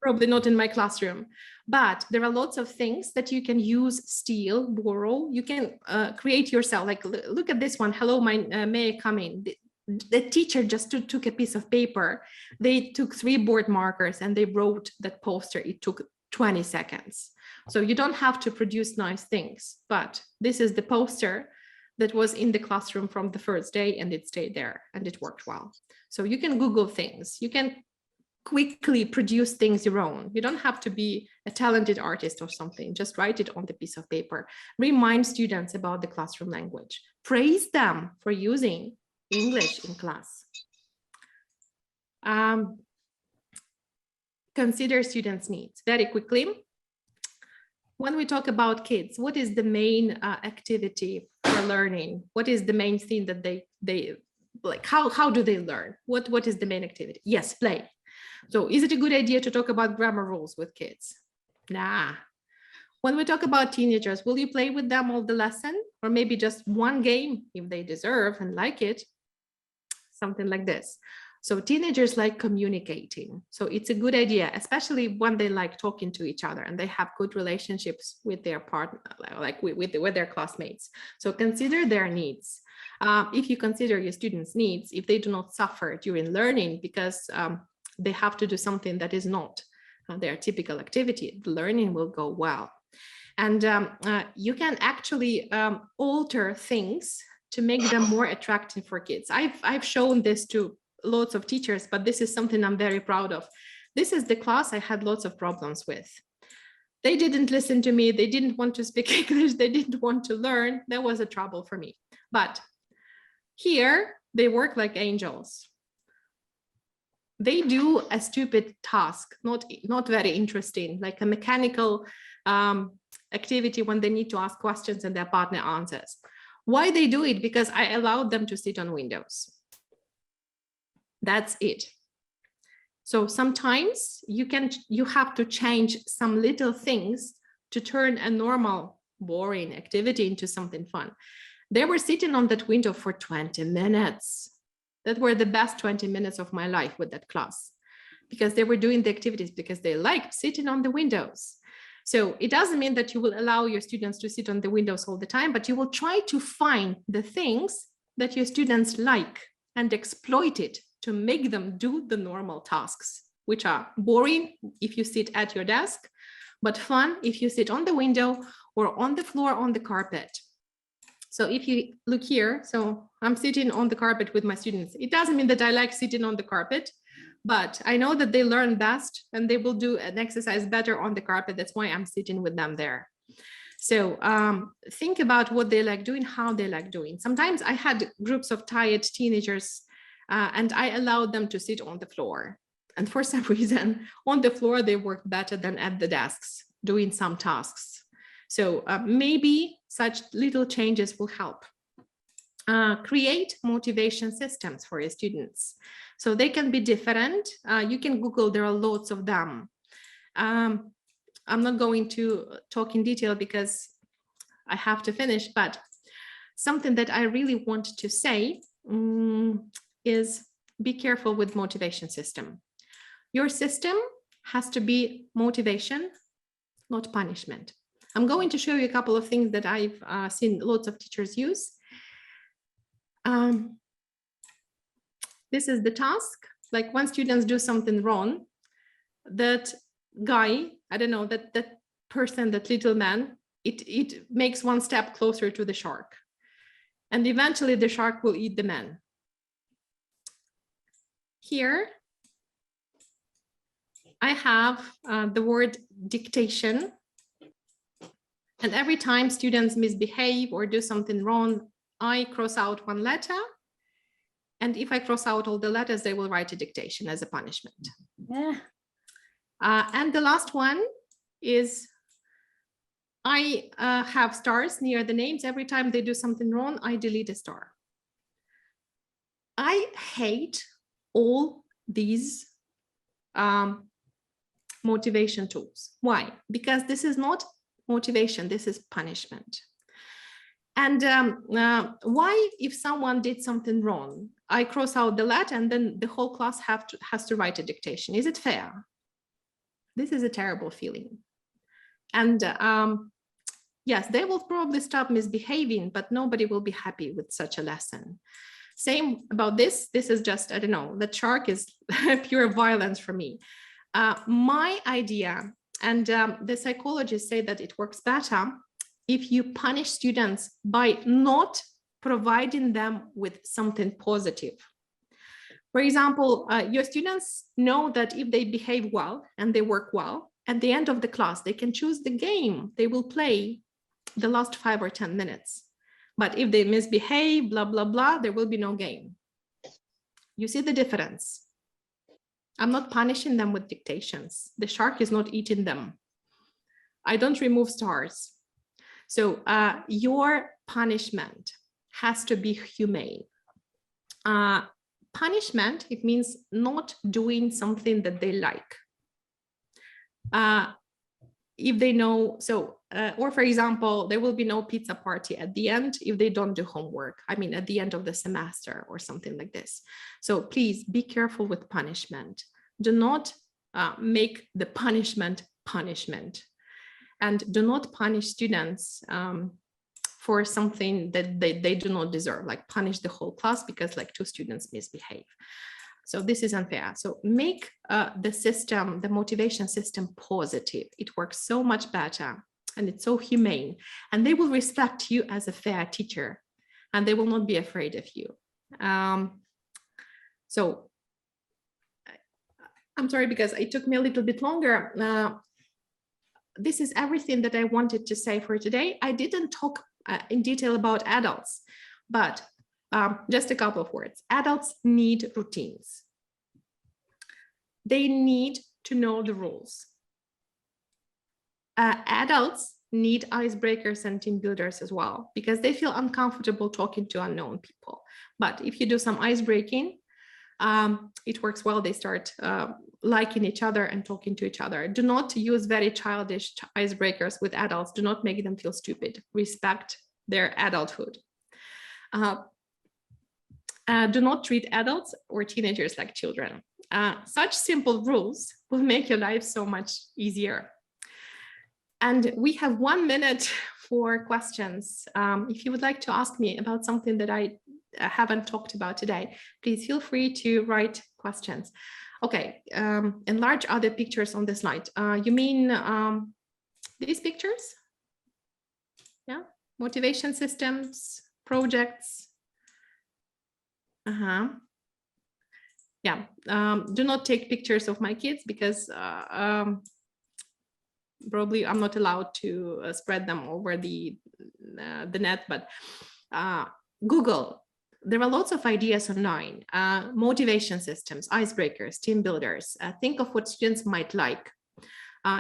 Probably not in my classroom, but there are lots of things that you can use, steal, borrow. You can create yourself. Like, look at this one. Hello, may I come in? The teacher just took a piece of paper. They took 3 board markers and they wrote that poster. It took 20 seconds. So you don't have to produce nice things, but this is the poster that was in the classroom from the first day, and it stayed there and it worked well. So you can Google things. You can quickly produce things your own. You don't have to be a talented artist or something. Just write it on the piece of paper. Remind students about the classroom language. Praise them for using English in class. Consider students' needs very quickly. When we talk about kids, what is the main activity for learning? What is the main thing that they like? How do they learn? What is the main activity? Yes, play. So is it a good idea to talk about grammar rules with kids? Nah. When we talk about teenagers, will you play with them all the lesson? Or maybe just one game if they deserve and like it? Something like this. So teenagers like communicating. So it's a good idea, especially when they like talking to each other and they have good relationships with their partner, like with their classmates. So consider their needs. If you consider your students' needs, if they do not suffer during learning because they have to do something that is not their typical activity, the learning will go well. And you can actually alter things to make them more attractive for kids. I've shown this to lots of teachers, but this is something I'm very proud of. This is the class I had lots of problems with. They didn't listen to me. They didn't want to speak English. They didn't want to learn. That was a trouble for me. But here they work like angels. They do a stupid task, not very interesting, like a mechanical activity when they need to ask questions and their partner answers. Why they do it? Because I allowed them to sit on windows. That's it. So sometimes you have to change some little things to turn a normal, boring activity into something fun. They were sitting on that window for 20 minutes. That were the best 20 minutes of my life with that class, because they were doing the activities because they liked sitting on the windows. So it doesn't mean that you will allow your students to sit on the windows all the time, but you will try to find the things that your students like and exploit it to make them do the normal tasks, which are boring if you sit at your desk, but fun if you sit on the window or on the floor on the carpet. So if you look here, so I'm sitting on the carpet with my students. It doesn't mean that I like sitting on the carpet, but I know that they learn best and they will do an exercise better on the carpet. That's why I'm sitting with them there. So think about what they like doing, how they like doing. Sometimes I had groups of tired teenagers and I allowed them to sit on the floor. And for some reason, on the floor, they work better than at the desks doing some tasks. So maybe such little changes will help. Create motivation systems for your students. So they can be different. You can Google, there are lots of them. I'm not going to talk in detail because I have to finish, but something that I really want to say is be careful with motivation system. Your system has to be motivation, not punishment. I'm going to show you a couple of things that I've seen lots of teachers use. This is the task. Like when students do something wrong, that guy, I don't know, that person, that little man, it makes one step closer to the shark. And eventually the shark will eat the man. Here, I have the word dictation. And every time students misbehave or do something wrong, I cross out one letter. And if I cross out all the letters, they will write a dictation as a punishment. Yeah. And the last one is I have stars near the names. Every time they do something wrong, I delete a star. I hate all these motivation tools. Why? Because this is not motivation, this is punishment. And why, if someone did something wrong, I cross out the letter and then the whole class has to write a dictation? Is it fair? This is a terrible feeling. And yes, they will probably stop misbehaving, but nobody will be happy with such a lesson. Same about this. This is just, I don't know, the shark is pure violence for me. My idea, and the psychologists say that it works better if you punish students by not providing them with something positive. For example, your students know that if they behave well and they work well, at the end of the class, they can choose the game they will play the last 5 or 10 minutes. But if they misbehave, blah, blah, blah, there will be no game. You see the difference? I'm not punishing them with dictations. The shark is not eating them. I don't remove stars. So your punishment has to be humane. Punishment, it means not doing something that they like. If they know, so, or for example, there will be no pizza party at the end if they don't do homework. I mean, at the end of the semester or something like this. So please be careful with punishment. Do not make the punishment punishment. And do not punish students for something that they do not deserve, like punish the whole class because like 2 students misbehave. So this is unfair. So make the system, the motivation system positive. It works so much better and it's so humane. And they will respect you as a fair teacher and they will not be afraid of you. So I'm sorry because it took me a little bit longer. This is everything that I wanted to say for today. I didn't talk in detail about adults, but just a couple of words. Adults need routines. They need to know the rules. Adults need icebreakers and team builders as well, because they feel uncomfortable talking to unknown people. But if you do some ice breaking, it works well. They start liking each other and talking to each other. Do not use very childish icebreakers with adults. Do not make them feel stupid. Respect their adulthood. Do not treat adults or teenagers like children. Such simple rules will make your life so much easier. And we have 1 minute for questions. If you would like to ask me about something that I haven't talked about today, please feel free to write questions. Okay, enlarge other pictures on the slide. You mean these pictures? Yeah, motivation systems, projects. Yeah, do not take pictures of my kids because probably I'm not allowed to spread them over the net, but Google, there are lots of ideas online, motivation systems, icebreakers, team builders. Think of what students might like.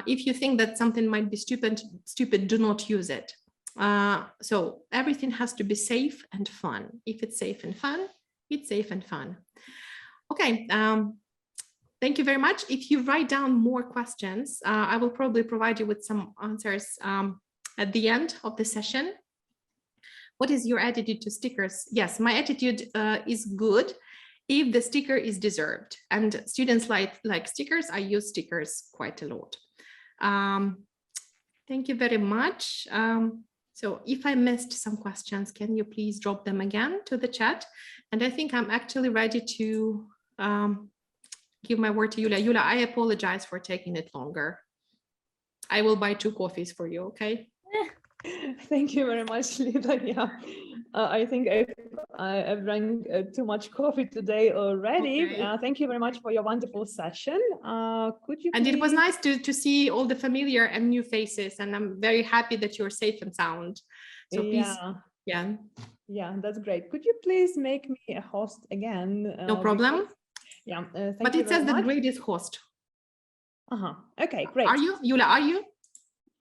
If you think that something might be stupid, do not use it. So everything has to be safe and fun. If it's safe and fun, it's safe and fun. Okay, thank you very much. If you write down more questions, I will probably provide you with some answers at the end of the session. What is your attitude to stickers? Yes, my attitude is good if the sticker is deserved. And students like stickers, I use stickers quite a lot. Thank you very much. So if I missed some questions, can you please drop them again to the chat? And I think I'm actually ready to give my word to Yulia. Yulia, I apologize for taking it longer. I will buy 2 coffees for you, okay? Thank you very much, Lida. Yeah, I think I've drank too much coffee today already. Okay. Thank you very much for your wonderful session. Could you? And it was nice to see all the familiar and new faces, and I'm very happy that you're safe and sound. So please, yeah, that's great. Could you please make me a host again? No problem. Yeah, but it says the grade is host. Okay, great. Are you, Yulia? Are you?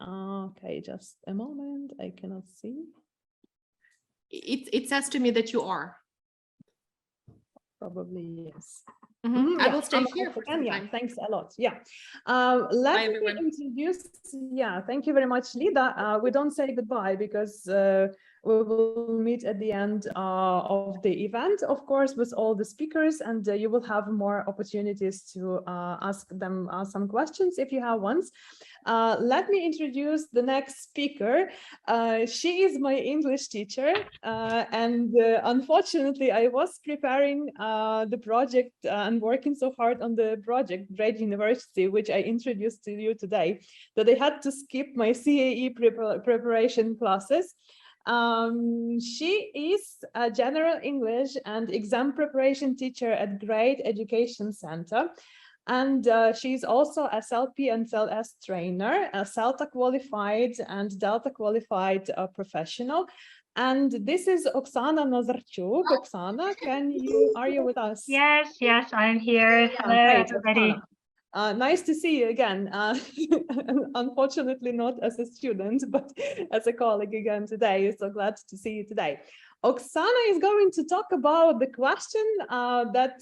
Okay, just a moment. I cannot see. It says to me that you are. Probably yes. I will stay here for some time. Thanks a lot. Yeah. Let me introduce. Yeah, thank you very much, Lida. We don't say goodbye because we will meet at the end of the event, of course, with all the speakers, and you will have more opportunities to ask them some questions if you have ones. Let me introduce the next speaker. She is my English teacher, and unfortunately, I was preparing the project and working so hard on the project, Great University, which I introduced to you today, that I had to skip my CAE preparation classes. She is a general English and exam preparation teacher at Great Education Center. And she's also a SLP and SLS trainer, a CELTA qualified and Delta qualified professional. And this is Oksana Nazarchuk. Oksana, are you with us? Yes, I'm here. Hello, everybody. Nice to see you again. Unfortunately, not as a student, but as a colleague again today. So glad to see you today. Oksana is going to talk about the question that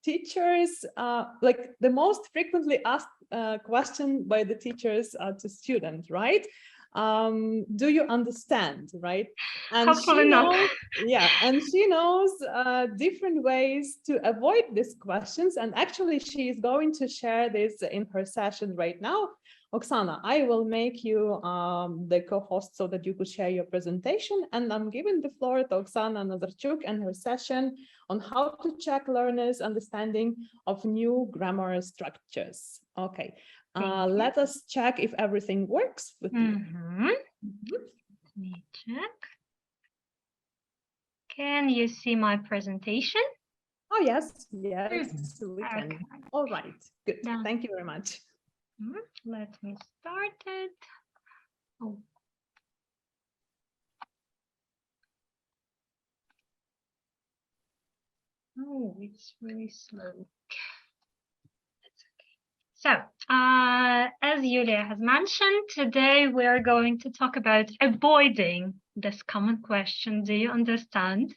teachers, like the most frequently asked question by the teachers to students, right? Do you understand, right? And hopefully not. Yeah, and she knows different ways to avoid these questions, and actually she is going to share this in her session right now. Oksana, I will make you the co-host so that you could share your presentation, and I'm giving the floor to Oksana Nazarchuk and her session on how to check learners' understanding of new grammar structures. Okay. Let us check if everything works with you. Let me check. Can you see my presentation? Oh, yes, we can. Okay. All right, good. Thank you very much. Let me start it. Oh, it's really slow. So, as Yulia has mentioned, today we are going to talk about avoiding this common question, do you understand?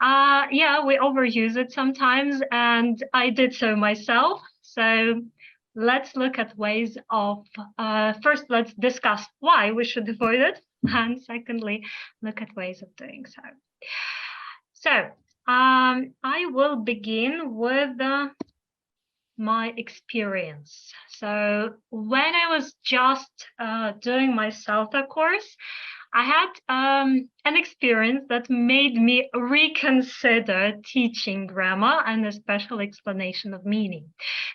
Yeah, we overuse it sometimes, and I did so myself. So let's look at ways of, first, let's discuss why we should avoid it, and secondly, look at ways of doing so. So I will begin with my experience. So when I was just doing my CELTA course, I had an experience that made me reconsider teaching grammar and a special explanation of meaning.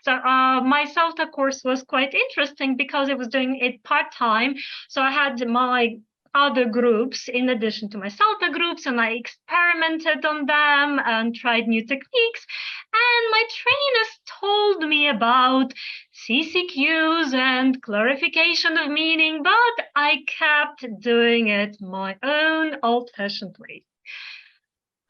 So my CELTA course was quite interesting because I was doing it part-time. So I had my other groups in addition to my CELTA groups, and I experimented on them and tried new techniques. And my trainers told me about CCQs and clarification of meaning, but I kept doing it my own old-fashioned way.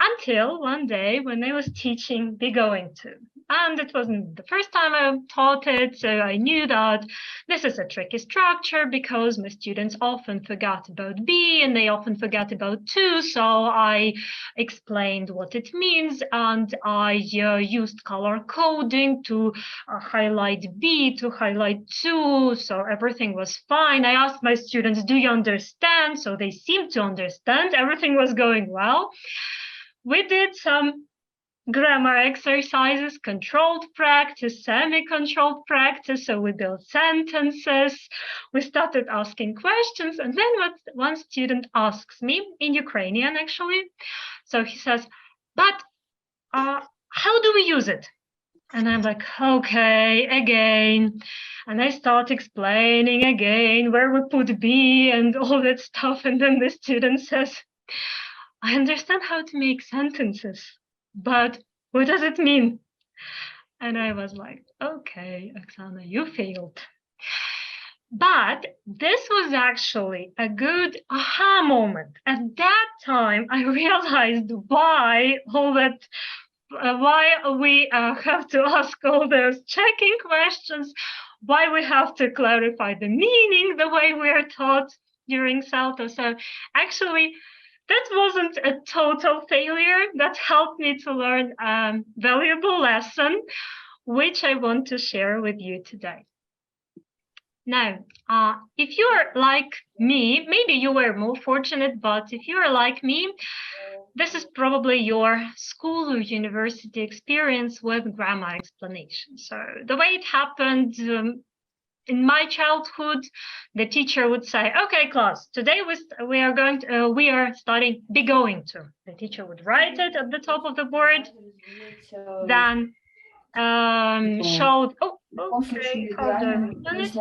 Until one day when I was teaching Be Going To. And it wasn't the first time I taught it, so I knew that this is a tricky structure because my students often forgot about be and they often forget about to. So I explained what it means, and I used color coding to highlight be, to highlight to, so everything was fine. I asked my students, do you understand? So they seemed to understand. Everything was going well. We did some grammar exercises, controlled practice, semi-controlled practice. So we built sentences. We started asking questions. And then one student asks me, in Ukrainian actually, so he says, but how do we use it? And I'm like, okay, again. And I start explaining again where we put be and all that stuff. And then the student says, I understand how to make sentences, but what does it mean? And I was like, okay, Oksana, you failed. But this was actually a good aha moment. At that time, I realized why we have to ask all those checking questions, why we have to clarify the meaning the way we are taught during CELTA. So actually, that wasn't a total failure. That helped me to learn a valuable lesson, which I want to share with you today. Now, if you're like me, maybe you were more fortunate, but if you're like me, this is probably your school or university experience with grammar explanation. So the way it happened, in my childhood, the teacher would say, okay, class, today we are studying Be Going To. The teacher would write it at the top of the board, then showed, oh, okay, hold on a minute.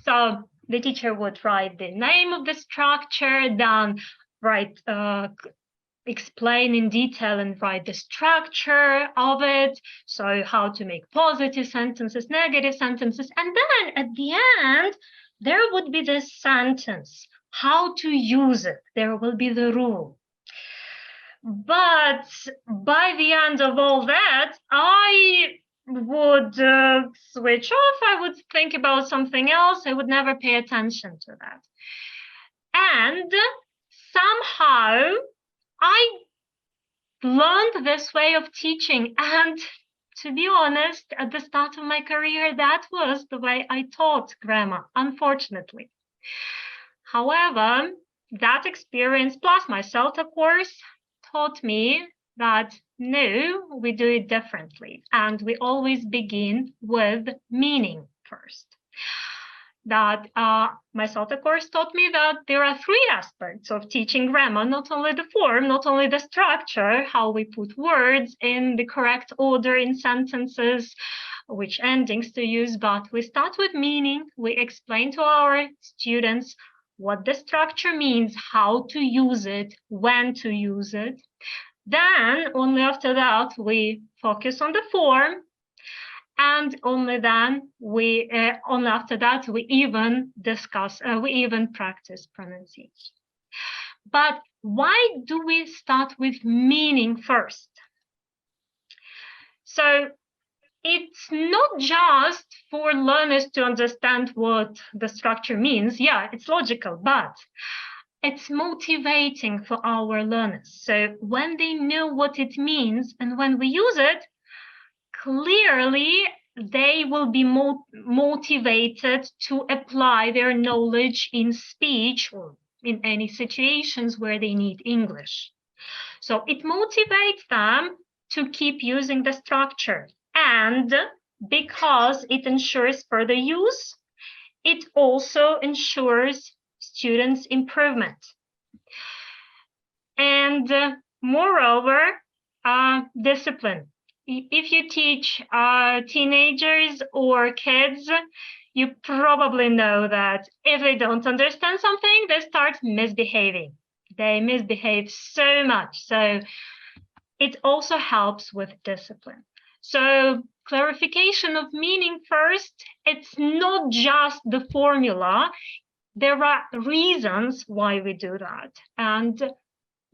So the teacher would write the name of the structure, then write explain in detail and write the structure of it, so how to make positive sentences, negative sentences, and then at the end there would be this sentence, how to use it. There will be the rule. But by the end of all that, I would switch off. I would think about something else. I would never pay attention to that. And somehow I learned this way of teaching, and to be honest, at the start of my career, that was the way I taught grammar, unfortunately. However, that experience plus my CELTA course taught me that no, we do it differently, and we always begin with meaning first. That my CELTA course taught me that there are three aspects of teaching grammar, not only the form, not only the structure, how we put words in the correct order in sentences, which endings to use, but we start with meaning. We explain to our students what the structure means, how to use it, when to use it. Then only after that, we focus on the form. And only then only after that, we even practice pronunciation. But why do we start with meaning first? So it's not just for learners to understand what the structure means. Yeah, it's logical, but it's motivating for our learners. So when they know what it means and when we use it, clearly, they will be motivated to apply their knowledge in speech or in any situations where they need English. So it motivates them to keep using the structure. And because it ensures further use, it also ensures students' improvement. And moreover, discipline. If you teach teenagers or kids, you probably know that if they don't understand something, they start misbehaving. They misbehave so much. So it also helps with discipline. So clarification of meaning first, it's not just the formula. There are reasons why we do that. And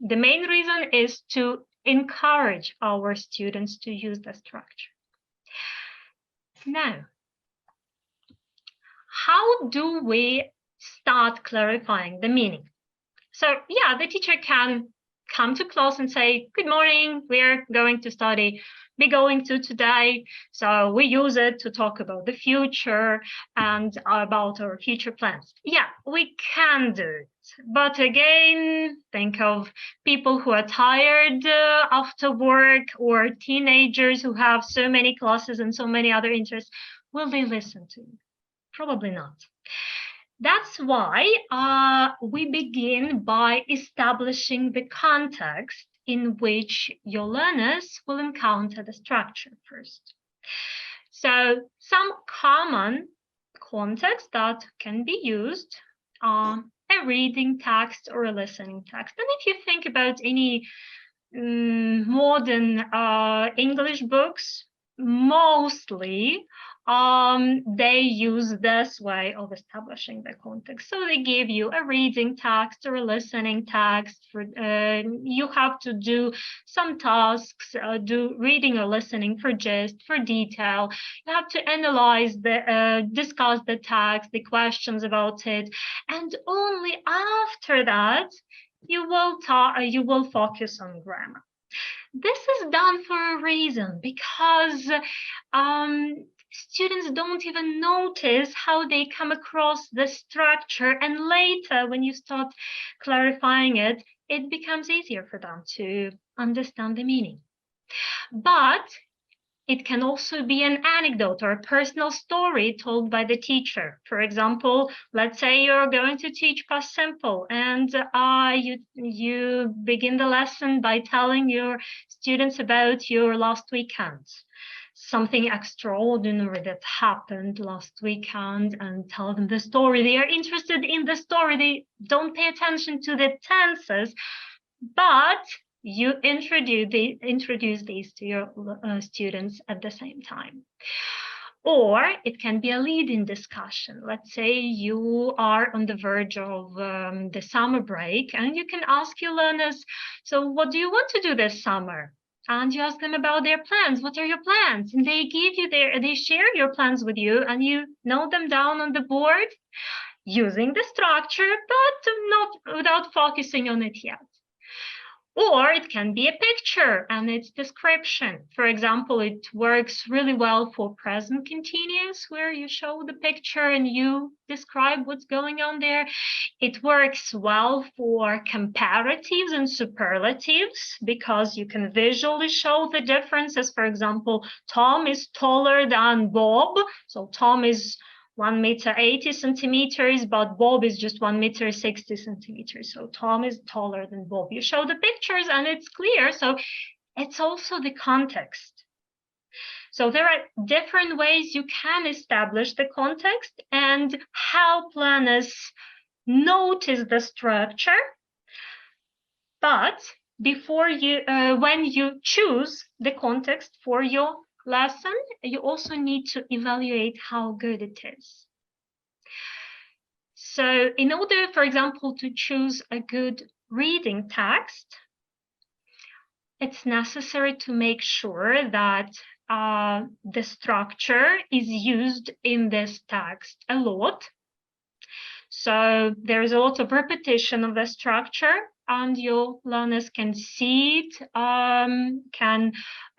the main reason is to encourage our students to use the structure. Now, how do we start clarifying the meaning? So yeah, the teacher can come to class and say, good morning, we're going to be going to today. So we use it to talk about the future and about our future plans. Yeah, we can do it. But again, think of people who are tired after work, or teenagers who have so many classes and so many other interests. Will they listen to you? Probably not. That's why we begin by establishing the context in which your learners will encounter the structure first. So some common context that can be used are a reading text or a listening text. And if you think about any modern English books, mostly they use this way of establishing the context. So they give you a reading text or a listening text. You have to do some tasks, do reading or listening for gist, for detail. You have to analyze discuss the text, the questions about it, and only after that you will focus on grammar. This is done for a reason, because students don't even notice how they come across the structure, and later when you start clarifying it, it becomes easier for them to understand the meaning. But it can also be an anecdote or a personal story told by the teacher. For example, let's say you're going to teach past simple, and you begin the lesson by telling your students about your last weekend, something extraordinary that happened last weekend, and tell them the story. They are interested in the story. They don't pay attention to the tenses, but you introduce these to your students at the same time. Or it can be a lead-in discussion. Let's say you are on the verge of the summer break, and you can ask your learners, so what do you want to do this summer? And you ask them about their plans. What are your plans? And they give you they share your plans with you, and you note them down on the board using the structure, but not without focusing on it yet. Or it can be a picture and its description. For example, it works really well for present continuous, where you show the picture and you describe what's going on there. It works well for comparatives and superlatives, because you can visually show the differences. For example, Tom is taller than Bob. So Tom is 1 meter 80 centimeters, but Bob is just 1 meter 60 centimeters. So Tom is taller than Bob. You show the pictures and it's clear. So it's also the context. So there are different ways you can establish the context and help learners notice the structure. But before when you choose the context for your lesson, you also need to evaluate how good it is. So in order, for example, to choose a good reading text, it's necessary to make sure that the structure is used in this text a lot. So there is a lot of repetition of the structure, and your learners can see it, can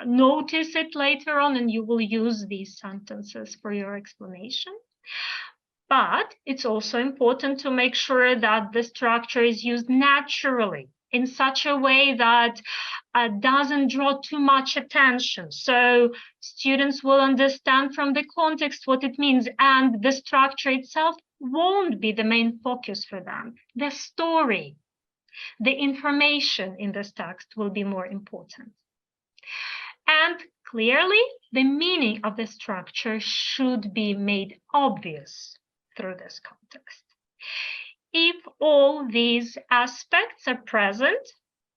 notice it later on, and you will use these sentences for your explanation. But it's also important to make sure that the structure is used naturally in such a way that doesn't draw too much attention. So students will understand from the context what it means, and the structure itself won't be the main focus for them. The story, the information in this text will be more important. And clearly, the meaning of the structure should be made obvious through this context. If all these aspects are present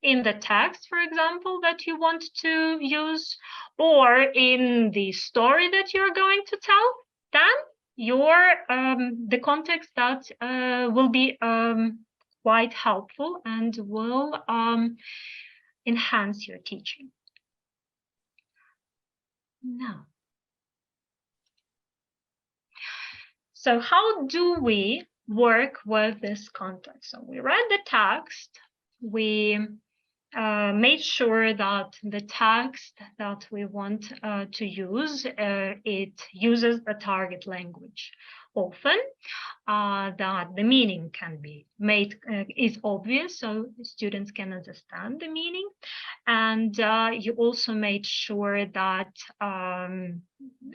in the text, for example, that you want to use, or in the story that you're going to tell, then the context that will be quite helpful and will enhance your teaching. Now, so how do we work with this context? So we read the text, we made sure that the text that we want to use, it uses a target language. Often that the meaning can be made is obvious, so students can understand the meaning. And you also made sure that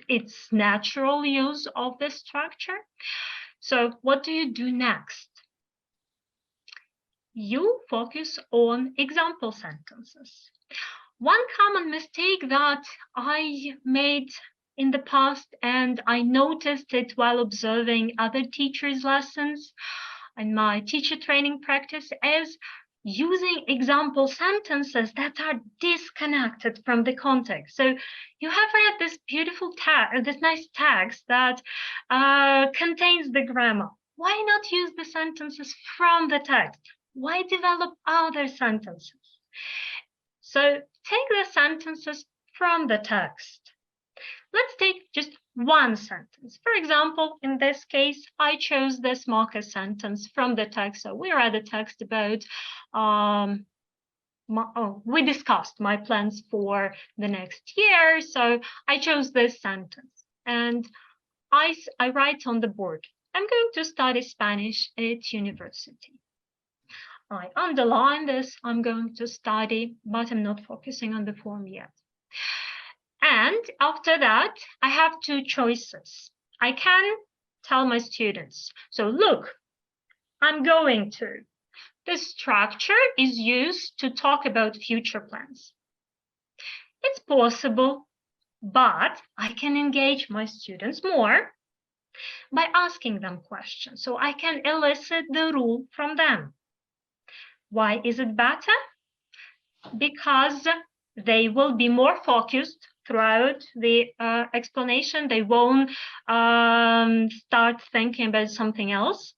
it's natural use of the structure. So what do you do next? You focus on example sentences. One common mistake that I made in the past, and I noticed it while observing other teachers' lessons in my teacher training practice, is using example sentences that are disconnected from the context. So you have read this beautiful text, this nice text that contains the grammar. Why not use the sentences from the text? Why develop other sentences? So take the sentences from the text. Let's take just one sentence. For example, in this case, I chose this marker sentence from the text. So we read the text about, we discussed my plans for the next year. So I chose this sentence and I write on the board, I'm going to study Spanish at university. I underline this, I'm going to study, but I'm not focusing on the form yet. And after that, I have two choices. I can tell my students, so look, I'm going to. This structure is used to talk about future plans. It's possible, but I can engage my students more by asking them questions. So I can elicit the rule from them. Why is it better? Because they will be more focused throughout the explanation. They won't start thinking about something else.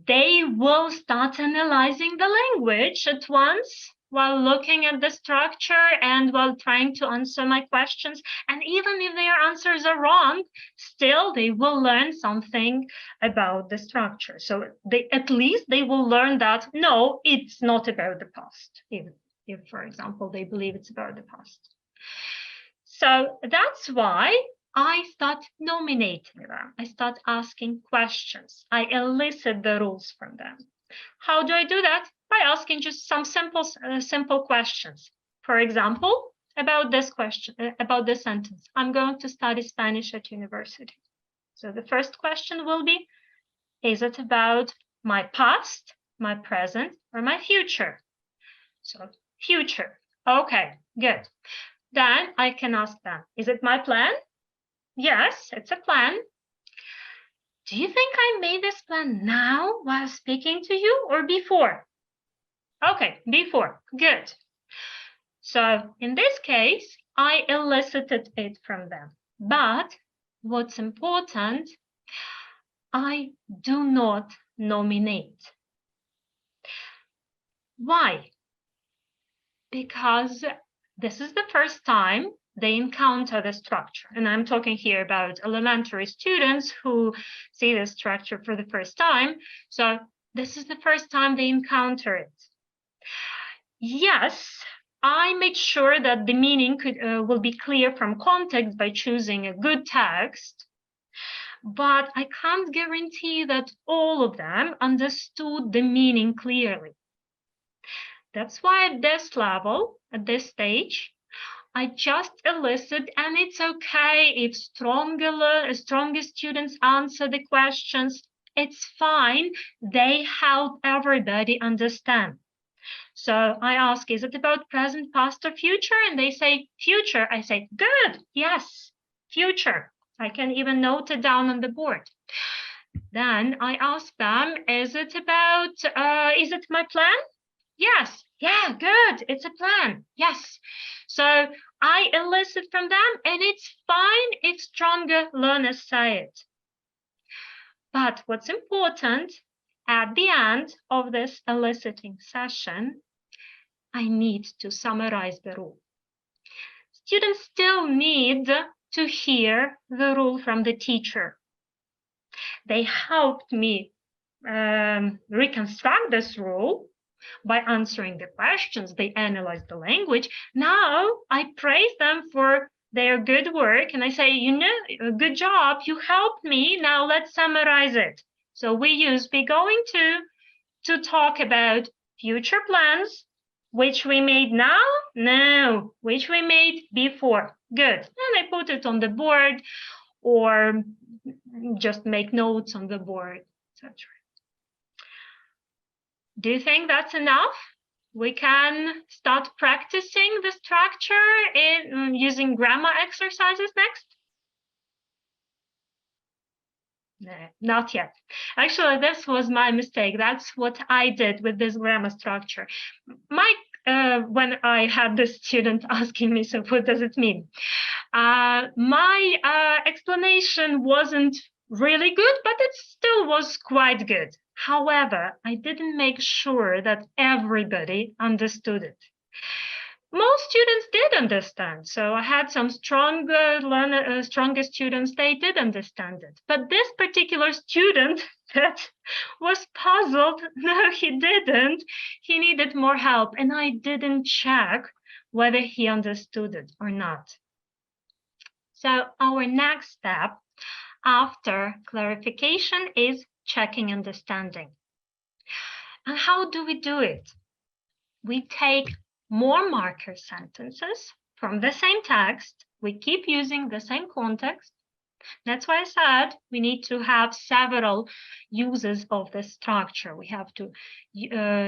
They will start analyzing the language at once while looking at the structure and while trying to answer my questions. And even if their answers are wrong, still they will learn something about the structure. So at least they will learn that, no, it's not about the past, even if, for example, they believe it's about the past. So that's why I start nominating them. I start asking questions. I elicit the rules from them. How do I do that? By asking just some simple questions. For example, about this question, about this sentence, I'm going to study Spanish at university. So the first question will be, is it about my past, my present, or my future? So future. Okay, good. Then I can ask them, is it my plan? Yes, it's a plan. Do you think I made this plan now while speaking to you or before? Okay, before. Good. So in this case, I elicited it from them. But what's important, I do not nominate. Why? Because this is the first time they encounter the structure. And I'm talking here about elementary students who see the structure for the first time. So this is the first time they encounter it. Yes, I made sure that the meaning will be clear from context by choosing a good text, but I can't guarantee that all of them understood the meaning clearly. That's why at this level, at this stage, I just elicit, and it's okay if stronger students answer the questions. It's fine. They help everybody understand. So I ask, is it about present, past, or future? And they say future. I say, good, yes, future. I can even note it down on the board. Then I ask them, is it my plan? Yes, yeah, good, it's a plan, yes. So I elicit from them, and it's fine if stronger learners say it. But what's important, at the end of this eliciting session, I need to summarize the rule. Students still need to hear the rule from the teacher. They helped me reconstruct this rule by answering the questions. They analyzed the language. Now I praise them for their good work, and I say, good job, you helped me. Now let's summarize it. So we're going to talk about future plans, which we made now? No, which we made before. Good. And I put it on the board, or just make notes on the board, etc. Do you think that's enough? We can start practicing the structure in using grammar exercises next? No, not yet. Actually, this was my mistake. That's what I did with this grammar structure. When I had the student asking me, so what does it mean? My explanation wasn't really good, but it still was quite good. However, I didn't make sure that everybody understood it. Most students did understand. So I had some stronger students, they did understand it. But this particular student that was puzzled, no, he didn't. He needed more help, and I didn't check whether he understood it or not. So our next step after clarification is checking understanding. And how do we do it? We take more marker sentences from the same text. We keep using the same context. That's why I said we need to have several uses of the structure. We have to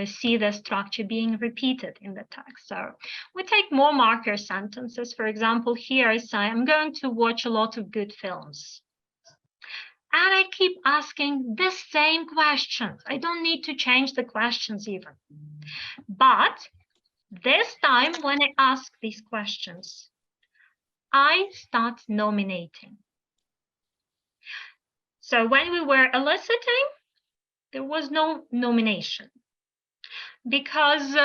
see the structure being repeated in the text. So we take more marker sentences. For example, here I say, I'm going to watch a lot of good films. And I keep asking the same questions. I don't need to change the questions even. But this time, when I ask these questions, I start nominating. So when we were eliciting, there was no nomination because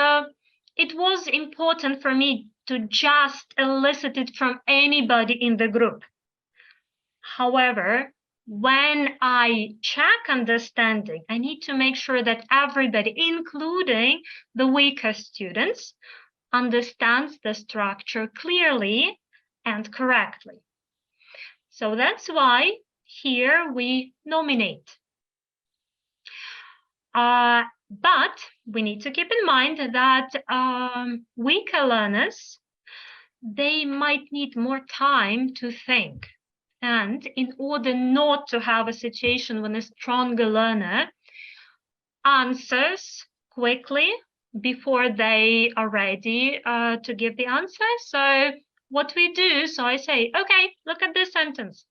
it was important for me to just elicit it from anybody in the group. However, when I check understanding, I need to make sure that everybody, including the weaker students, understands the structure clearly and correctly. So that's why here we nominate. But we need to keep in mind that weaker learners, they might need more time to think. And in order not to have a situation when a stronger learner answers quickly before they are ready to give the answer. So what we do, so I say, okay, look at this sentence.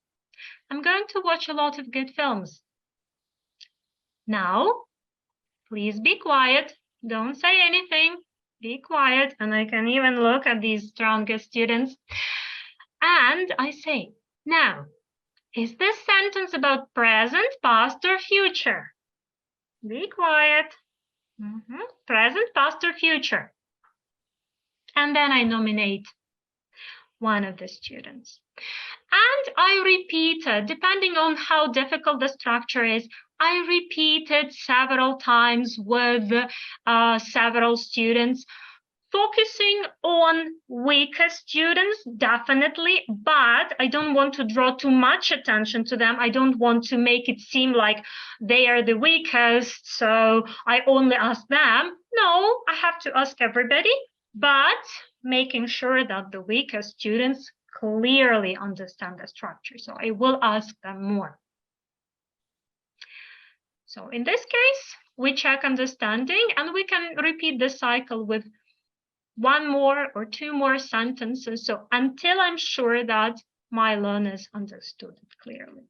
I'm going to watch a lot of good films. Now, please be quiet. Don't say anything. Be quiet. And I can even look at these stronger students. And I say, now, is this sentence about present, past, or future? Be quiet. Present, past, or future? And then I nominate one of the students. And I repeat it, depending on how difficult the structure is, I repeat it several times with several students Focusing on weaker students, definitely, but I don't want to draw too much attention to them. I don't want to make it seem like they are the weakest, so I only ask them. No, I have to ask everybody, but making sure that the weaker students clearly understand the structure. So I will ask them more. So in this case, we check understanding, and we can repeat the cycle with one more or two more sentences, so until I'm sure that my learners understood it clearly.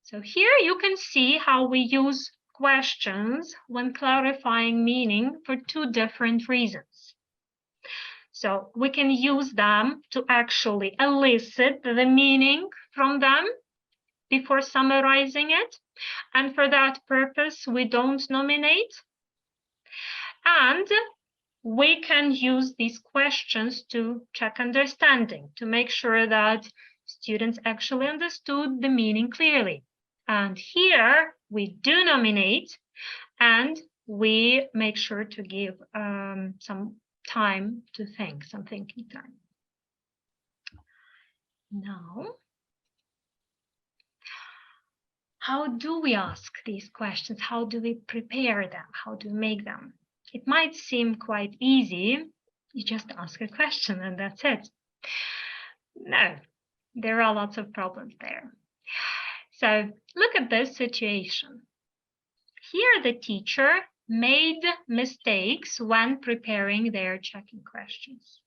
So here you can see how we use questions when clarifying meaning for two different reasons. So we can use them to actually elicit the meaning from them before summarizing it, and for that purpose we don't nominate. And we can use these questions to check understanding, to make sure that students actually understood the meaning clearly. And here we do nominate, and we make sure to give some time to think, some thinking time. Now, how do we ask these questions? How do we prepare them? How do we make them? It might seem quite easy. You just ask a question and that's it. No, there are lots of problems there. So look at this situation. Here the teacher made mistakes when preparing their checking questions.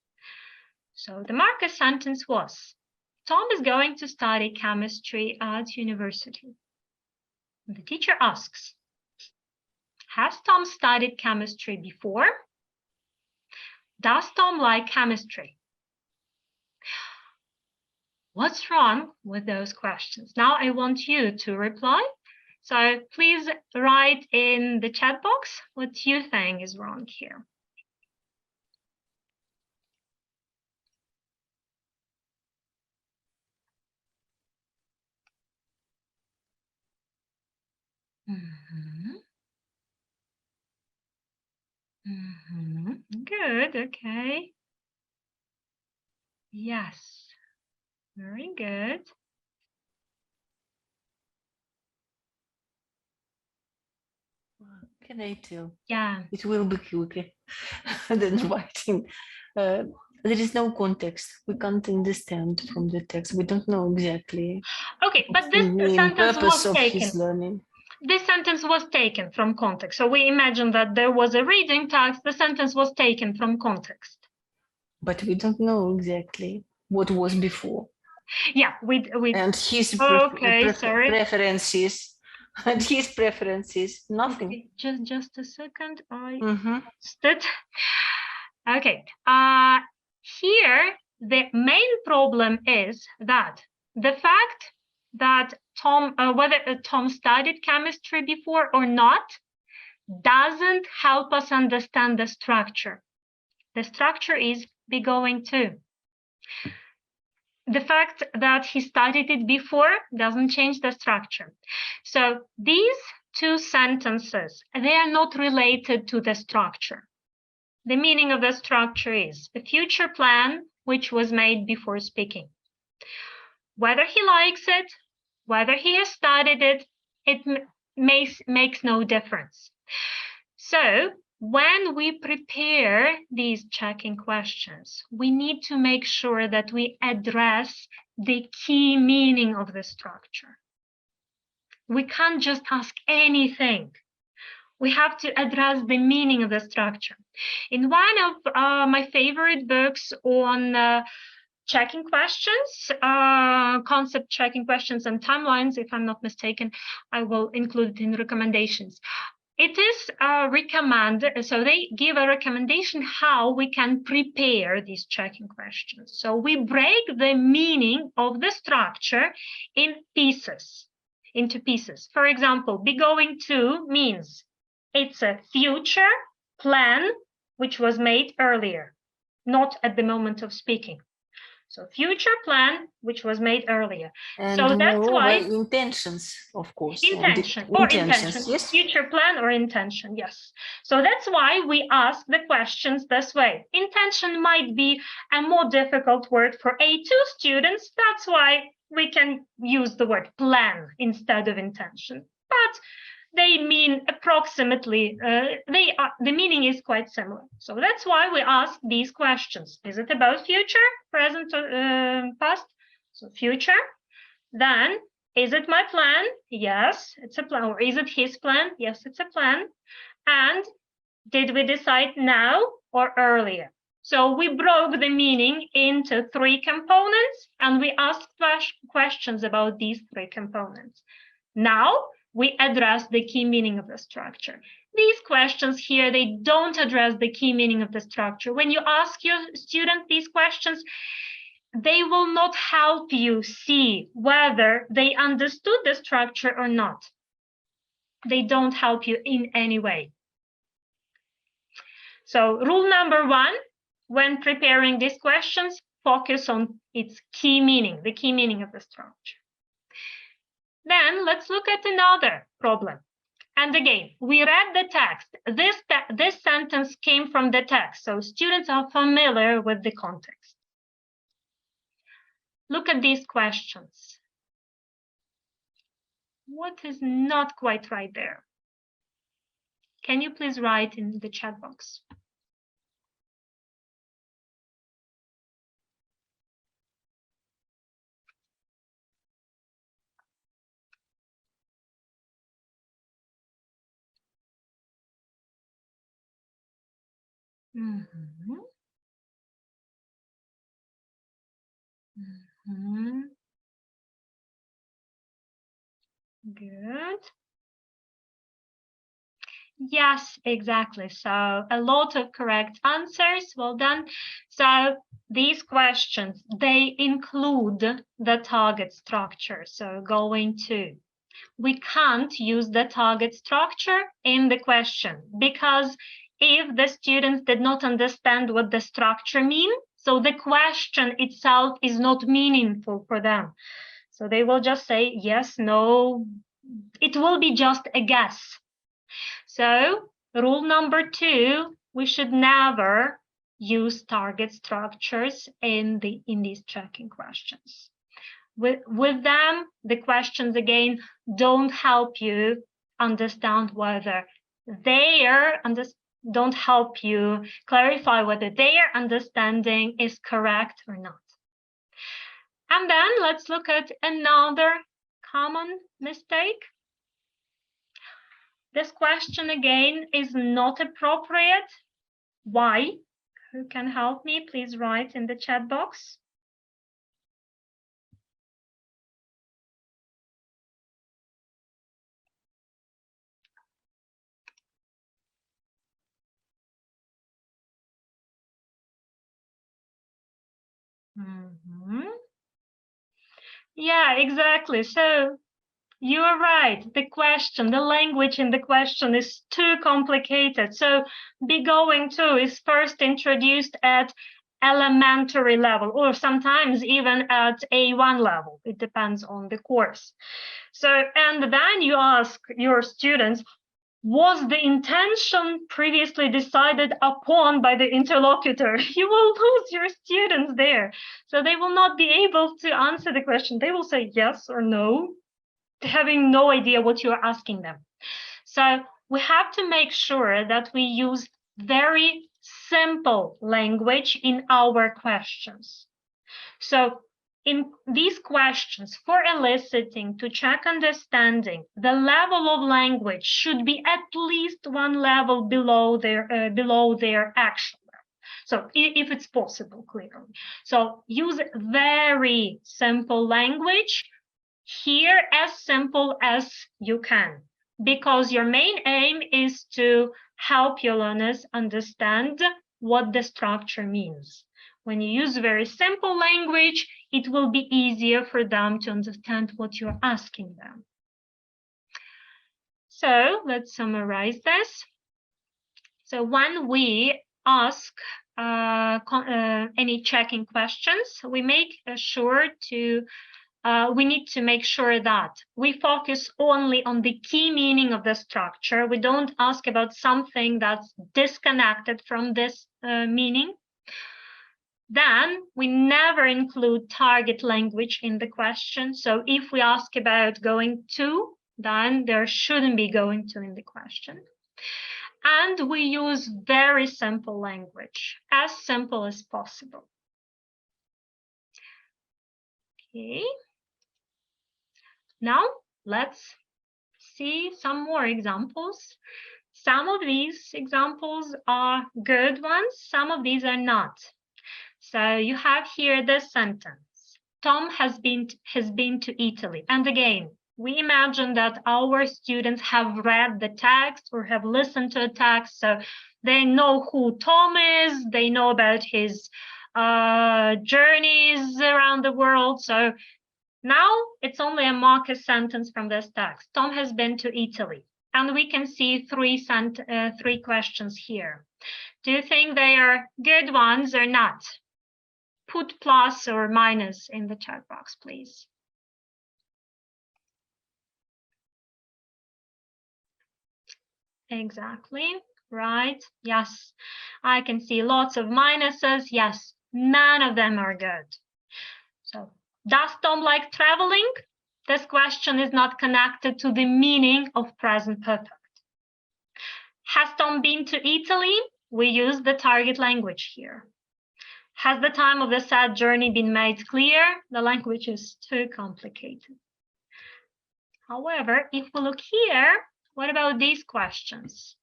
So the marker sentence was, Tom is going to study chemistry at university. The teacher asks, has Tom studied chemistry before? Does Tom like chemistry? What's wrong with those questions? Now I want you to reply. So please write in the chat box what you think is wrong here. Good, okay. Yes, very good. Can I tell? Yeah. It will be quicker than writing. There is no context. We can't understand from the text. We don't know exactly. Okay, but this sentence was taken. This sentence was taken from context. So we imagine that there was a reading text. The sentence was taken from context. But we don't know exactly what was before. Yeah, we and his preferences. And his preferences, nothing. Okay, just a second. I stood. Okay. Here the main problem is that the fact that Tom, whether Tom studied chemistry before or not, doesn't help us understand the structure. The structure is be going to. The fact that he studied it before doesn't change the structure. So these two sentences, they are not related to the structure. The meaning of the structure is a future plan which was made before speaking. Whether he likes it, whether he has studied it, it makes no difference. So when we prepare these checking questions, we need to make sure that we address the key meaning of the structure. We can't just ask anything. We have to address the meaning of the structure. In one of my favorite books on checking questions, concept checking questions and timelines, if I'm not mistaken, I will include it in recommendations. It is recommended, so they give a recommendation how we can prepare these checking questions. So we break the meaning of the structure into pieces. For example, be going to means it's a future plan which was made earlier, not at the moment of speaking. So future plan, which was made earlier. And so that's moreover, why intentions, of course. intention and or intentions, intention, yes. future plan or intention, yes. So that's why we ask the questions this way. Intention might be a more difficult word for A2 students. That's why we can use the word plan instead of intention. But they mean approximately, the meaning is quite similar. So that's why we ask these questions. Is it about future, present, or past? So future. Then, is it my plan? Yes, it's a plan. Or is it his plan? Yes, it's a plan. And did we decide now or earlier? So we broke the meaning into 3 components, and we asked questions about these 3 components. Now we address the key meaning of the structure. These questions here, they don't address the key meaning of the structure. When you ask your student these questions, they will not help you see whether they understood the structure or not. They don't help you in any way. So rule number 1, when preparing these questions, focus on its key meaning, the key meaning of the structure. Then let's look at another problem. And again, we read the text. This sentence came from the text, so students are familiar with the context. Look at these questions. What is not quite right there? Can you please write in the chat box? Mm-hmm. Mm-hmm. Good. Yes, exactly. So a lot of correct answers. Well done. So these questions, they include the target structure. So going to, we can't use the target structure in the question, because if the students did not understand what the structure means, so the question itself is not meaningful for them. So they will just say yes, no. It will be just a guess. So rule number 2, we should never use target structures in these checking questions. With them, the questions again don't help you understand whether don't help you clarify whether their understanding is correct or not. And then let's look at another common mistake. This question again is not appropriate. Why? Who can help me? Please write in the chat box. Mm-hmm. Yeah, exactly. So you are right. The question, the language in the question is too complicated. So be going to is first introduced at elementary level, or sometimes even at A1 level. It depends on the course. So, and then you ask your students, was the intention previously decided upon by the interlocutor? You will lose your students there. So they will not be able to answer the question. They will say yes or no, having no idea what you're asking them. So we have to make sure that we use very simple language in our questions. So in these questions, for eliciting to check understanding, the level of language should be at least 1 level below their actual level. So if it's possible, clearly. So use very simple language here, as simple as you can, because your main aim is to help your learners understand what the structure means. When you use very simple language, it will be easier for them to understand what you're asking them. So let's summarize this. So when we ask any checking questions, we make sure to we need to make sure that we focus only on the key meaning of the structure. We don't ask about something that's disconnected from this meaning. Then we never include target language in the question. So if we ask about going to, then there shouldn't be going to in the question. And we use very simple language, as simple as possible. Okay. Now let's see some more examples. Some of these examples are good ones, some of these are not. So you have here this sentence. Tom has been to Italy. And again, we imagine that our students have read the text or have listened to a text, so they know who Tom is, they know about his journeys around the world. So now it's only a marker sentence from this text. Tom has been to Italy. And we can see three questions here. Do you think they are good ones or not? Put plus or minus in the chat box, please. Exactly, right? Yes, I can see lots of minuses. Yes, none of them are good. So, does Tom like traveling? This question is not connected to the meaning of present perfect. Has Tom been to Italy? We use the target language here. Has the time of the sad journey been made clear? The language is too complicated. However, if we look here, what about these questions?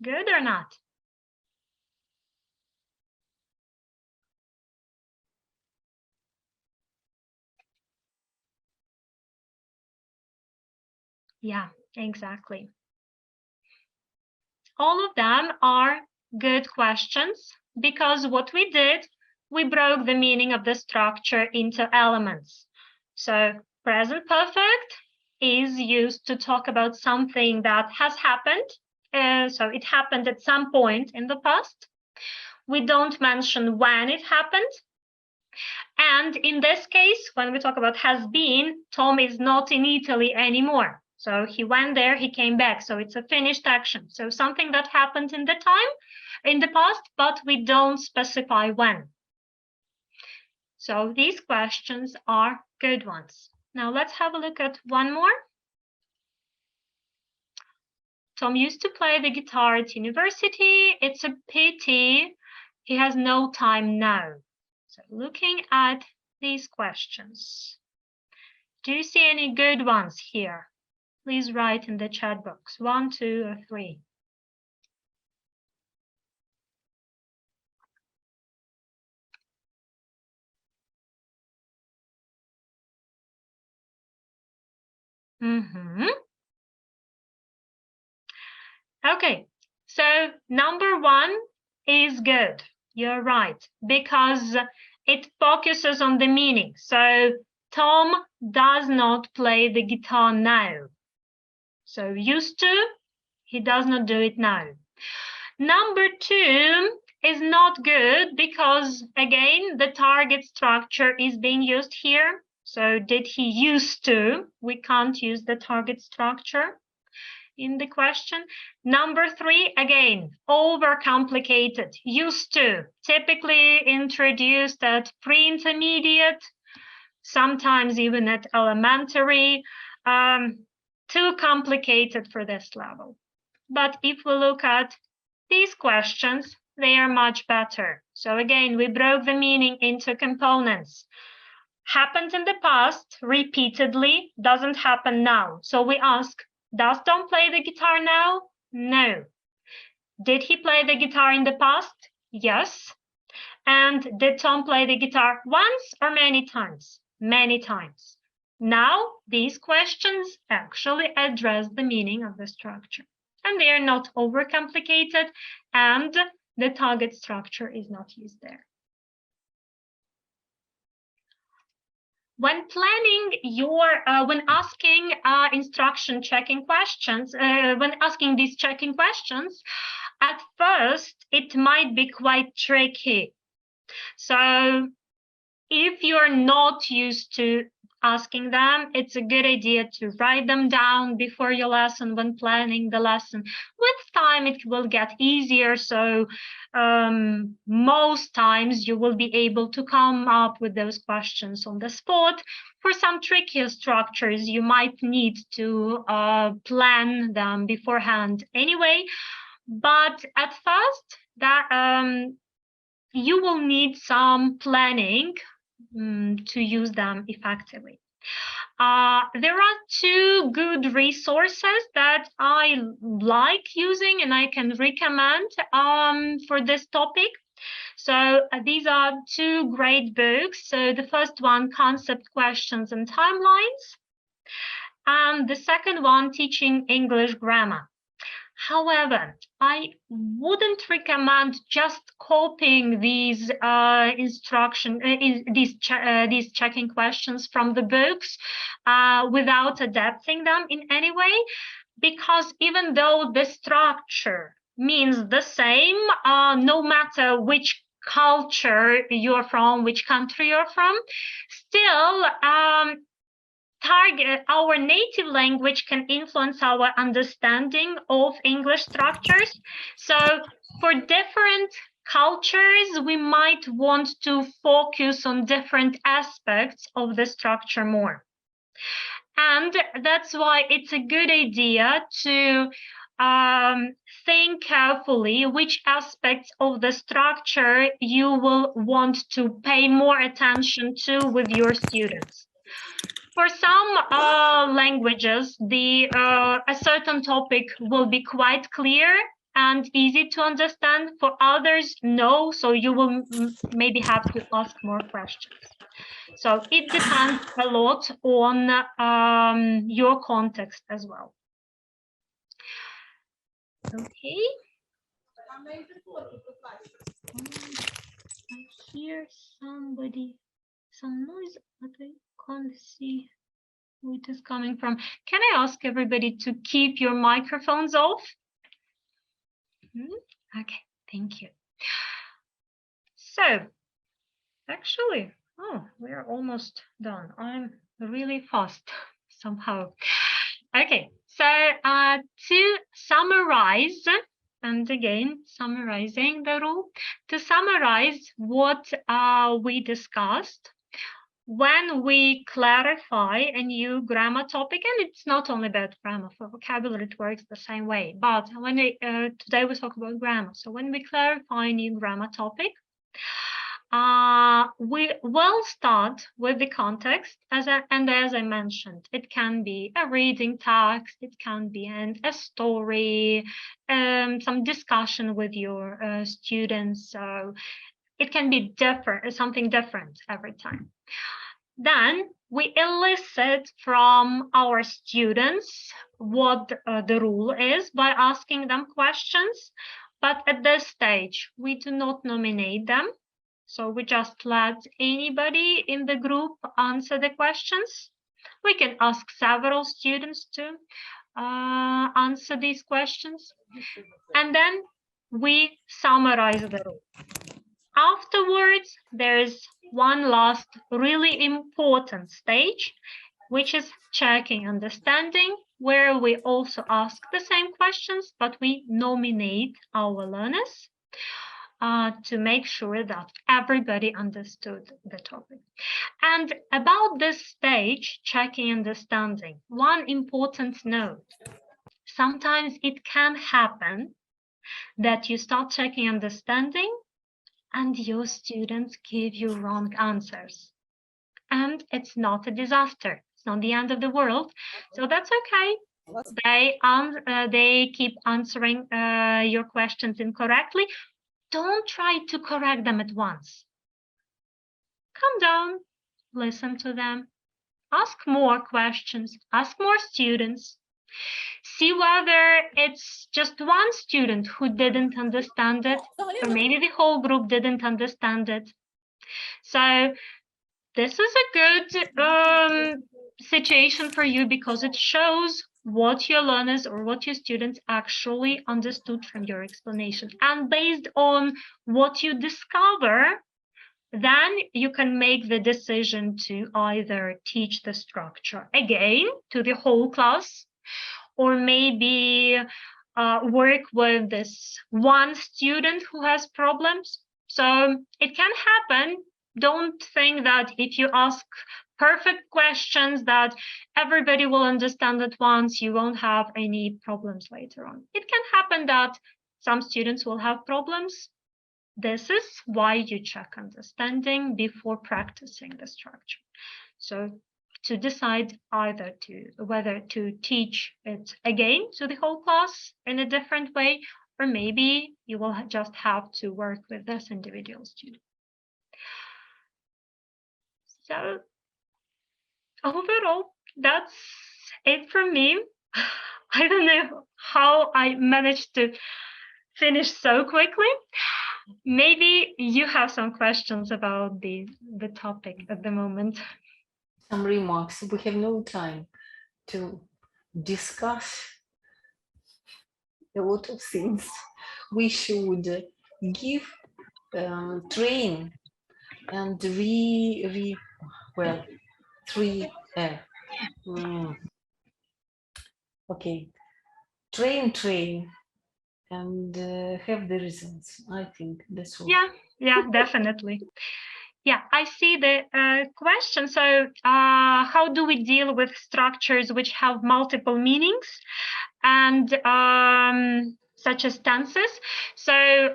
Good or not? Yeah, exactly. All of them are good questions because what we did, we broke the meaning of the structure into elements. So present perfect is used to talk about something that has happened. So it happened at some point in the past. We don't mention when it happened. And in this case, when we talk about has been, Tom is not in Italy anymore. So he went there, he came back. So it's a finished action. So something that happened in the past, but we don't specify when. So these questions are good ones. Now let's have a look at one more. Tom used to play the guitar at university. It's a pity he has no time now. So looking at these questions, do you see any good ones here? Please write in the chat box, 1, 2, or 3. Okay, so number 1 is good. You're right, because it focuses on the meaning. So Tom does not play the guitar now. So used to, he does not do it now. Number 2 is not good because, again, the target structure is being used here. So did he used to? We can't use the target structure in the question. Number 3, again, overcomplicated. Used to, typically introduced at pre-intermediate, sometimes even at elementary. Too complicated for this level. But if we look at these questions, they are much better. So again, we broke the meaning into components. Happened in the past repeatedly, doesn't happen now. So we ask, does Tom play the guitar now? No. Did he play the guitar in the past? Yes. And did Tom play the guitar once or many times? Many times. Now, these questions actually address the meaning of the structure. And they are not overcomplicated, and the target structure is not used there. When planning when asking instruction checking questions, when asking these checking questions, At first, it might be quite tricky. So if you're not used to asking them, it's a good idea to write them down before your lesson when planning the lesson. With time, it will get easier. So most times you will be able to come up with those questions on the spot. For some trickier structures, you might need to plan them beforehand anyway. But at first, that you will need some planning to use them effectively. There are two good resources that I like using and I can recommend for this topic. So these are two great books. So the first one, Concept, Questions and Timelines, and the second one, Teaching English Grammar. However, I wouldn't recommend just copying these these checking questions from the books without adapting them in any way, because even though the structure means the same, no matter which culture you're from, which country you're from, still our native language can influence our understanding of English structures. So for different cultures, we might want to focus on different aspects of the structure more. And that's why it's a good idea to think carefully which aspects of the structure you will want to pay more attention to with your students. For some languages, a certain topic will be quite clear and easy to understand. For others, no, so you will maybe have to ask more questions. So it depends a lot on your context as well. Okay. I hear somebody, some noise, but I can't see who it is coming from. Can I ask everybody to keep your microphones off? Okay, thank you. So, actually, we're almost done. I'm really fast somehow. Okay, so to summarize, and again, summarizing the rule, to summarize what we discussed, when we clarify a new grammar topic, and it's not only about grammar, for vocabulary it works the same way, but when today we talk about grammar. So when we clarify a new grammar topic, we will start with the context, as I mentioned, it can be a reading text, it can be a story, some discussion with your students. So it can be different, something different every time. Then we elicit from our students what the rule is by asking them questions. But at this stage, we do not nominate them. So we just let anybody in the group answer the questions. We can ask several students to answer these questions. And then we summarize the rule. Afterwards, there is one last really important stage, which is checking understanding, where we also ask the same questions, but we nominate our learners to make sure that everybody understood the topic. And about this stage, checking understanding, one important note. Sometimes it can happen that you start checking understanding and your students give you wrong answers. And it's not a disaster. It's not the end of the world. So that's okay. They keep answering your questions incorrectly. Don't try to correct them at once. Calm down, listen to them, ask more questions, ask more students. See whether it's just one student who didn't understand it, or maybe the whole group didn't understand it. So this is a good situation for you because it shows what your learners or what your students actually understood from your explanation. And based on what you discover, then you can make the decision to either teach the structure again to the whole class, or maybe work with this one student who has problems. So it can happen. Don't think that if you ask perfect questions that everybody will understand at once, you won't have any problems later on. It can happen that some students will have problems. This is why you check understanding before practicing the structure. So to decide either whether to teach it again to the whole class in a different way, or maybe you will just have to work with this individual student. So overall, that's it from me. I don't know how I managed to finish so quickly. Maybe you have some questions about the topic at the moment. Some remarks. We have no time to discuss a lot of things. We should give, train, and okay, train, and have the results. I think that's all. Yeah, definitely. Yeah, I see the question. So how do we deal with structures which have multiple meanings and such as tenses? So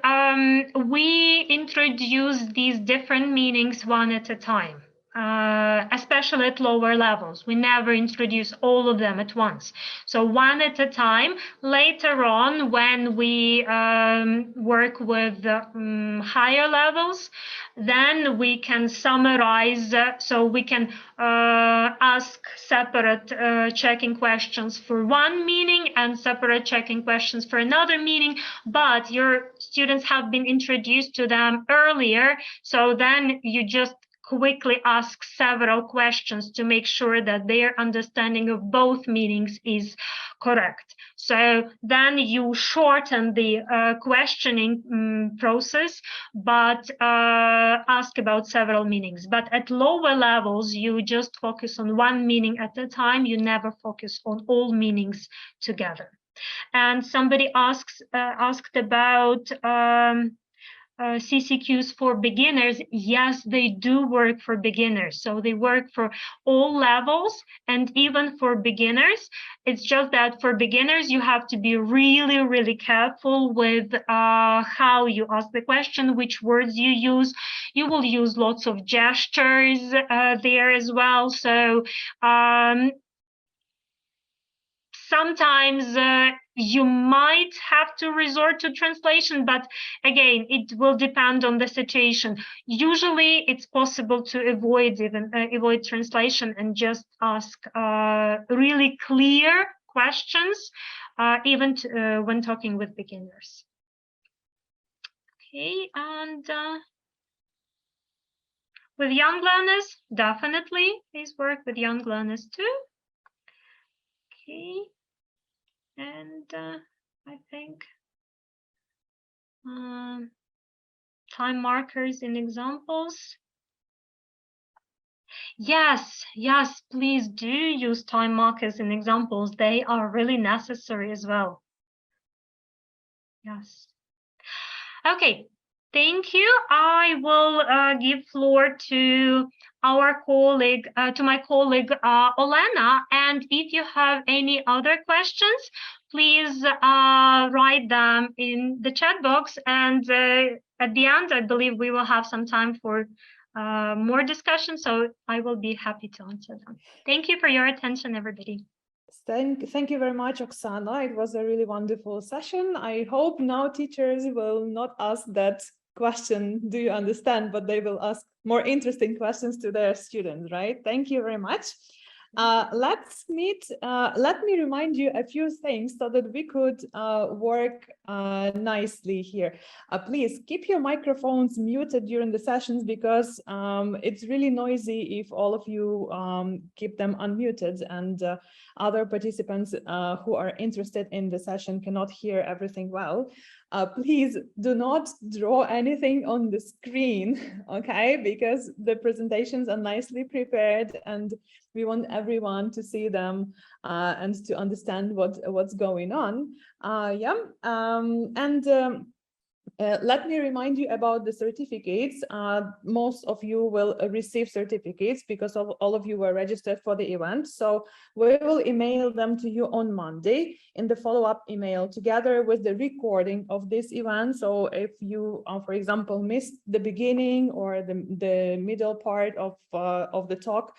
we introduce these different meanings one at a time. Especially at lower levels. We never introduce all of them at once. So one at a time. Later on, when we work with higher levels, then we can summarize, so we can ask separate checking questions for one meaning and separate checking questions for another meaning, but your students have been introduced to them earlier, so then you just quickly ask several questions to make sure that their understanding of both meanings is correct. So then you shorten the questioning process, but ask about several meanings. But at lower levels, you just focus on one meaning at a time. You never focus on all meanings together. And somebody asked about CCQs for beginners. Yes, they do work for beginners. So they work for all levels and even for beginners. It's just that for beginners, you have to be really, really careful with how you ask the question, which words you use. You will use lots of gestures there as well. So sometimes you might have to resort to translation, but again, it will depend on the situation. Usually, it's possible to avoid translation and just ask really clear questions, even when talking with beginners. Okay, and with young learners, definitely please work with young learners too. Okay. And I think time markers in examples. Yes, please do use time markers in examples. They are really necessary as well. Yes. Okay, thank you. I will give floor to our colleague, to my colleague Olena. And if you have any other questions, please write them in the chat box. And at the end, I believe we will have some time for more discussion. So I will be happy to answer them. Thank you for your attention, everybody. Thank you very much, Oksana. It was a really wonderful session. I hope now teachers will not ask that question, do you understand? But they will ask more interesting questions to their students, right? Thank you very much. Let's meet. Let me remind you a few things so that we could work nicely here. Please keep your microphones muted during the sessions because it's really noisy if all of you keep them unmuted, and other participants who are interested in the session cannot hear everything well. Please do not draw anything on the screen, okay? Because the presentations are nicely prepared and we want everyone to see them and to understand what's going on. Let me remind you about the certificates. Most of you will receive certificates because all of you were registered for the event. So we will email them to you on Monday in the follow-up email together with the recording of this event. So if you, for example, missed the beginning or the middle part of the talk,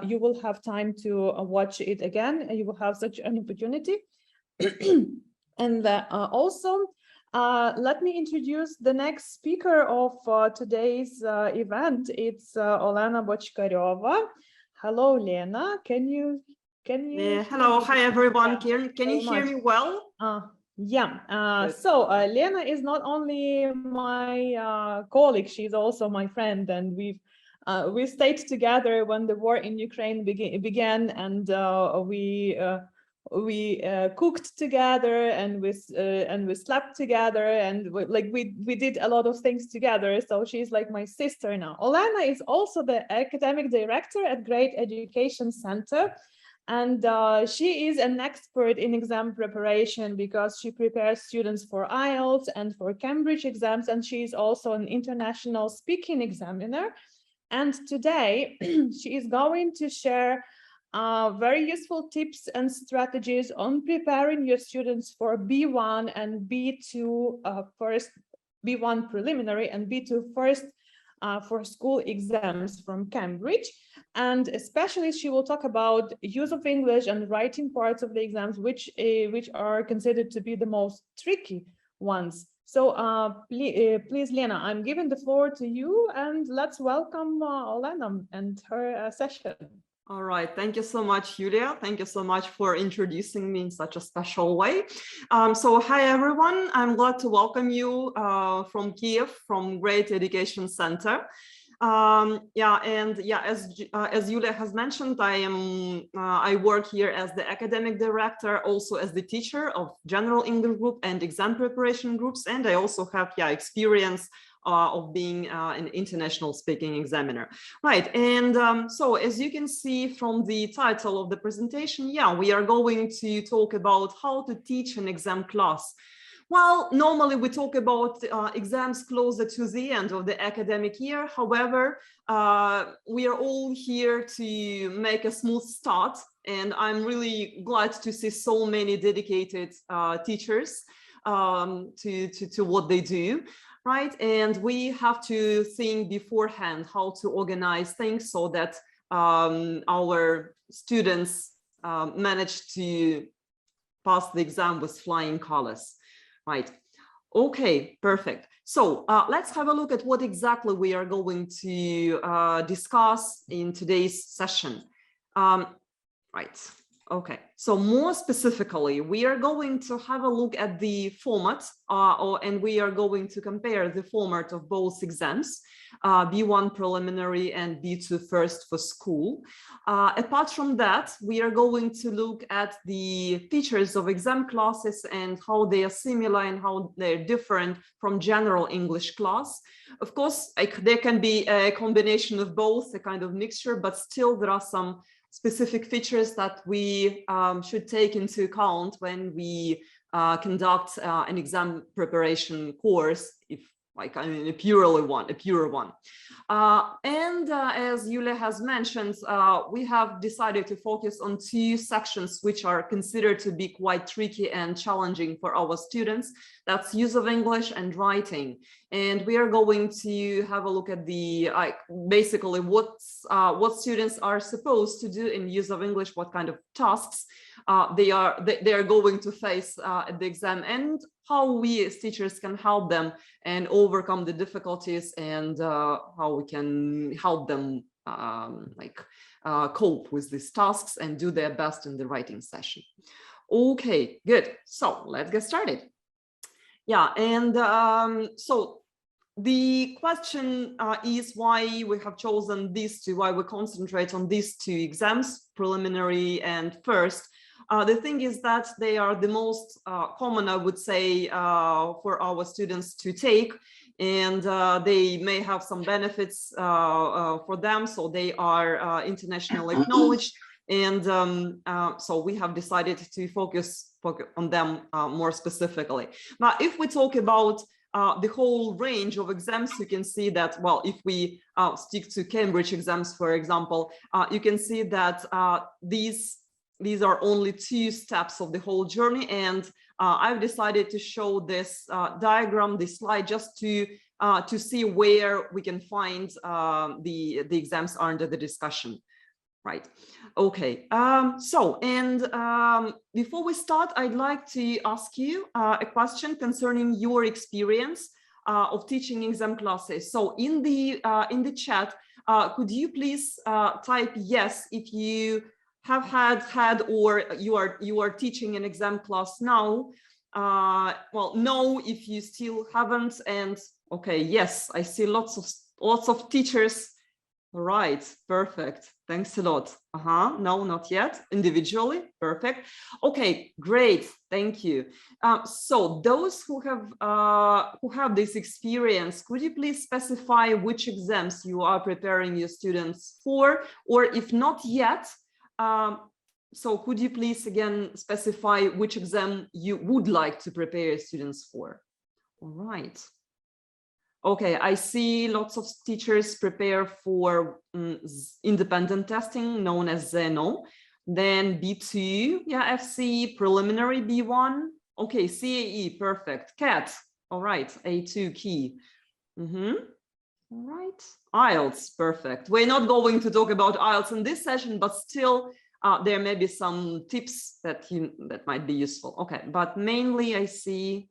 you will have time to watch it again. You will have such an opportunity. And also, let me introduce the next speaker of today's event. It's Olena Bochkariova. Hello, Lena. Can you? Hello, hi everyone. Can you hear me well? So Lena is not only my colleague, she's also my friend, and we stayed together when the war in Ukraine began, and we cooked together, and we slept together, and we did a lot of things together. So she's like my sister now. Olena is also the academic director at Great Education Center, and she is an expert in exam preparation because she prepares students for IELTS and for Cambridge exams, and she is also an international speaking examiner. And today she is going to share very useful tips and strategies on preparing your students for B1 and B2 first, B1 preliminary and B2 first for school exams from Cambridge. And especially she will talk about use of English and writing parts of the exams, which are considered to be the most tricky ones. So please, Lena, I'm giving the floor to you, and let's welcome Olena and her session. All right, thank you so much, Julia. Thank you so much for introducing me in such a special way. So hi, everyone. I'm glad to welcome you from Kiev, from Great Education Center. As Julia has mentioned, I work here as the academic director, also as the teacher of general English group and exam preparation groups, and I also have experience of being an international speaking examiner. Right, and so as you can see from the title of the presentation, we are going to talk about how to teach an exam class. Well, normally we talk about exams closer to the end of the academic year. However, we are all here to make a smooth start, and I'm really glad to see so many dedicated teachers to what they do. Right, and we have to think beforehand how to organize things so that our students manage to pass the exam with flying colors. Right. Okay, perfect. So let's have a look at what exactly we are going to discuss in today's session. Right. Okay, so more specifically, we are going to have a look at the format and we are going to compare the format of both exams, B1 preliminary and B2 first for school. Apart from that, we are going to look at the features of exam classes and how they are similar and how they're different from general English class. Of course, there can be a combination of both, a kind of mixture, but still there are some specific features that we should take into account when we conduct an exam preparation course, if a pure one. As Julia has mentioned, we have decided to focus on two sections which are considered to be quite tricky and challenging for our students. That's use of English and writing. And we are going to have a look at the basically what students are supposed to do in use of English, what kind of tasks they are going to face at the exam, and how we as teachers can help them and overcome the difficulties, and how we can help them cope with these tasks and do their best in the writing session. Okay, good. So let's get started. Yeah, and so the question is why we have chosen these two, why we concentrate on these two exams, preliminary and first. The thing is that they are the most common, I would say, for our students to take, and they may have some benefits for them, so they are internationally acknowledged. And so we have decided to focus on them more specifically. Now, if we talk about the whole range of exams, you can see that, well, if we stick to Cambridge exams, for example, you can see that these are only 2 steps of the whole journey. And I've decided to show this diagram, this slide, just to see where we can find the exams are under the discussion. Right. Okay. Before we start, I'd like to ask you a question concerning your experience of teaching exam classes. So in the chat, could you please type yes if you have had or you are teaching an exam class now? Well, no if you still haven't, and okay, yes, I see lots of teachers. Right, perfect. Thanks a lot. No, not yet. Individually, perfect. Okay, great. Thank you. So those who have this experience, could you please specify which exams you are preparing your students for, or if not yet, so could you please again specify which exam you would like to prepare your students for? All right. Okay, I see lots of teachers prepare for independent testing, known as ZNO. Then B2, yeah, FC, preliminary B1. Okay, CAE, perfect. CAT, all right, A2 key. All right, IELTS, perfect. We're not going to talk about IELTS in this session, but still there may be some tips that might be useful. Okay, but mainly I see,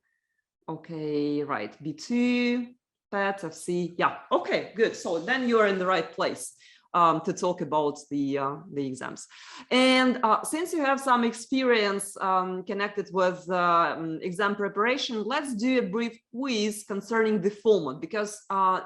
okay, right, B2, PET, FC, yeah, okay, good. So then you are in the right place to talk about the exams. And since you have some experience connected with exam preparation, let's do a brief quiz concerning the format, because a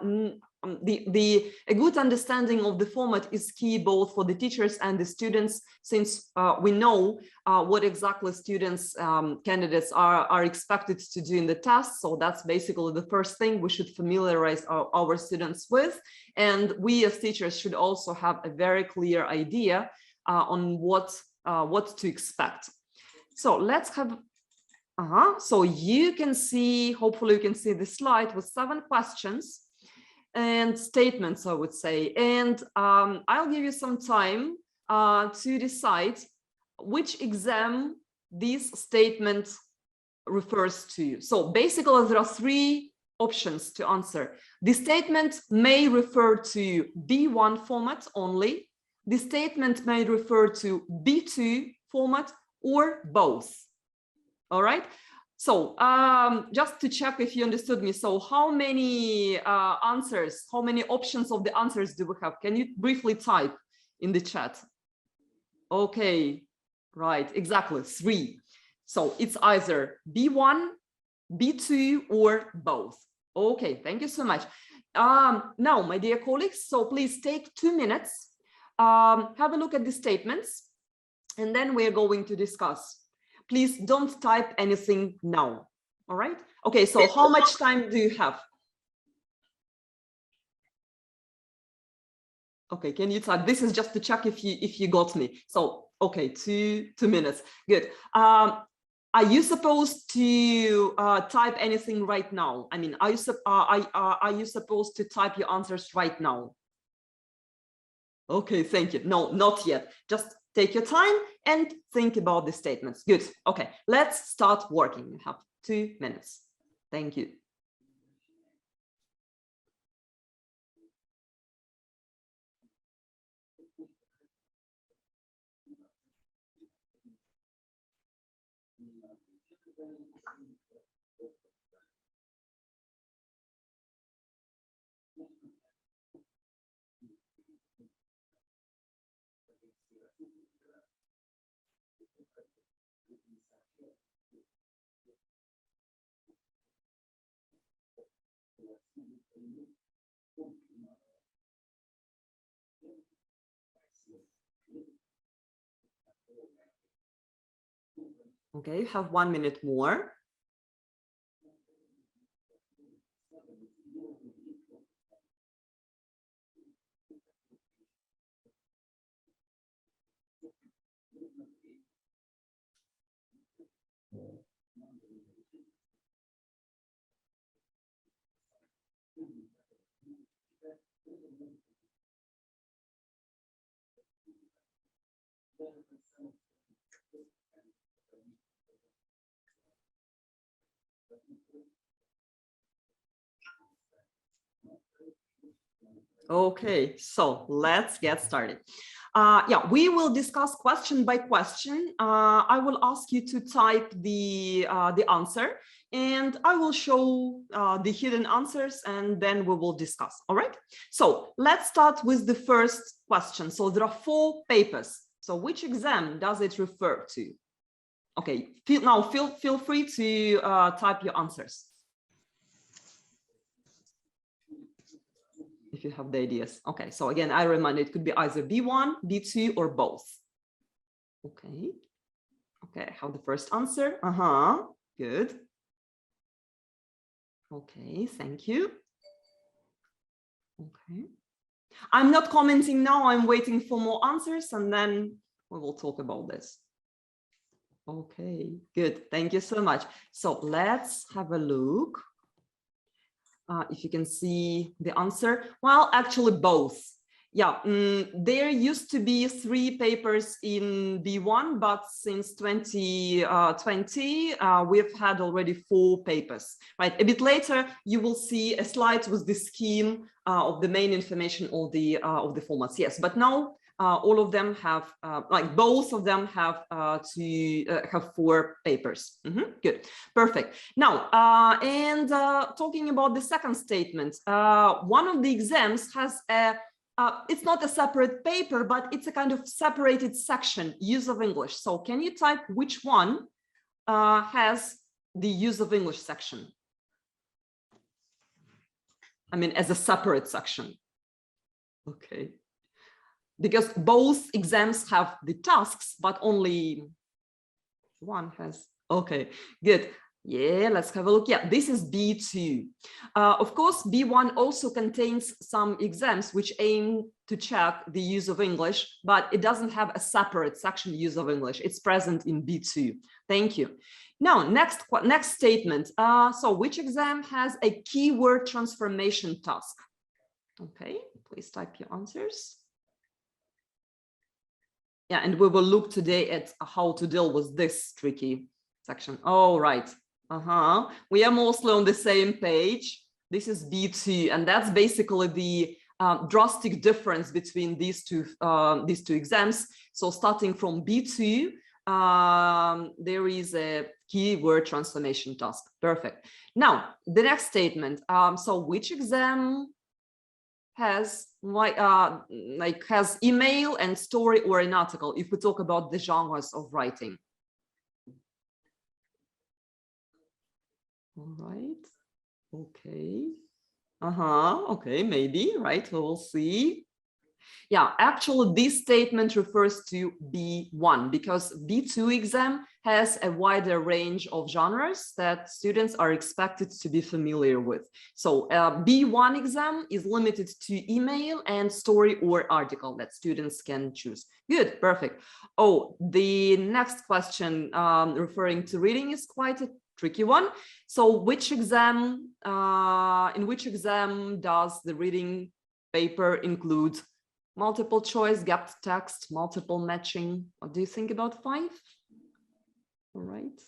good understanding of the format is key both for the teachers and the students, since we know what exactly students, candidates are expected to do in the test. So that's basically the first thing we should familiarize our students with. And we as teachers should also have a very clear idea on what to expect. So let's have, so you can see, hopefully you can see the slide with 7 questions and statements, I would say. And I'll give you some time to decide which exam this statement refers to. So basically there are 3 options to answer. The statement may refer to B1 format only. The statement may refer to B2 format, or both. All right. So just to check if you understood me. So how many answers, how many options of the answers do we have? Can you briefly type in the chat? Okay, right, exactly, 3. So it's either B1, B2, or both. Okay, thank you so much. Now, my dear colleagues, so please take 2 minutes, have a look at the statements, and then we're going to discuss. Please don't type anything now. All right. Okay. So how much time do you have? Okay. Can you type? This is just to check if you got me. So, okay. 2 minutes. Good. Are you supposed to type anything right now? I mean, are you supposed to type your answers right now? Okay. Thank you. No, not yet. Just take your time and think about the statements. Good. Okay, let's start working. You have 2 minutes. Thank you. Okay, you have 1 minute more. Okay, so let's get started. Yeah, we will discuss question by question. I will ask you to type the answer, and I will show the hidden answers, and then we will discuss. All right. So let's start with the first question. So there are 4 papers. So which exam does it refer to? Okay. Feel free to type your answers if you have the ideas. Okay, so again, I remind it could be either B1, B2, or both. Okay, I have the first answer. Good. Okay, thank you. Okay, I'm not commenting now. I'm waiting for more answers, and then we will talk about this. Okay, good. Thank you so much. So let's have a look. If you can see the answer. Well, actually both. Yeah, there used to be 3 papers in B1, but since 2020, we've had already 4 papers, right? A bit later, you will see a slide with the scheme of the main information of the formats. Yes, but now all of them have, like both of them have have 4 papers. Good, perfect. Now, talking about the second statement, one of the exams has a, it's not a separate paper, but it's a kind of separated section, use of English. So can you type which one has the use of English section? I mean, as a separate section. Okay. Because both exams have the tasks, but only one has. Okay, good. Yeah, let's have a look. Yeah, this is B2. Of course, B1 also contains some exams which aim to check the use of English, but it doesn't have a separate section use of English. It's present in B2. Thank you. Now, next statement. So which exam has a keyword transformation task? Okay, please type your answers. Yeah, and we will look today at how to deal with this tricky section. Oh, right. We are mostly on the same page. This is B2, and that's basically the drastic difference between these two exams. So starting from B2, there is a keyword transformation task. Perfect. Now, the next statement. So which exam has has email and story or an article, if we talk about the genres of writing? All right. Okay. Okay, maybe, right? We'll see. Yeah, actually, this statement refers to B1 because B2 exam has a wider range of genres that students are expected to be familiar with. So B1 exam is limited to email and story or article that students can choose. Good, perfect. Oh, the next question referring to reading is quite a tricky one. So which exam, in which exam does the reading paper include multiple choice, gapped text, multiple matching? What do you think about 5? All right.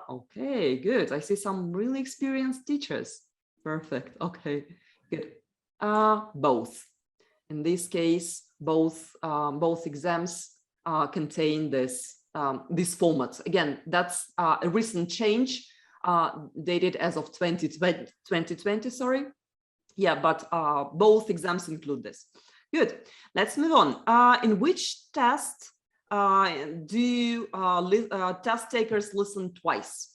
Okay, good. I see some really experienced teachers. Perfect. Okay, good. Both. In this case, both exams contain this format. Again, that's a recent change dated as of 2020, sorry. Yeah, but both exams include this. Good. Let's move on. In which test do test takers listen twice?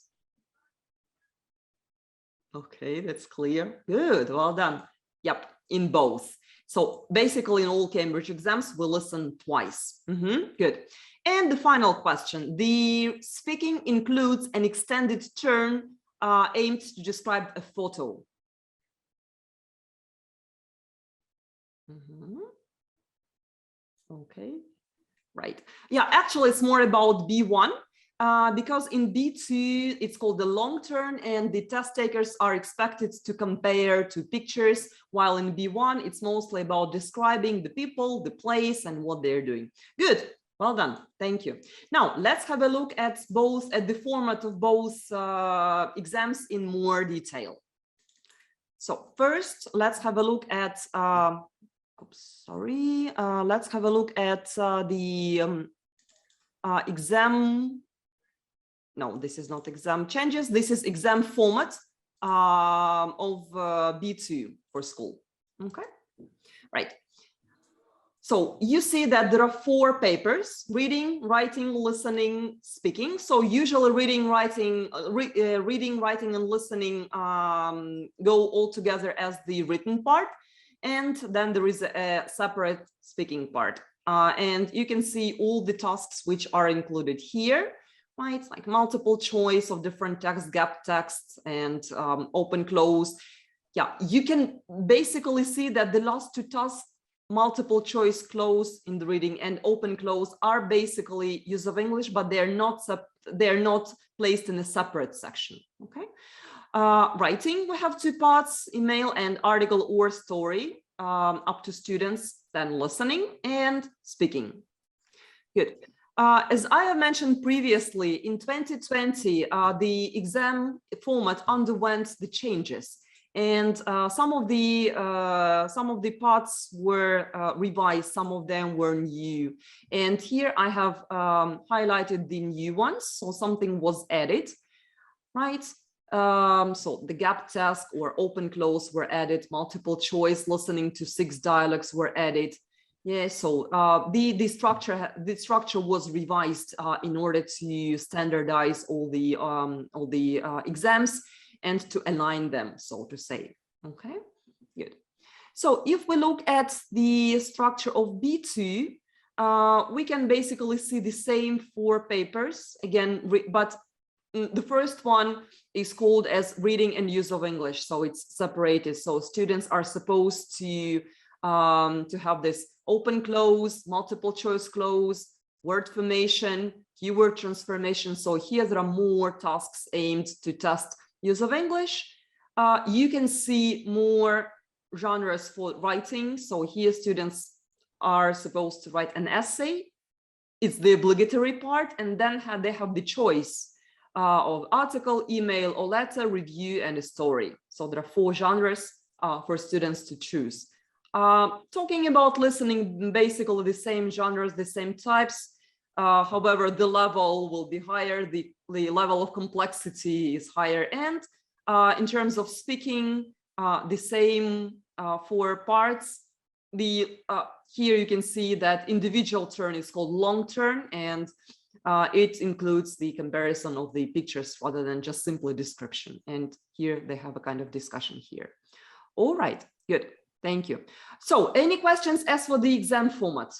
Okay, that's clear. Good. Well done. Yep, in both. So basically in all Cambridge exams, we listen twice. Good. And the final question, the speaking includes an extended turn aimed to describe a photo. Okay, right. Yeah, actually it's more about B1 because in B2, it's called the long turn and the test takers are expected to compare to pictures, while in B1, it's mostly about describing the people, the place and what they're doing. Good. Well done. Thank you. Now let's have a look at the format of both exams in more detail. So first, let's have a look at let's have a look at the exam. No, this is not exam changes. This is exam format of B2 for school. Okay, right. So you see that there are 4 papers: reading, writing, listening, speaking. So usually reading, writing, and listening go all together as the written part. And then there is a separate speaking part. And you can see all the tasks which are included here, right? Like multiple choice of different text, gap text, and open, close. Yeah, you can basically see that the last 2 tasks, multiple choice, close in the reading, and open, close, are basically use of English, but they're not placed in a separate section. Okay. Writing, we have 2 parts: email and article or story, up to students. Then listening and speaking. Good. As I have mentioned previously, in 2020, the exam format underwent the changes, and some of the parts were revised, some of them were new. And here I have highlighted the new ones, so something was added, right? So the gap task or open close were added, multiple choice, listening to 6 dialogues were added. Yeah, so the structure was revised in order to standardize all the exams and to align them, so to say. Okay, good. So if we look at the structure of B2, we can basically see the same 4 papers again, but the first one is called as reading and use of English, so it's separated. So students are supposed to have this open close, multiple choice close, word formation, keyword transformation. So here there are more tasks aimed to test use of English. You can see more genres for writing. So here students are supposed to write an essay. It's the obligatory part, and then they have the choice of article, email, or letter, review, and a story. So there are 4 genres for students to choose. Talking about listening, basically the same genres, the same types. However, the level will be higher, the level of complexity is higher. And in terms of speaking, the same 4 parts. Here you can see that individual turn is called long turn, and it includes the comparison of the pictures rather than just simply description. And here they have a kind of discussion here. All right, good. Thank you. So any questions as for the exam format?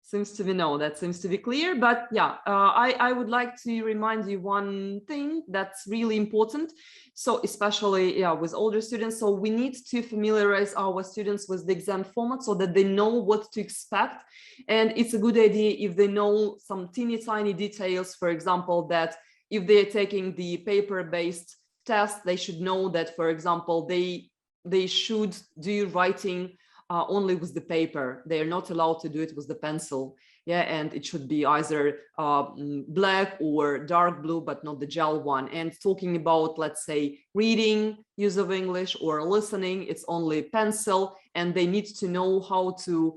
Seems to be no, that seems to be clear. But yeah, I would like to remind you one thing that's really important. So especially with older students, so we need to familiarize our students with the exam format so that they know what to expect. And it's a good idea if they know some teeny tiny details, for example, that if they're taking the paper-based test, they should know that, for example, they should do writing only with the paper. They are not allowed to do it with the pencil. Yeah, and it should be either black or dark blue, but not the gel one. And talking about, let's say, reading, use of English, or listening, it's only pencil, and they need to know how to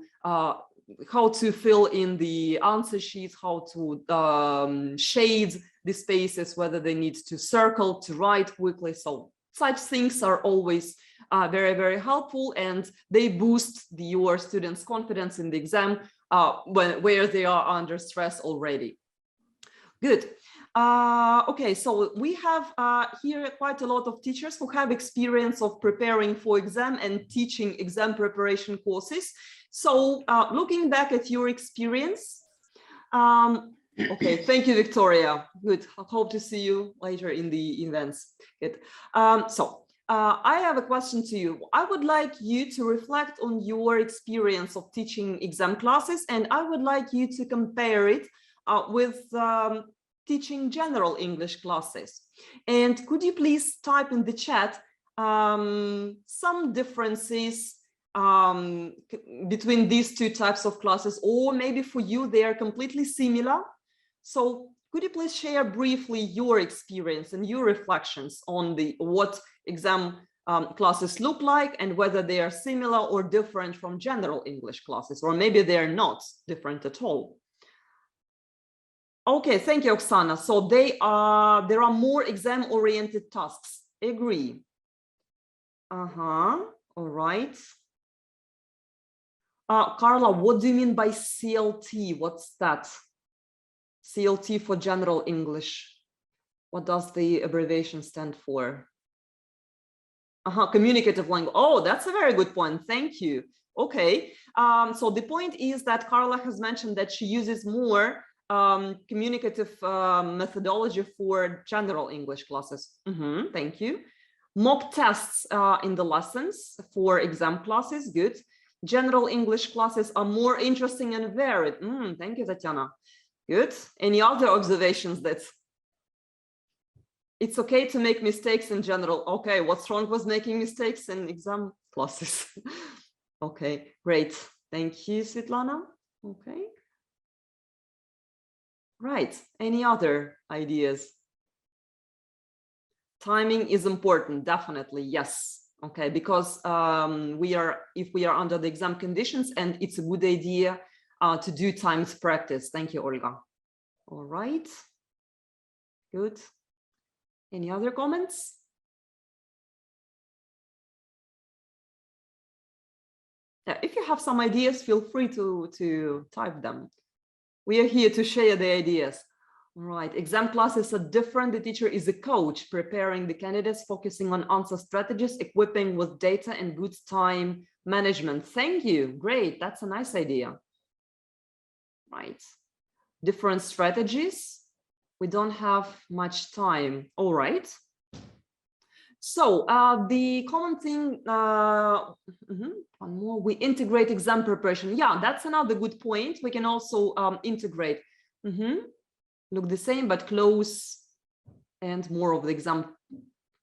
fill in the answer sheets, how to shade the spaces, whether they need to circle, to write quickly. So such things are always very, very helpful, and they boost your students' confidence in the exam where they are under stress already. Good. Okay, so we have here quite a lot of teachers who have experience of preparing for exam and teaching exam preparation courses. So looking back at your experience, okay, thank you, Victoria. Good. I hope to see you later in the events. Good. I have a question to you. I would like you to reflect on your experience of teaching exam classes, and I would like you to compare it with teaching general English classes. And could you please type in the chat some differences between these two types of classes, or maybe for you they are completely similar? So could you please share briefly your experience and your reflections on what exam classes look like, and whether they are similar or different from general English classes, or maybe they are not different at all? Okay, thank you, Oksana. So there are more exam-oriented tasks. Agree. All right. Carla, what do you mean by CLT? What's that? CLT for general English. What does the abbreviation stand for? Communicative language. Oh, that's a very good point. Thank you. Okay. So the point is that Carla has mentioned that she uses more communicative methodology for general English classes. Thank you. Mock tests in the lessons for exam classes. Good. General English classes are more interesting and varied. Thank you, Tatiana. Good. Any other observations? That it's okay to make mistakes in general. Okay, what's wrong with making mistakes in exam classes? Okay, great. Thank you, Svetlana. Okay. Right. Any other ideas? Timing is important, definitely, yes. Okay, because if we are under the exam conditions, and it's a good idea to do timed practice. Thank you, Olga. All right. Good. Any other comments? Yeah, if you have some ideas, feel free to type them. We are here to share the ideas. All right, exam classes are different. The teacher is a coach, preparing the candidates, focusing on answer strategies, equipping with data and good time management. Thank you. Great. That's a nice idea. Right. Different strategies. We don't have much time. All right. So the common thing, one more, we integrate exam preparation. Yeah, that's another good point. We can also integrate. Look the same, but close and more of the exam.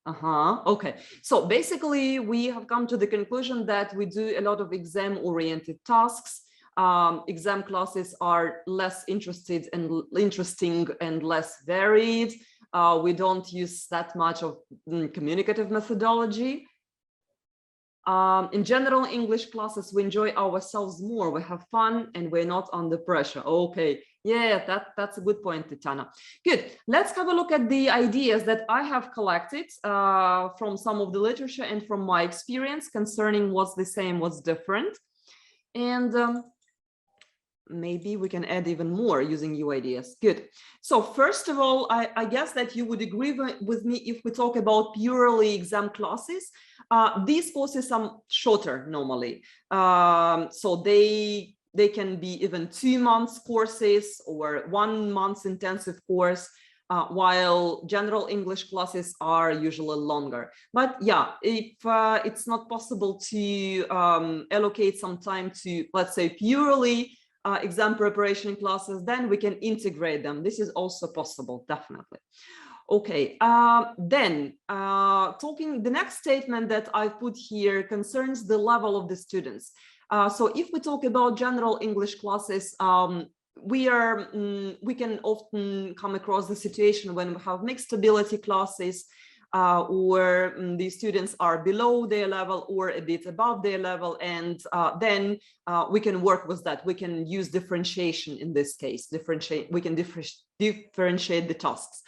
Okay. So basically, we have come to the conclusion that we do a lot of exam-oriented tasks. Exam classes are less interesting and less varied. We don't use that much of communicative methodology. In general English classes, we enjoy ourselves more. We have fun and we're not under pressure. Okay, yeah, that's a good point, Tatiana. Good. Let's have a look at the ideas that I have collected from some of the literature and from my experience concerning what's the same, what's different. And maybe we can add even more using new ideas. Good. So first of all, I guess that you would agree with me if we talk about purely exam classes. These courses are shorter normally. So they can be even 2 months courses or 1 month intensive course, while general English classes are usually longer. But yeah, if it's not possible to allocate some time to, let's say, purely exam preparation classes, then we can integrate them. This is also possible, definitely. Okay, then the next statement that I put here concerns the level of the students. So if we talk about general English classes, we can often come across the situation when we have mixed ability classes, or the students are below their level or a bit above their level, and then we can work with that. We can use differentiation in this case. We can differentiate the tasks.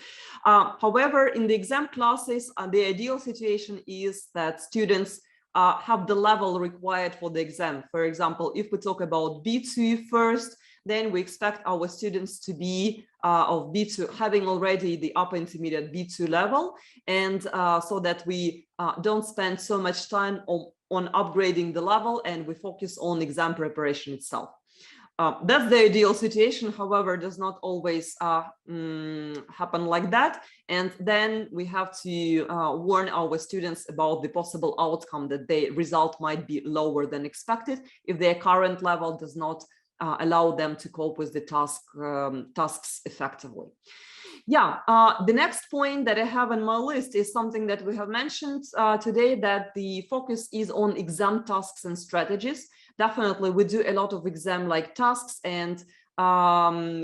However, in the exam classes, the ideal situation is that students have the level required for the exam. For example, if we talk about B2 first, then we expect our students to be of B2, having already the upper intermediate B2 level, and so that we don't spend so much time on upgrading the level, and we focus on exam preparation itself. That's the ideal situation. However, does not always happen like that. And then we have to warn our students about the possible outcome, that the result might be lower than expected if their current level does not allow them to cope with the tasks effectively. Yeah, the next point that I have on my list is something that we have mentioned today, that the focus is on exam tasks and strategies. Definitely, we do a lot of exam-like tasks, and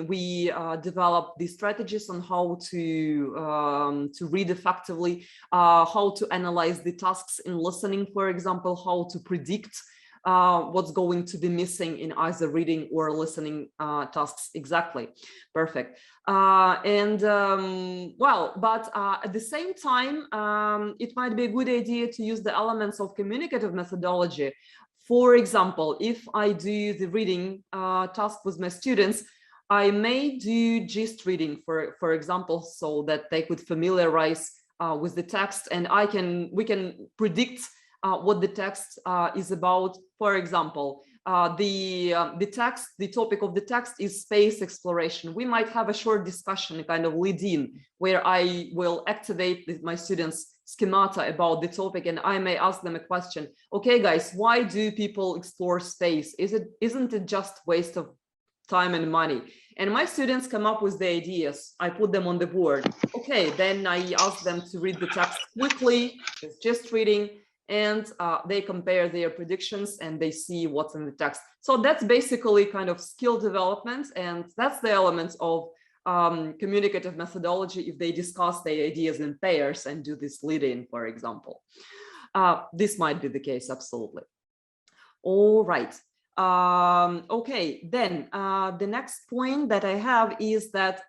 we develop the strategies on how to read effectively, how to analyze the tasks in listening, for example, how to predict what's going to be missing in either reading or listening tasks. Exactly. Perfect. Well, but at the same time, it might be a good idea to use the elements of communicative methodology. For example, if I do the reading task with my students, I may do gist reading, for example, so that they could familiarize with the text, and we can predict what the text is about. For example, the topic of the text is space exploration. We might have a short discussion, a kind of lead-in, where I will activate my students' schemata about the topic, and I may ask them a question. Okay, guys, why do people explore space? Isn't it just waste of time and money? And my students come up with the ideas. I put them on the board. Okay, then I ask them to read the text quickly, just reading, and they compare their predictions and they see what's in the text. So that's basically kind of skill development, and that's the element of communicative methodology if they discuss their ideas in pairs and do this lead-in, for example. This might be the case, absolutely. All right. Okay, then the next point that I have is that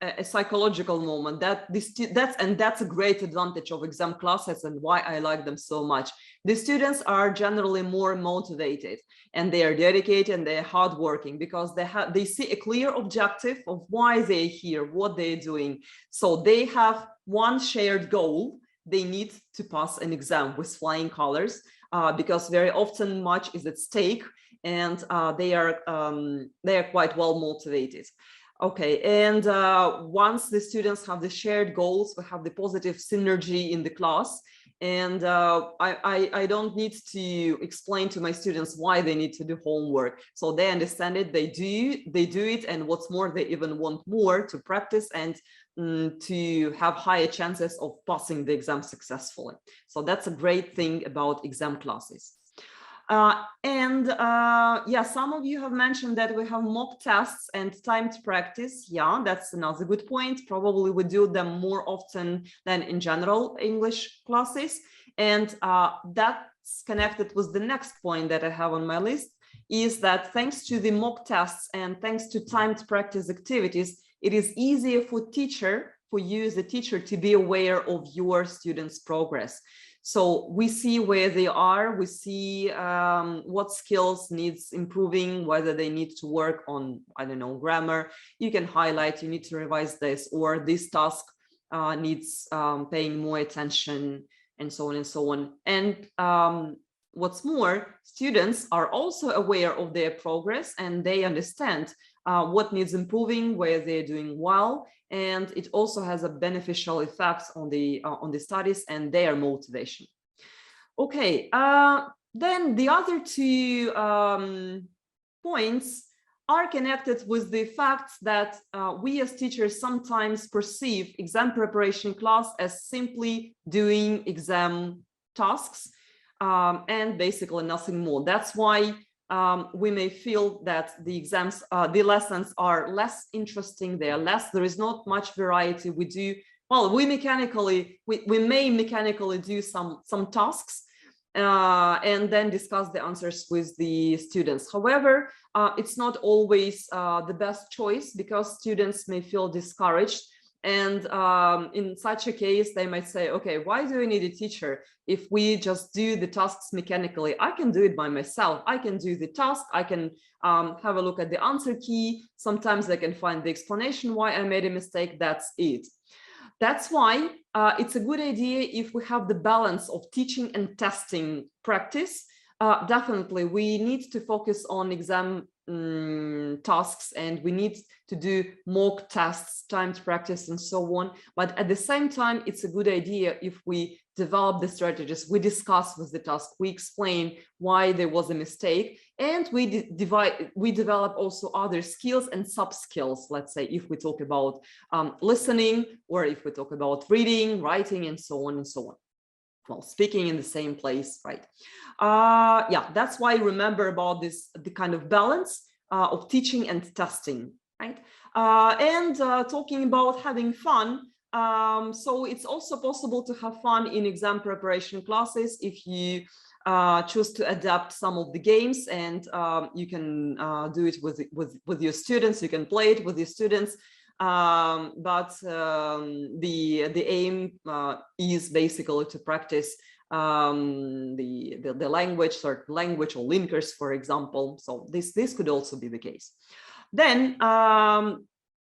a psychological moment, that's a great advantage of exam classes and why I like them so much. The students are generally more motivated, and they are dedicated and they're hardworking because they see a clear objective of why they're here, what they're doing. So they have one shared goal. They need to pass an exam with flying colors because very often much is at stake, and they are quite well motivated. Okay, and once the students have the shared goals, we have the positive synergy in the class, and I don't need to explain to my students why they need to do homework. So they understand it, they do it, and what's more, they even want more to practice and to have higher chances of passing the exam successfully. So that's a great thing about exam classes. Yeah, some of you have mentioned that we have mock tests and timed practice. Yeah, that's another good point. Probably we do them more often than in general English classes. And that's connected with the next point that I have on my list, is that thanks to the mock tests and thanks to timed practice activities, it is easier for you as a teacher to be aware of your students' progress. So we see where they are, we see what skills needs improving, whether they need to work on, I don't know, grammar. You can highlight, you need to revise this, or this task needs paying more attention, and so on and so on. And what's more, students are also aware of their progress, and they understand what needs improving, where they're doing well, and it also has a beneficial effect on the studies and their motivation. Okay, then the other two points are connected with the fact that we as teachers sometimes perceive exam preparation class as simply doing exam tasks and basically nothing more. That's why we may feel that the exams, the lessons are less interesting, there is not much variety. We do well, we may mechanically do some tasks and then discuss the answers with the students. However, it's not always the best choice because students may feel discouraged. And in such a case, they might say, okay, why do I need a teacher if we just do the tasks mechanically? I can do it by myself. I can do the task. I can have a look at the answer key. Sometimes I can find the explanation why I made a mistake. That's it. That's why it's a good idea if we have the balance of teaching and testing practice. Definitely, we need to focus on exam tasks, and we need to do mock tests, timed practice, and so on. But at the same time, it's a good idea if we develop the strategies, we discuss with the task, we explain why there was a mistake, and we develop also other skills and sub-skills. Let's say if we talk about listening, or if we talk about reading, writing, and so on and so on. Well, speaking in the same place, right? Yeah, that's why remember about this, the kind of balance of teaching and testing, right? And talking about having fun. So it's also possible to have fun in exam preparation classes if you choose to adapt some of the games, and you can do it with your students. You can play it with your students. But the aim is basically to practice the language, certain language or linkers, for example. So this could also be the case. Then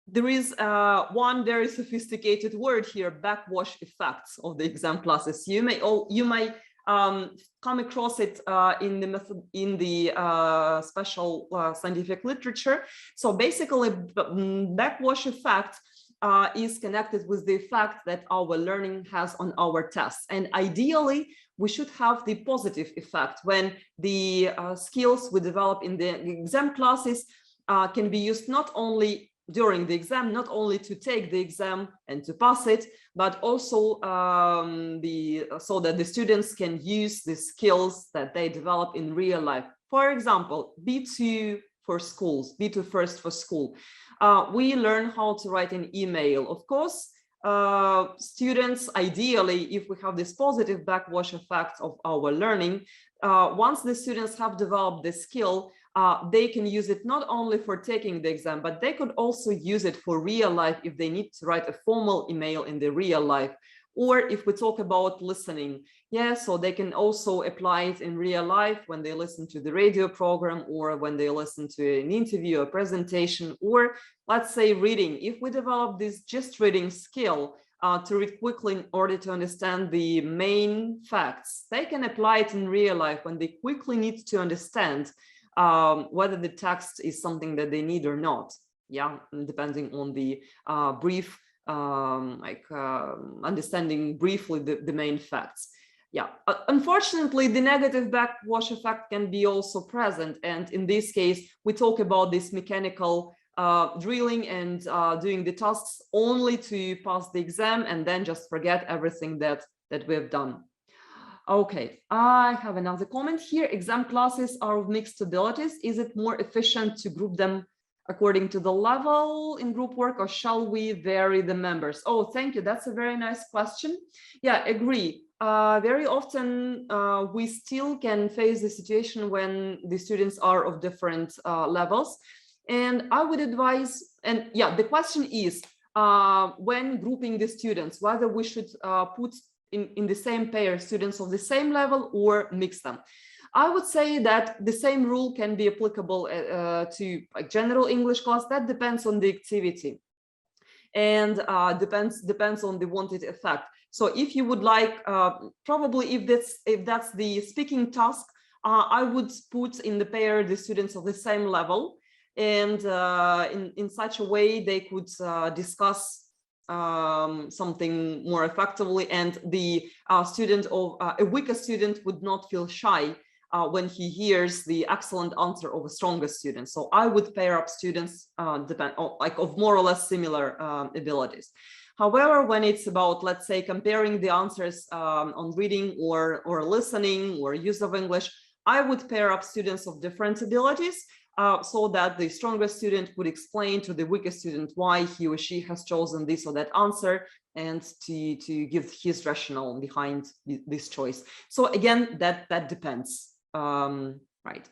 there is one very sophisticated word here: backwash effects of the exam classes. You may come across it in the special scientific literature. So basically, backwash effect is connected with the effect that our learning has on our tests. And ideally, we should have the positive effect when the skills we develop in the exam classes can be used not only during the exam, not only to take the exam and to pass it, but also so that the students can use the skills that they develop in real life. For example, B2 for schools, B2 first for school. We learn how to write an email. Of course, students, ideally, if we have this positive backwash effect of our learning, once the students have developed the skill, they can use it not only for taking the exam, but they could also use it for real life if they need to write a formal email in the real life. Or if we talk about listening, yeah, so they can also apply it in real life when they listen to the radio program, or when they listen to an interview or presentation, or let's say reading. If we develop this just reading skill to read quickly in order to understand the main facts, they can apply it in real life when they quickly need to understand whether the text is something that they need or not. Yeah, depending on the brief, understanding briefly the main facts. Yeah, unfortunately, the negative backwash effect can be also present. And in this case, we talk about this mechanical drilling and doing the tasks only to pass the exam, and then just forget everything that we have done. Okay, I have another comment here. Exam classes are of mixed abilities. Is it more efficient to group them according to the level in group work, or shall we vary the members? Oh, thank you. That's a very nice question. Yeah, agree. Very often we still can face the situation when the students are of different levels. And I would advise, and yeah, the question is when grouping the students, whether we should put in the same pair students of the same level or mix them. I would say that the same rule can be applicable to a general English class. That depends on the activity and depends on the wanted effect. So if you would like, probably if that's the speaking task, I would put in the pair the students of the same level, and in such a way they could discuss something more effectively, and the student of a weaker student would not feel shy when he hears the excellent answer of a stronger student. So I would pair up students of more or less similar abilities. However, when it's about, let's say, comparing the answers on reading or listening or use of English, I would pair up students of different abilities. so that the stronger student would explain to the weaker student why he or she has chosen this or that answer, and to give his rationale behind this choice. So again, that depends, right?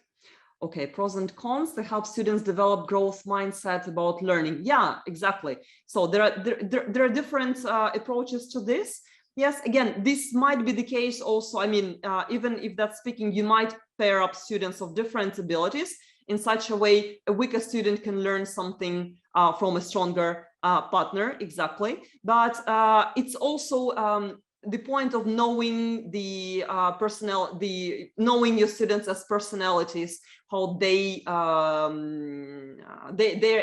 Okay, pros and cons to help students develop growth mindset about learning. Yeah, exactly. So there are different approaches to this. Yes, again, this might be the case also. I mean, even if that's speaking, you might pair up students of different abilities in such a way a weaker student can learn something from a stronger partner, exactly. But it's also the point of knowing the knowing your students as personalities, how their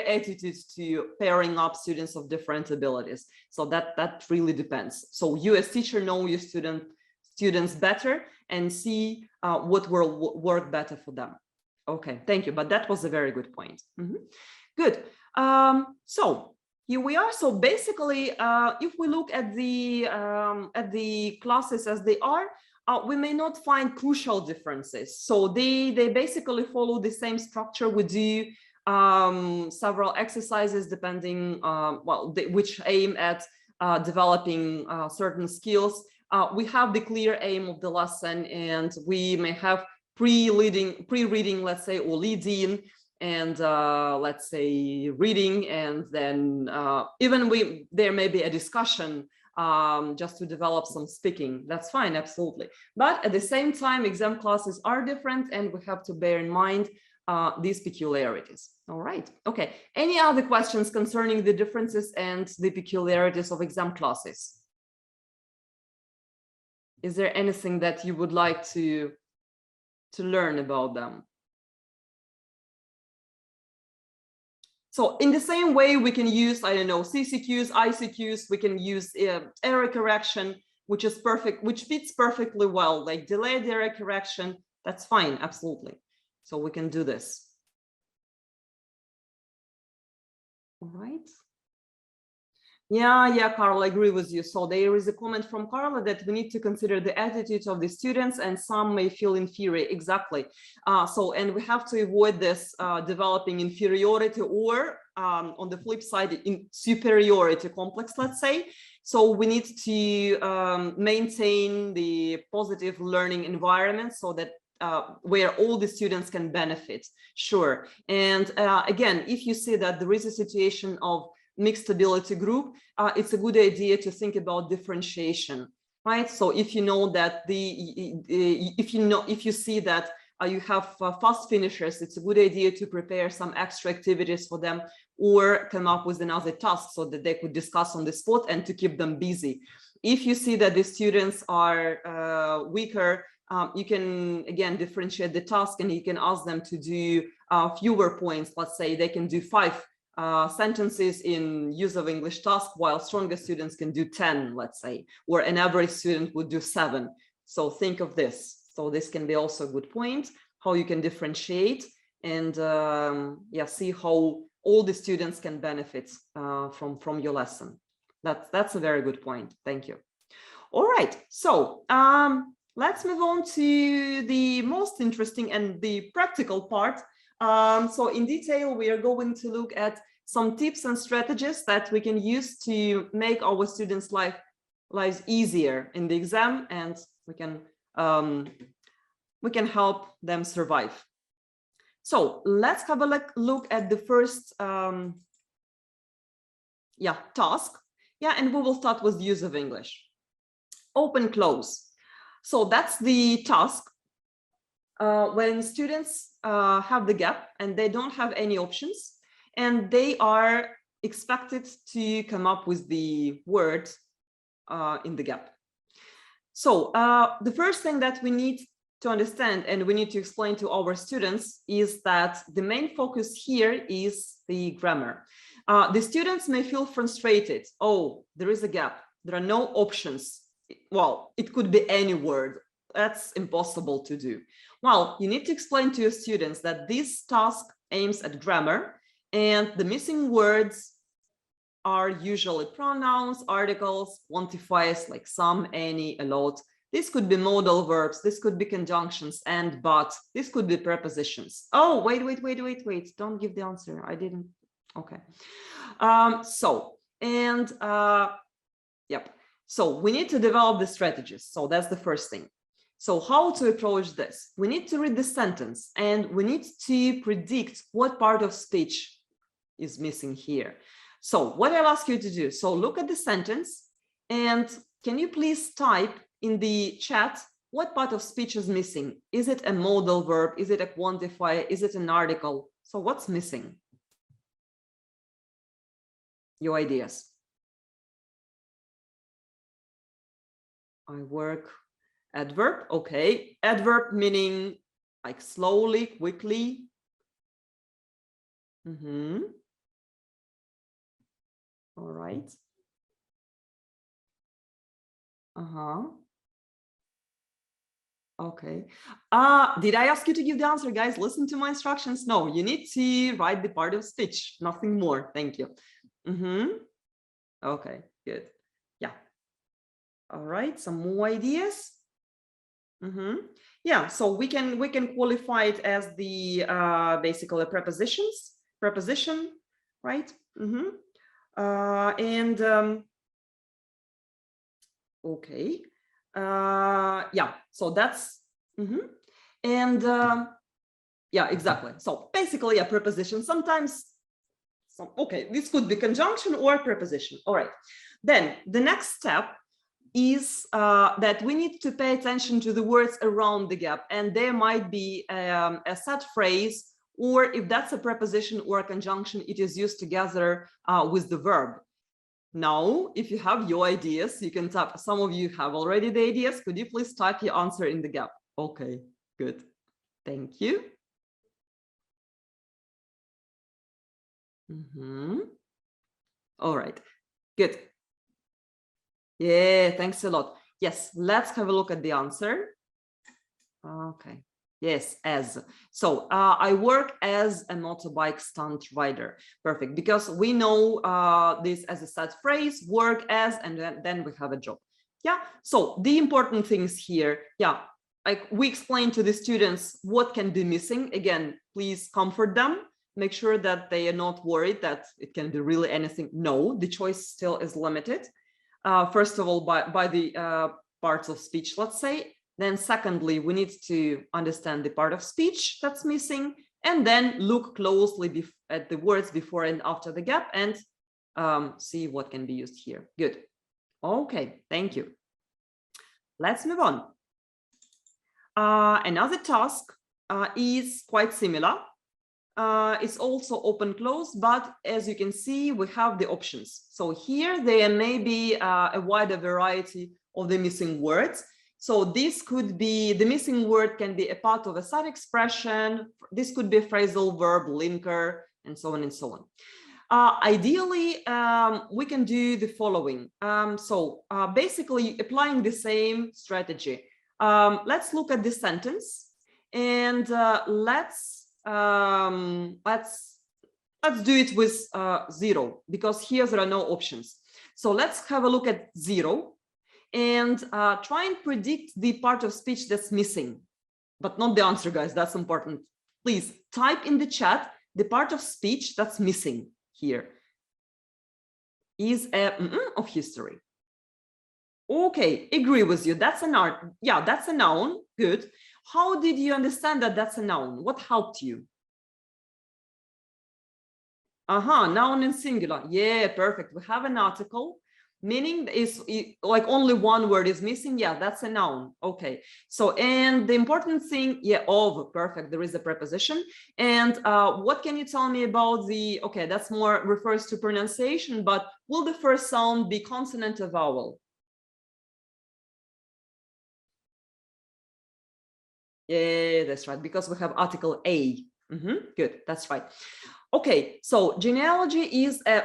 attitudes to pairing up students of different abilities. So that really depends. So you as teacher know your students better and see what will work better for them. Okay, thank you. But that was a very good point. Good. So here we are. So basically, if we look at the classes as they are, we may not find crucial differences. So they basically follow the same structure. We do several exercises depending, which aim at developing certain skills. We have the clear aim of the lesson, and we may have pre-reading, let's say, or lead-in, and let's say reading, and then even there may be a discussion just to develop some speaking. That's fine, absolutely. But at the same time, exam classes are different, and we have to bear in mind these peculiarities. All right. Okay. Any other questions concerning the differences and the peculiarities of exam classes? Is there anything that you would like to learn about them? So in the same way, we can use, I don't know, CCQs, ICQs, we can use error correction, which is perfect, which fits perfectly well, like delayed error correction. That's fine, absolutely. So we can do this. All right. Yeah, Carl, I agree with you. So there is a comment from Carla that we need to consider the attitude of the students, and some may feel inferior. Exactly. And we have to avoid this developing inferiority, or on the flip side, in superiority complex, let's say. So we need to maintain the positive learning environment so that where all the students can benefit. Sure. And again, if you see that there is a situation of mixed ability group, it's a good idea to think about differentiation, right? So if you know that if you see that you have fast finishers, it's a good idea to prepare some extra activities for them, or come up with another task so that they could discuss on the spot and to keep them busy. If you see that the students are weaker, you can again differentiate the task, and you can ask them to do fewer points. Let's say they can do 5 sentences in use of English task, while stronger students can do 10, let's say, or an average student would do 7. So think of this. So this can be also a good point, how you can differentiate and see how all the students can benefit from your lesson. That's a very good point. Thank you. All right. So let's move on to the most interesting and the practical part. So in detail, we are going to look at some tips and strategies that we can use to make our students' lives easier in the exam, and we can help them survive. So let's have a look at the first task. And we will start with use of English. Open, close. So that's the task. When students have the gap and they don't have any options, and they are expected to come up with the word in the gap. So the first thing that we need to understand and we need to explain to our students is that the main focus here is the grammar. The students may feel frustrated. Oh, there is a gap. There are no options. Well, it could be any word. That's impossible to do. Well, you need to explain to your students that this task aims at grammar, and the missing words are usually pronouns, articles, quantifiers like some, any, a lot. This could be modal verbs. This could be conjunctions and but. This could be prepositions. Oh, wait. Don't give the answer. I didn't. Okay. Yep. So we need to develop the strategies. So that's the first thing. So how to approach this? We need to read the sentence and we need to predict what part of speech is missing here. So what I'll ask you to do, so look at the sentence and can you please type in the chat what part of speech is missing? Is it a modal verb? Is it a quantifier? Is it an article? So what's missing? Your ideas. I work. Adverb, okay. Adverb meaning like slowly, quickly. All right. Okay. Did I ask you to give the answer, guys? Listen to my instructions. No, you need to write the part of speech, nothing more. Thank you. Okay, good. Yeah. All right, some more ideas. Yeah, so we can qualify it as the basically preposition, right? Okay. Yeah, so that's yeah, exactly. So basically a preposition. Sometimes okay, this could be conjunction or preposition. All right, then the next step is that we need to pay attention to the words around the gap, and there might be a set phrase, or if that's a preposition or a conjunction, it is used together with the verb. Now, if you have your ideas, you can type. Some of you have already the ideas. Could you please type your answer in the gap? Okay, good. Thank you. All right, good. Yeah, thanks a lot. Yes, let's have a look at the answer. Okay. Yes, as. So I work as a motorbike stunt rider. Perfect, because we know this as a set phrase, work as, and then we have a job. Yeah, so the important things here, yeah, like we explained to the students what can be missing. Again, please comfort them. Make sure that they are not worried that it can be really anything. No, the choice still is limited. First of all, by the parts of speech, let's say. Then secondly, we need to understand the part of speech that's missing, and then look closely at the words before and after the gap and see what can be used here. Good. Okay, thank you. Let's move on. Another task is quite similar. It's also open close, but as you can see, we have the options. So here there may be a wider variety of the missing words. So this could be, the missing word can be a part of a set expression. This could be a phrasal verb, linker, and so on and so on. Ideally, we can do the following. Basically applying the same strategy. Let's look at the sentence and let's do it with 0, because here there are no options. So let's have a look at 0 and try and predict the part of speech that's missing, but not the answer, guys. That's important. Please type in the chat the part of speech that's missing here. Is a of history. Okay, agree with you. That's an art. Yeah, that's a noun. Good. How did you understand that that's a noun? What helped you? Noun in singular. Yeah, perfect. We have an article. Meaning is like only one word is missing. Yeah, that's a noun. Okay. So, and the important thing, yeah, of, perfect. There is a preposition. And what can you tell me about the, okay, that's more refers to pronunciation, but will the first sound be consonant or vowel? Yeah, that's right, because we have article A. Good, that's right. Okay, so genealogy is a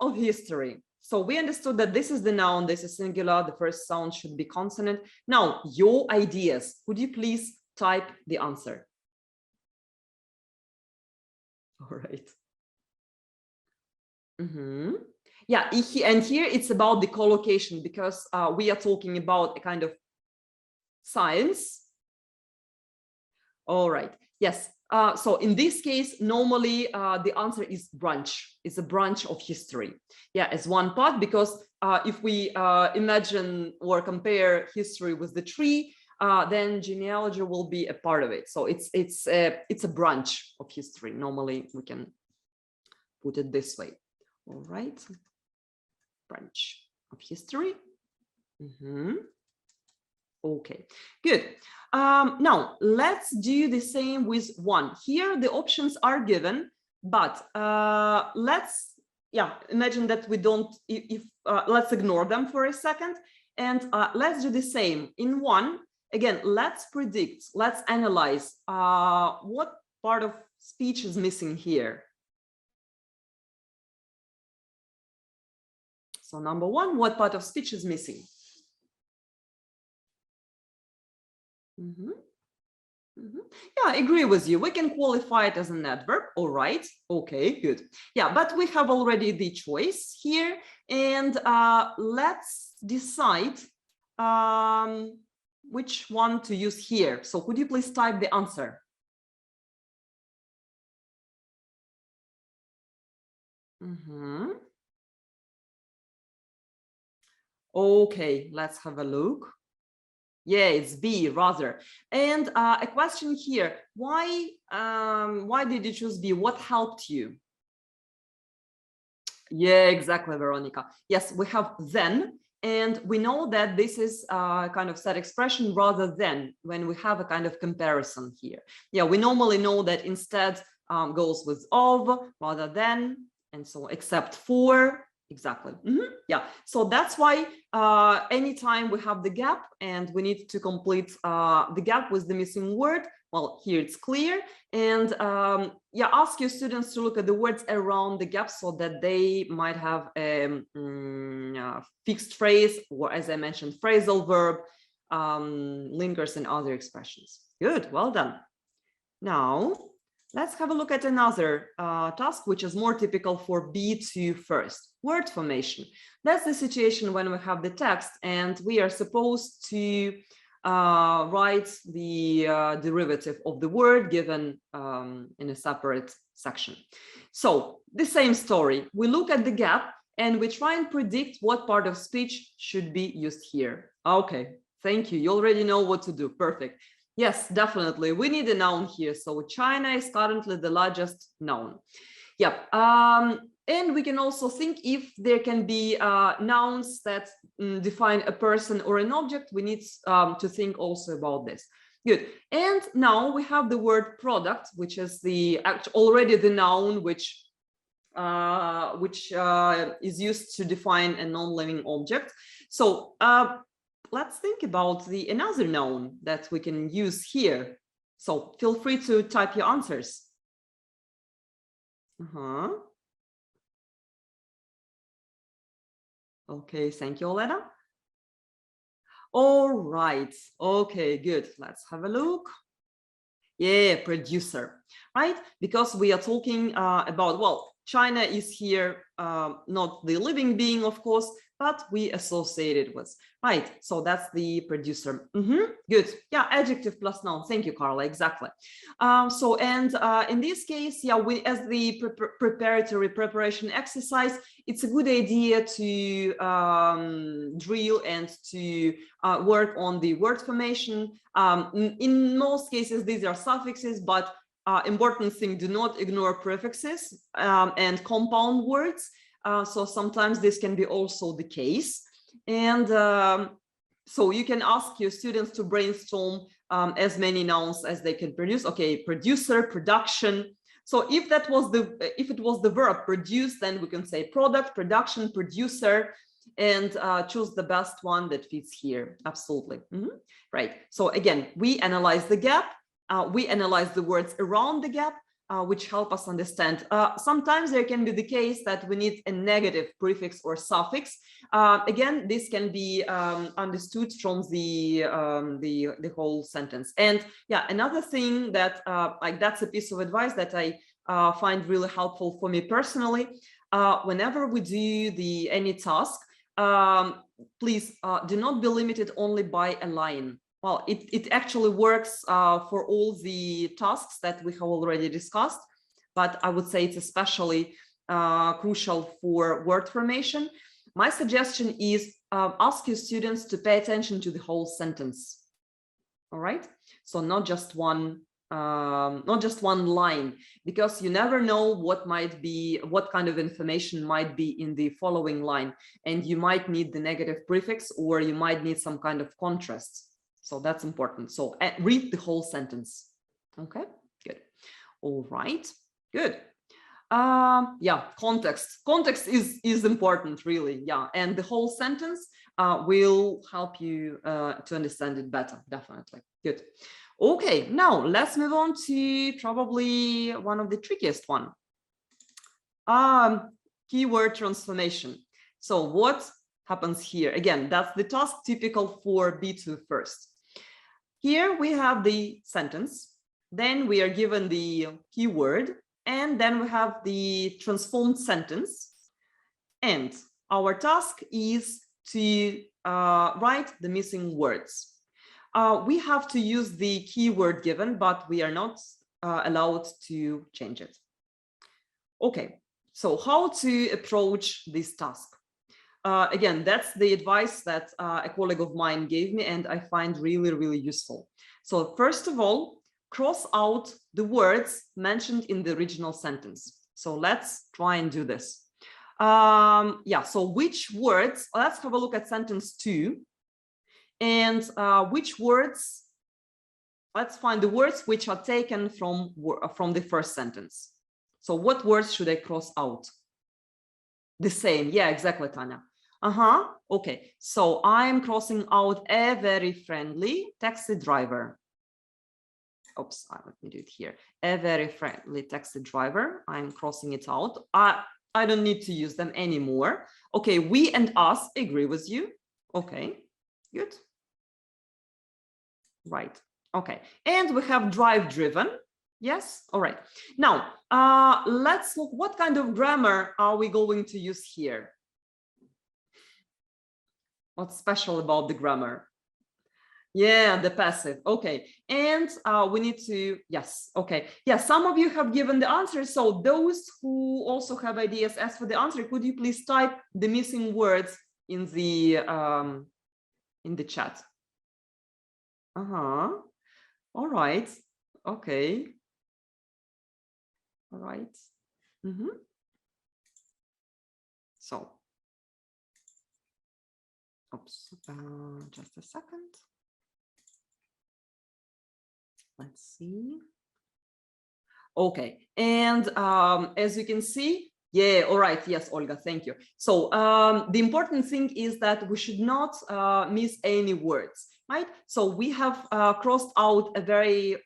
of history. So we understood that this is the noun, this is singular, the first sound should be consonant. Now, your ideas, could you please type the answer? All right. Yeah, and here it's about the collocation, because we are talking about a kind of Science. All right. Yes. So in this case, normally the answer is branch. It's a branch of history. Yeah, as one part, because if we imagine or compare history with the tree, then genealogy will be a part of it. So it's a branch of history. Normally we can put it this way. All right. Branch of history. Okay, good. Now let's do the same with one. Here the options are given, but let's imagine that we don't, let's ignore them for a second, and let's do the same. In one, again, let's predict, let's analyze what part of speech is missing here. So number one, what part of speech is missing? Yeah, I agree with you. We can qualify it as an adverb. All right. Okay, good. Yeah, but we have already the choice here. And let's decide which one to use here. So could you please type the answer? Okay, let's have a look. Yeah, it's B rather. And a question here, why did you choose B? What helped you? Yeah, exactly, Veronica. Yes, we have then, and we know that this is a kind of set expression rather than when we have a kind of comparison here. Yeah, we normally know that instead goes with of rather than, and so except for. Exactly. Yeah, so that's why anytime we have the gap and we need to complete the gap with the missing word, well, here it's clear. And yeah, ask your students to look at the words around the gap so that they might have a fixed phrase, or as I mentioned, phrasal verb, linkers and other expressions. Good, well done. Now, let's have a look at another task, which is more typical for B2 first. Word formation. That's the situation when we have the text and we are supposed to write the derivative of the word given in a separate section. So the same story. We look at the gap and we try and predict what part of speech should be used here. Okay, thank you. You already know what to do. Perfect. Yes, definitely. We need a noun here. So China is currently the largest noun. Yep. And we can also think if there can be nouns that define a person or an object. We need to think also about this. Good. And now we have the word product, which is already the noun which is used to define a non-living object. So let's think about another noun that we can use here. So feel free to type your answers. Okay, thank you, Olena. All right. Okay, good. Let's have a look. Yeah, producer, right? Because we are talking about, well, China is here, not the living being, of course, but we associate it with, right? So that's the producer. Good. Yeah, adjective plus noun. Thank you, Carla. Exactly. In this case, yeah, as the preparatory preparation exercise, it's a good idea to drill and to work on the word formation. In most cases, these are suffixes, but important thing, do not ignore prefixes and compound words. So sometimes this can be also the case. And so you can ask your students to brainstorm as many nouns as they can produce. Okay, producer, production. So if it was the verb produce, then we can say product, production, producer, and choose the best one that fits here. Absolutely. Right. So again, we analyze the gap. We analyze the words around the gap, which help us understand. Sometimes there can be the case that we need a negative prefix or suffix. Again, this can be understood from the whole sentence. And yeah, another thing that that's a piece of advice that I find really helpful for me personally. Whenever we do any task, please do not be limited only by a line. well, it actually works for all the tasks that we have already discussed, but I would say it's especially crucial for word formation. My suggestion is ask your students to pay attention to the whole sentence. All right, so not just one line, because you never know what kind of information might be in the following line, and you might need the negative prefix, or you might need some kind of contrast. So that's important. So read the whole sentence. Okay, good. All right, good. Yeah, context is important, really. Yeah, and the whole sentence will help you to understand it better, definitely. Good. Okay, now let's move on to probably one of the trickiest one. Keyword transformation. So what happens here? Again, that's the task typical for B2 first. Here we have the sentence, then we are given the keyword, and then we have the transformed sentence. And our task is to write the missing words. We have to use the keyword given, but we are not allowed to change it. Okay, so how to approach this task? Again, that's the advice that a colleague of mine gave me, and I find really, really useful. So first of all, cross out the words mentioned in the original sentence. So let's try and do this. Yeah, so which words, let's have a look at sentence 2. And which words, let's find the words which are taken from the first sentence. So what words should I cross out? The same, yeah, exactly, Tanya. Okay, so I'm crossing out a very friendly taxi driver. Oops, let me do it here. A very friendly taxi driver, I'm crossing it out. I don't need to use them anymore. Okay, we and us agree with you. Okay, good. Right, okay, and we have drive driven. Yes, all right. Now, let's look, what kind of grammar are we going to use here? What's special about the grammar? Yeah, the passive. Okay, and we need to, yes, okay. Yeah, some of you have given the answer. So those who also have ideas as for the answer, could you please type the missing words in the chat? All right, okay. All right. So, oops, just a second. Let's see. Okay, and as you can see, yeah, all right, yes, Olga, thank you. So the important thing is that we should not miss any words, right? So we have crossed out a very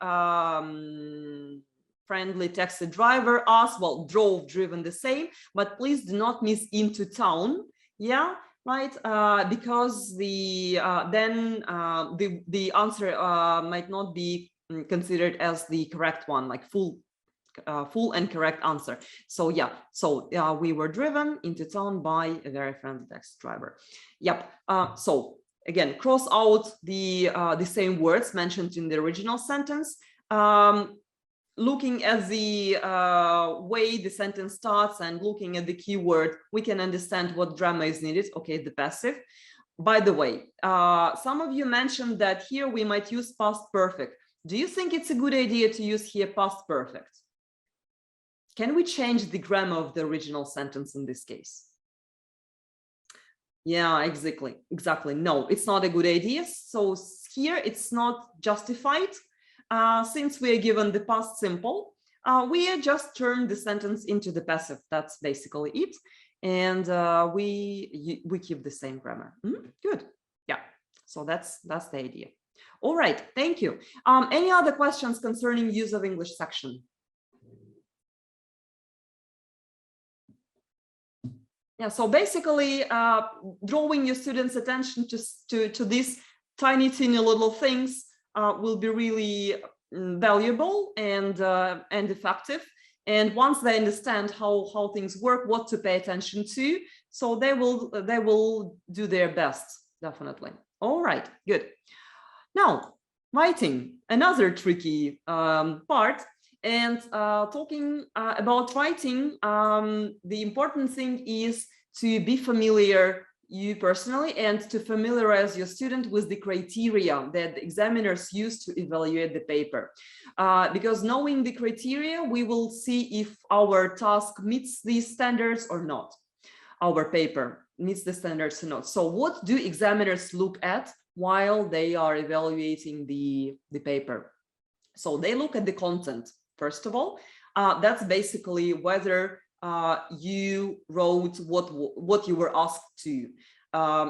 friendly taxi driver, us, well, drove, driven, the same, but please do not miss into town, yeah, right? Because the answer might not be considered as the correct one, like full and correct answer. So yeah, so we were driven into town by a very friendly taxi driver. Yep. So again, cross out the same words mentioned in the original sentence. Looking at the way the sentence starts and looking at the keyword, we can understand what grammar is needed. Okay, the passive. By the way, some of you mentioned that here we might use past perfect. Do you think it's a good idea to use here past perfect? Can we change the grammar of the original sentence in this case? Yeah, exactly. No, it's not a good idea. So here it's not justified. Since we are given the past simple, we just turn the sentence into the passive. That's basically it. And we keep the same grammar. Good. Yeah. So that's the idea. All right. Thank you. Any other questions concerning use of English section? Yeah, so basically drawing your students' attention to these tiny little things will be really valuable and effective. And once they understand how things work, what to pay attention to, so they will do their best, definitely. All right, good. Now, writing, another tricky part. And talking about writing, the important thing is to be familiar, you personally, and to familiarize your student with the criteria that the examiners use to evaluate the paper. Because knowing the criteria, we will see if our task meets these standards or not. Our paper meets the standards or not. So what do examiners look at while they are evaluating the paper? So they look at the content, first of all. That's basically whether you wrote what you were asked to.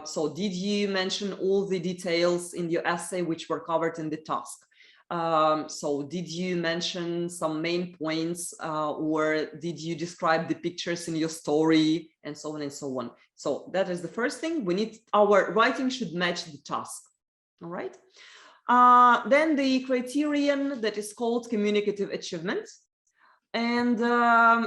So did you mention all the details in your essay which were covered in the task? So did you mention some main points, or did you describe the pictures in your story, and so on and so on? So that is the first thing. We need, our writing should match the task. All right. Then the criterion that is called communicative achievement. And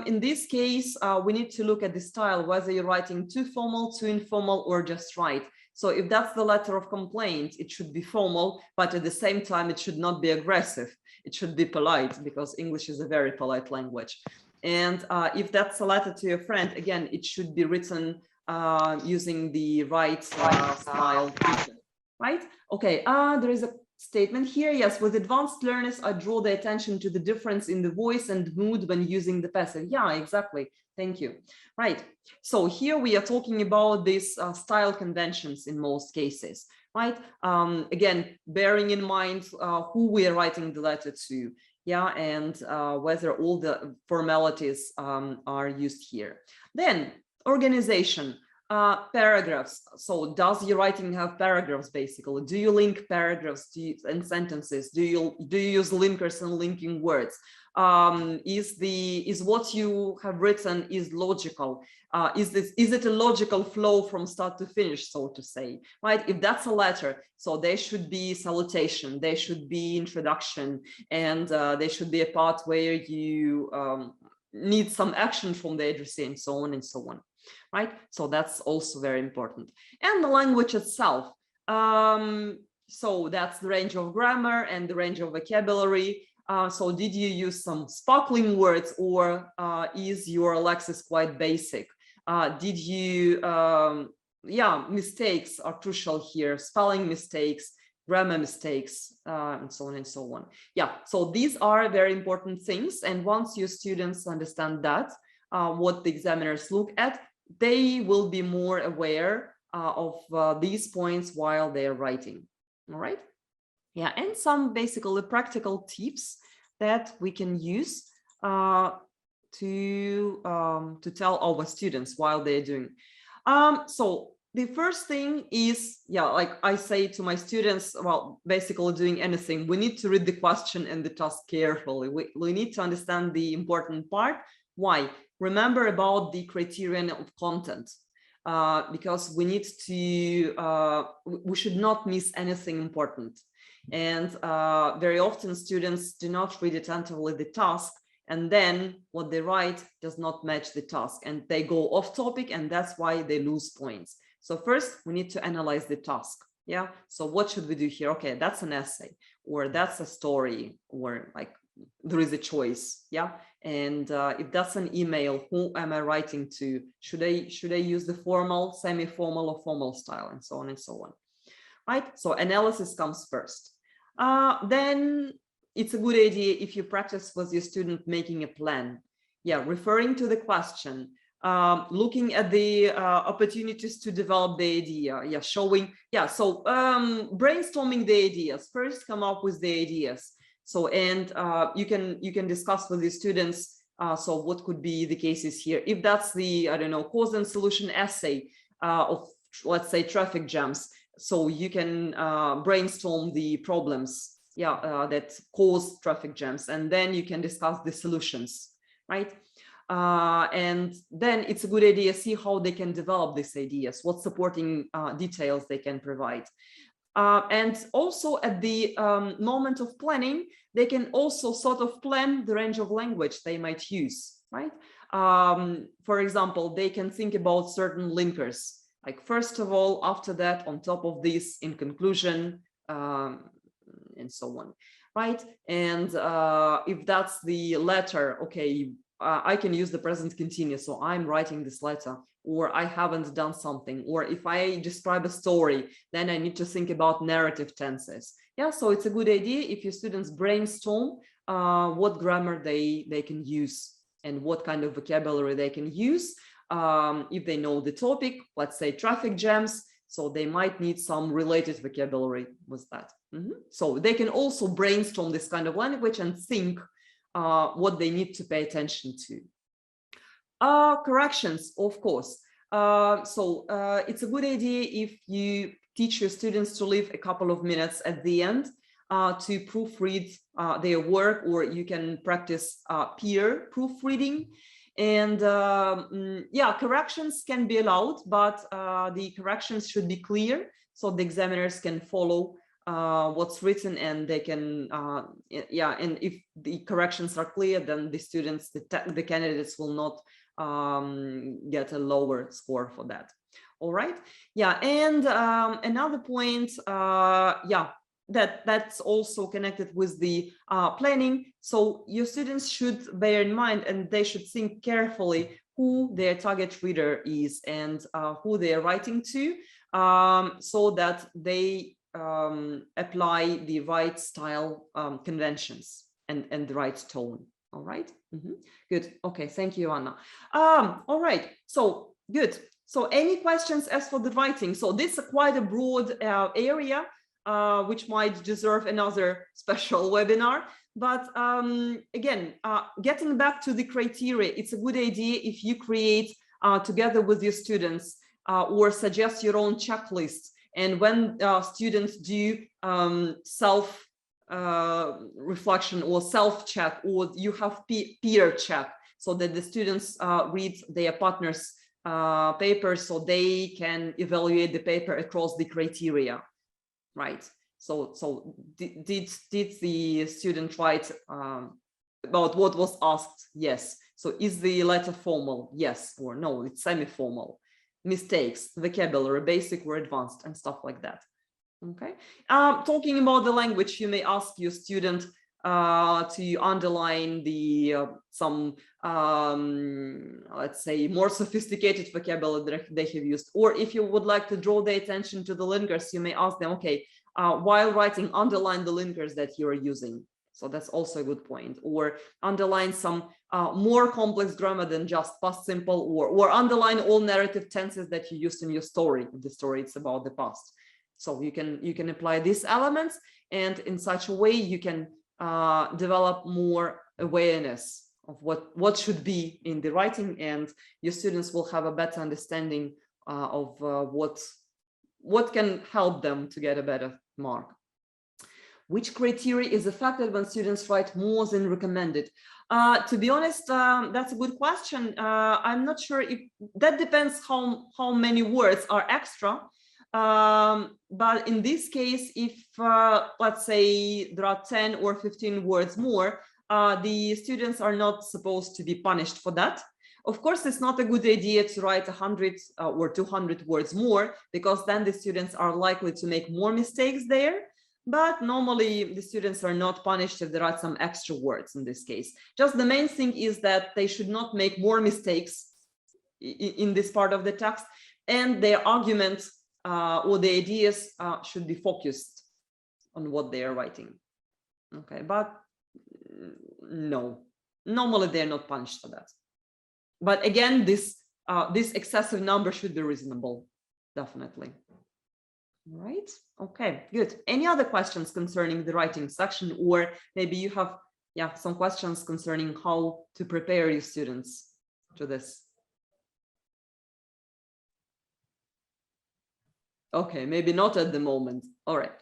in this case, we need to look at the style, whether you're writing too formal, too informal, or just right. So if that's the letter of complaint, it should be formal, but at the same time, it should not be aggressive. It should be polite, because English is a very polite language. And if that's a letter to your friend, again, it should be written using the right style, right? Okay, there is a statement here. Yes, with advanced learners, I draw the attention to the difference in the voice and mood when using the passive. Yeah, exactly. Thank you. Right. So here we are talking about these style conventions in most cases, right? Again, bearing in mind who we are writing the letter to, yeah, and whether all the formalities are used here. Then organization. Paragraphs. So does your writing have paragraphs? Basically, do you link paragraphs and sentences? Do you use linkers and linking words? Is what you have written is logical? Is it a logical flow from start to finish, so to say, right? If that's a letter, so there should be salutation, there should be introduction, and there should be a part where you need some action from the addressee, and so on and so on. Right, so that's also very important. And the language itself. So that's the range of grammar and the range of vocabulary. So did you use some sparkling words, or is your lexis quite basic? Did you, yeah, mistakes are crucial here, spelling mistakes, grammar mistakes, and so on and so on. Yeah, so these are very important things. And once your students understand that, what the examiners look at, they will be more aware of these points while they are writing. All right. Yeah, and some basically practical tips that we can use to tell our students while they're doing. So the first thing is, yeah, like I say to my students, well, basically doing anything, we need to read the question and the task carefully. We need to understand the important part. Why? Remember about the criterion of content, because we need to, we should not miss anything important. And very often students do not read attentively the task, and then what they write does not match the task, and they go off topic, and that's why they lose points. So first we need to analyze the task. Yeah, so what should we do here? Okay, that's an essay, or that's a story, or like there is a choice. Yeah, and if that's an email, who am I writing to? Should I use the formal, semi-formal, or formal style, and so on and so on. Right, so analysis comes first. Then it's a good idea if you practice with your student making a plan. Yeah, referring to the question, looking at the opportunities to develop the idea. Yeah, showing, yeah, so brainstorming the ideas. First come up with the ideas. So, and you can discuss with the students, so what could be the cases here? If that's the, I don't know, cause and solution essay of, let's say, traffic jams, so you can brainstorm the problems, yeah, that cause traffic jams, and then you can discuss the solutions, right? And then it's a good idea, see how they can develop these ideas, what supporting details they can provide. And also at the moment of planning, they can also sort of plan the range of language they might use, right? For example, they can think about certain linkers. Like, first of all, after that, on top of this, in conclusion, and so on, right? And if that's the letter, okay, I can use the present continuous. So I'm writing this letter, or I haven't done something. Or if I describe a story, then I need to think about narrative tenses. Yeah, so it's a good idea if your students brainstorm what grammar they can use and what kind of vocabulary they can use. If they know the topic, let's say traffic jams, so they might need some related vocabulary with that. So they can also brainstorm this kind of language and think what they need to pay attention to. Corrections, of course. So it's a good idea if you teach your students to leave a couple of minutes at the end to proofread their work, or you can practice peer proofreading. And yeah, corrections can be allowed, but the corrections should be clear so the examiners can follow what's written, and they can, yeah, and if the corrections are clear, then the students, the candidates will not get a lower score for that. All right. Yeah. And another point, yeah, that's also connected with the planning. So your students should bear in mind, and they should think carefully who their target reader is and who they are writing to, so that they apply the right style conventions and the right tone. All right. Good. Okay. Thank you, Anna. All right. So good. So any questions as for the writing? So this is quite a broad area, which might deserve another special webinar. But again, getting back to the criteria, it's a good idea if you create together with your students or suggest your own checklist. And when students do self reflection or self-check, or you have peer check, so that the students read their partner's papers, so they can evaluate the paper across the criteria, right? So did the student write about what was asked? Yes. So is the letter formal? Yes or no, it's semi-formal. Mistakes, vocabulary, basic or advanced, and stuff like that. Okay. Talking about the language, you may ask your student to underline the some let's say more sophisticated vocabulary that they have used. Or if you would like to draw their attention to the linkers, you may ask them, okay, while writing, underline the linkers that you are using. So that's also a good point. Or underline some more complex grammar than just past simple, or underline all narrative tenses that you used in your story. If the story is about the past. So you can apply these elements, and in such a way you can develop more awareness of what should be in the writing, and your students will have a better understanding of what can help them to get a better mark. Which criteria is affected when students write more than recommended? To be honest, that's a good question. I'm not sure if that depends how many words are extra. But in this case, if let's say there are 10 or 15 words more, the students are not supposed to be punished for that. Of course, it's not a good idea to write 100 or 200 words more, because then the students are likely to make more mistakes there. But normally the students are not punished if there are some extra words in this case. Just the main thing is that they should not make more mistakes in this part of the text, and their arguments or the ideas should be focused on what they are writing. Okay, but no, normally they're not punished for that. But again, this excessive number should be reasonable, definitely. All right. Okay, good. Any other questions concerning the writing section, or maybe you have some questions concerning how to prepare your students to this? Okay, maybe not at the moment. All right.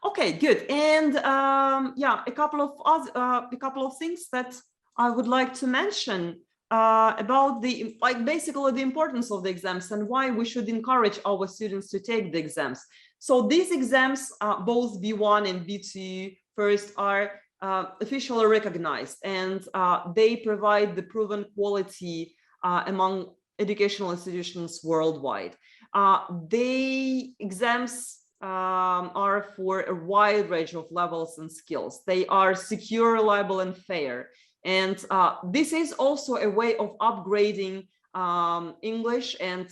Okay, good. And a couple of things that I would like to mention about basically the importance of the exams and why we should encourage our students to take the exams. So these exams, both B1 and B2 first, are officially recognized, and they provide the proven quality among educational institutions worldwide. The exams are for a wide range of levels and skills. They are secure, reliable, and fair. And this is also a way of upgrading English and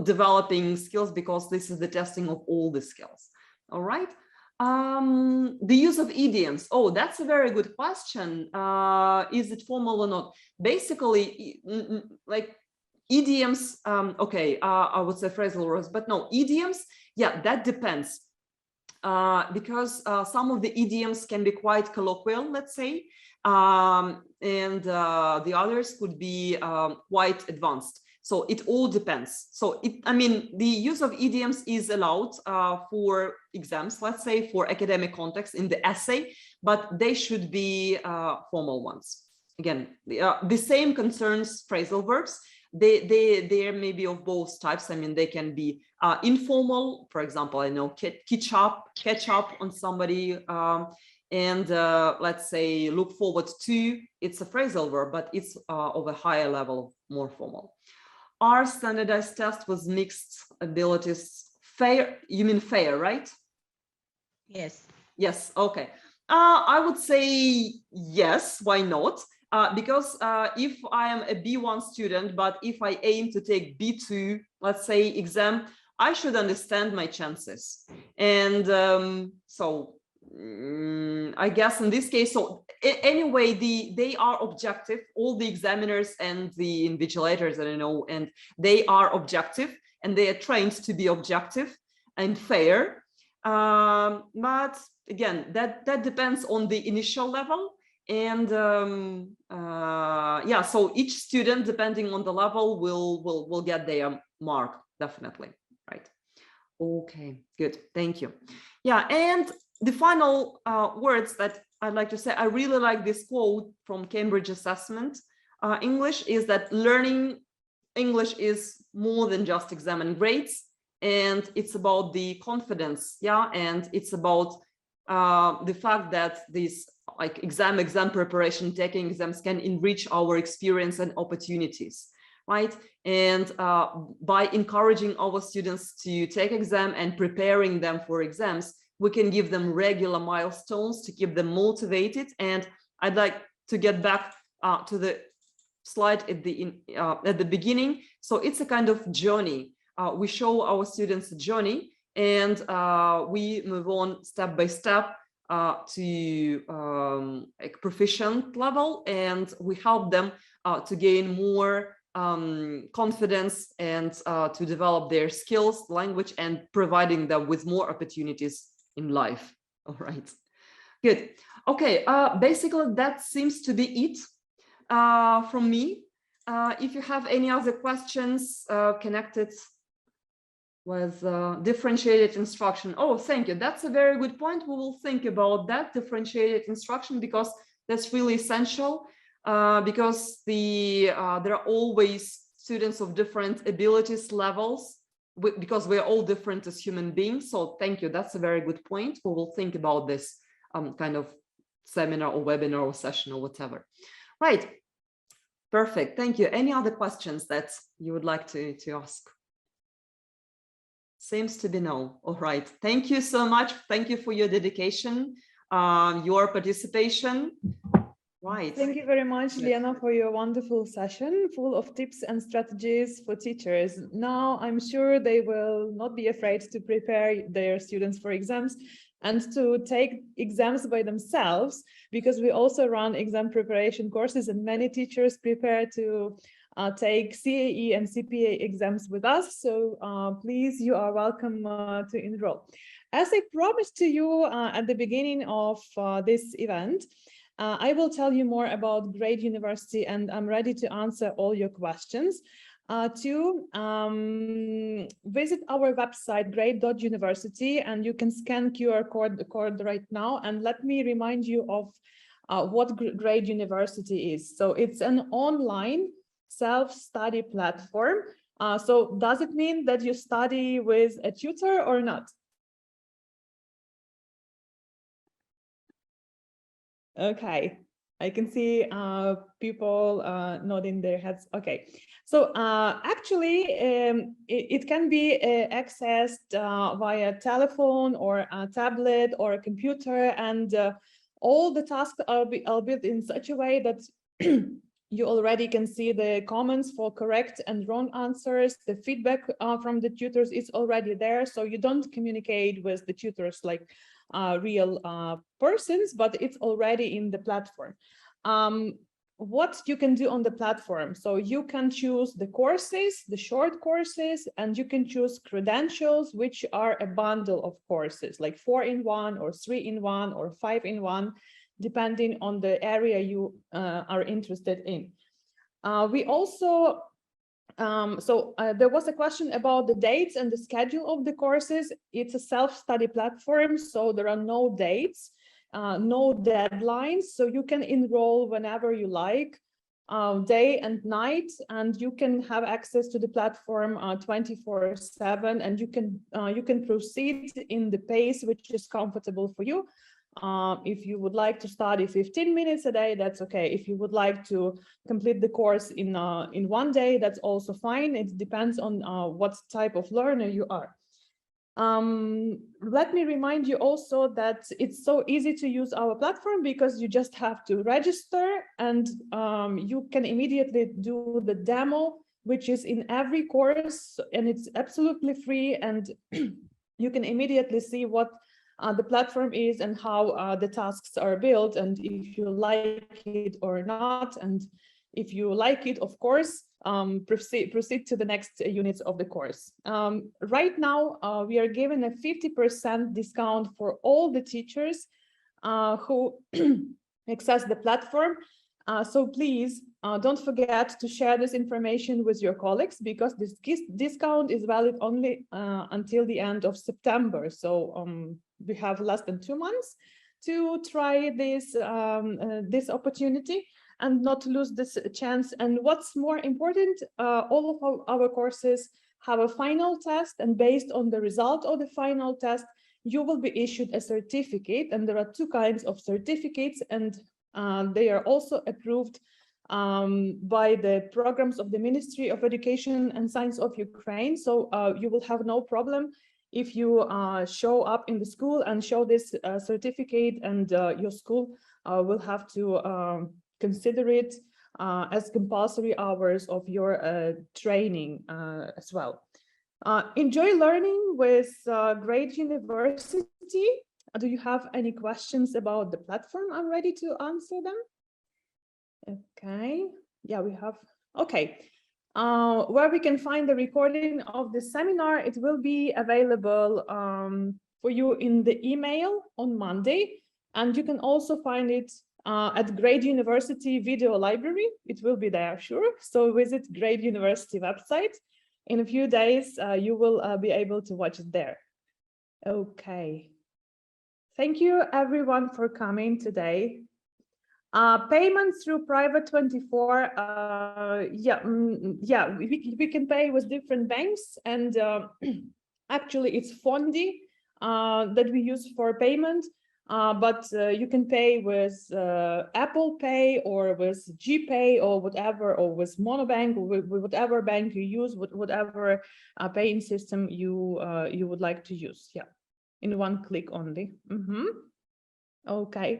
developing skills, because this is the testing of all the skills. All right. The use of idioms. Oh, that's a very good question. Is it formal or not? Basically, like idioms, okay, I would say phrasal verbs, but no, idioms, yeah, that depends. Because some of the idioms can be quite colloquial, let's say, and the others could be quite advanced. So it all depends. So I mean, the use of idioms is allowed for exams, let's say, for academic context in the essay, but they should be formal ones. Again, the same concerns phrasal verbs. They may be of both types. I mean, they can be informal, for example, I know catch up on somebody, and let's say look forward to, it's a phrasal verb, but it's of a higher level, more formal. Are standardized tests with mixed abilities fair? You mean fair, right? Yes. Yes, okay. I would say yes, why not? Because if I am a B1 student, but if I aim to take B2, let's say, exam, I should understand my chances. And so I guess in this case, so anyway, they are objective, all the examiners and the invigilators, I don't know, and they are objective and they are trained to be objective and fair. But again, that depends on the initial level. And yeah, so each student, depending on the level, will get their mark, definitely, right? Okay, good, thank you. Yeah, and the final words that I'd like to say, I really like this quote from Cambridge Assessment English, is that learning English is more than just exam and grades, and it's about the confidence, yeah, and it's about the fact that this like exam preparation, taking exams can enrich our experience and opportunities, right? And by encouraging our students to take exam and preparing them for exams, we can give them regular milestones to keep them motivated. And I'd like to get back to the slide at the beginning. So it's a kind of journey. We show our students a journey, and we move on step by step to a proficient level, and we help them to gain more confidence and to develop their skills, language, and providing them with more opportunities in life. All right, good. Okay, basically that seems to be it from me. If you have any other questions connected with differentiated instruction. Oh, thank you. That's a very good point. We will think about that differentiated instruction, because that's really essential, because there are always students of different abilities levels, because we're all different as human beings. So thank you. That's a very good point. We will think about this kind of seminar or webinar or session or whatever. Right. Perfect. Thank you. Any other questions that you would like to ask? Seems to be no. All right. Thank you so much. Thank you for your dedication, your participation. Right. Thank you very much, Liana, for your wonderful session full of tips and strategies for teachers. Now, I'm sure they will not be afraid to prepare their students for exams and to take exams by themselves, because we also run exam preparation courses, and many teachers prepare to take CAE and CPA exams with us. So please, you are welcome to enroll. As I promised to you at the beginning of this event, I will tell you more about Grade University, and I'm ready to answer all your questions. To visit our website, grade.university, and you can scan QR code right now. And let me remind you of what Grade University is. So it's an online self-study platform. So does it mean that you study with a tutor or not? Okay, I can see people nodding their heads. Okay, so actually it can be accessed via telephone or a tablet or a computer, and all the tasks are built in such a way that you already can see the comments for correct and wrong answers. The feedback from the tutors is already there, so you don't communicate with the tutors like real persons, but it's already in the platform. What you can do on the platform, so you can choose the courses, the short courses, and you can choose credentials, which are a bundle of courses, like 4-in-1 or 3-in-1 or 5-in-1, depending on the area you are interested in. We also there was a question about the dates and the schedule of the courses. It's a self-study platform, so there are no dates, no deadlines, so you can enroll whenever you like, day and night, and you can have access to the platform 24/7, and you can proceed in the pace which is comfortable for you. If you would like to study 15 minutes a day, that's okay. If you would like to complete the course in 1 day, that's also fine. It depends on what type of learner you are. Let me remind you also that it's so easy to use our platform because you just have to register, and you can immediately do the demo, which is in every course, and it's absolutely free, and you can immediately see what the platform is and how the tasks are built, and if you like it or not. And if you like it, of course, proceed to the next units of the course. Right now, we are giving a 50% discount for all the teachers who access the platform. So please don't forget to share this information with your colleagues, because this discount is valid only until the end of September. So we have less than 2 months to try this this opportunity and not lose this chance. And what's more important, all of our courses have a final test, and based on the result of the final test, you will be issued a certificate. And there are 2 kinds of certificates, and they are also approved by the programs of the Ministry of Education and Science of Ukraine. So you will have no problem if you show up in the school and show this certificate, and your school will have to consider it as compulsory hours of your training as well. Enjoy learning with Great University. Do you have any questions about the platform? I'm ready to answer them. Okay, yeah, we have, okay. Where we can find the recording of the seminar, it will be available for you in the email on Monday, and you can also find it at Great University Video Library. It will be there, sure. So visit Great University website. In a few days, you will be able to watch it there. Okay. Thank you everyone for coming today. Payment through Private24, we can pay with different banks, and actually it's Fondi that we use for payment, but you can pay with Apple Pay or with GPay or whatever, or with Monobank, or with whatever bank you use, whatever paying system you would like to use. Yeah, in one click only. Okay.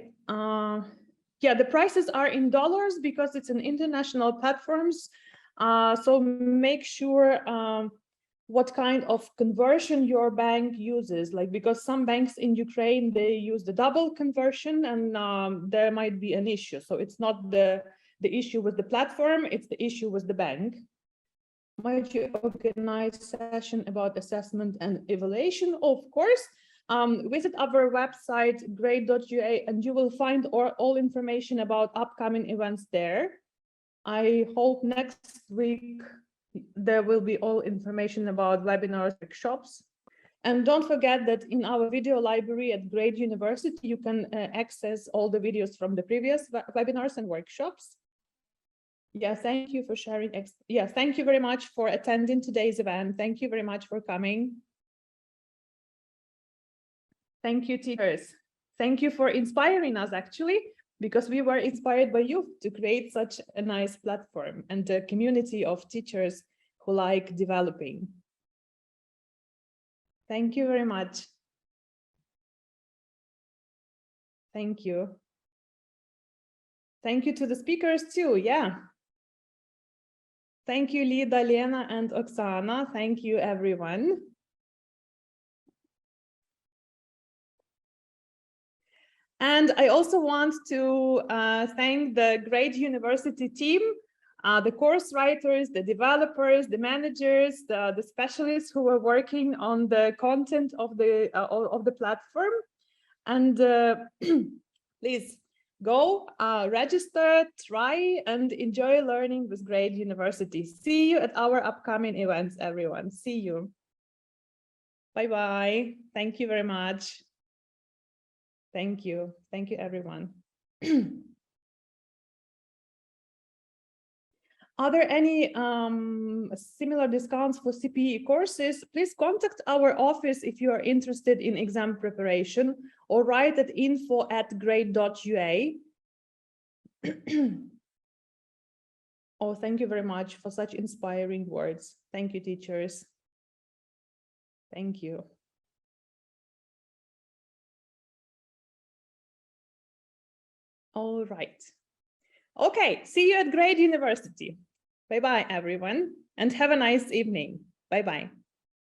Yeah, the prices are in dollars because it's an international platforms. So make sure what kind of conversion your bank uses, like, because some banks in Ukraine, they use the double conversion, and there might be an issue. So it's not the issue with the platform, it's the issue with the bank. Might you organize a session about assessment and evaluation? Of course. Visit our website, great.ua, and you will find all information about upcoming events there. I hope next week there will be all information about webinars, workshops. And don't forget that in our video library at Great University, you can access all the videos from the previous webinars and workshops. Yeah, thank you for sharing. Yeah, thank you very much for attending today's event. Thank you very much for coming. Thank you, teachers. Thank you for inspiring us, actually. because we were inspired by you to create such a nice platform and a community of teachers who like developing. Thank you very much. Thank you. Thank you to the speakers too, yeah. Thank you, Lida, Lena, and Oksana. Thank you, everyone. And I also want to thank the great university team, the course writers, the developers, the managers, the specialists who were working on the content of the platform. And please go register, try, and enjoy learning with great university. See you at our upcoming events, everyone. See you. Bye-bye. Thank you very much. Thank you. Thank you, everyone. Are there any similar discounts for CPE courses? Please contact our office if you are interested in exam preparation, or write at info@grade.ua. Oh, thank you very much for such inspiring words. Thank you, teachers. Thank you. All right. Okay, see you at Grade University. Bye-bye, everyone, and have a nice evening. Bye-bye.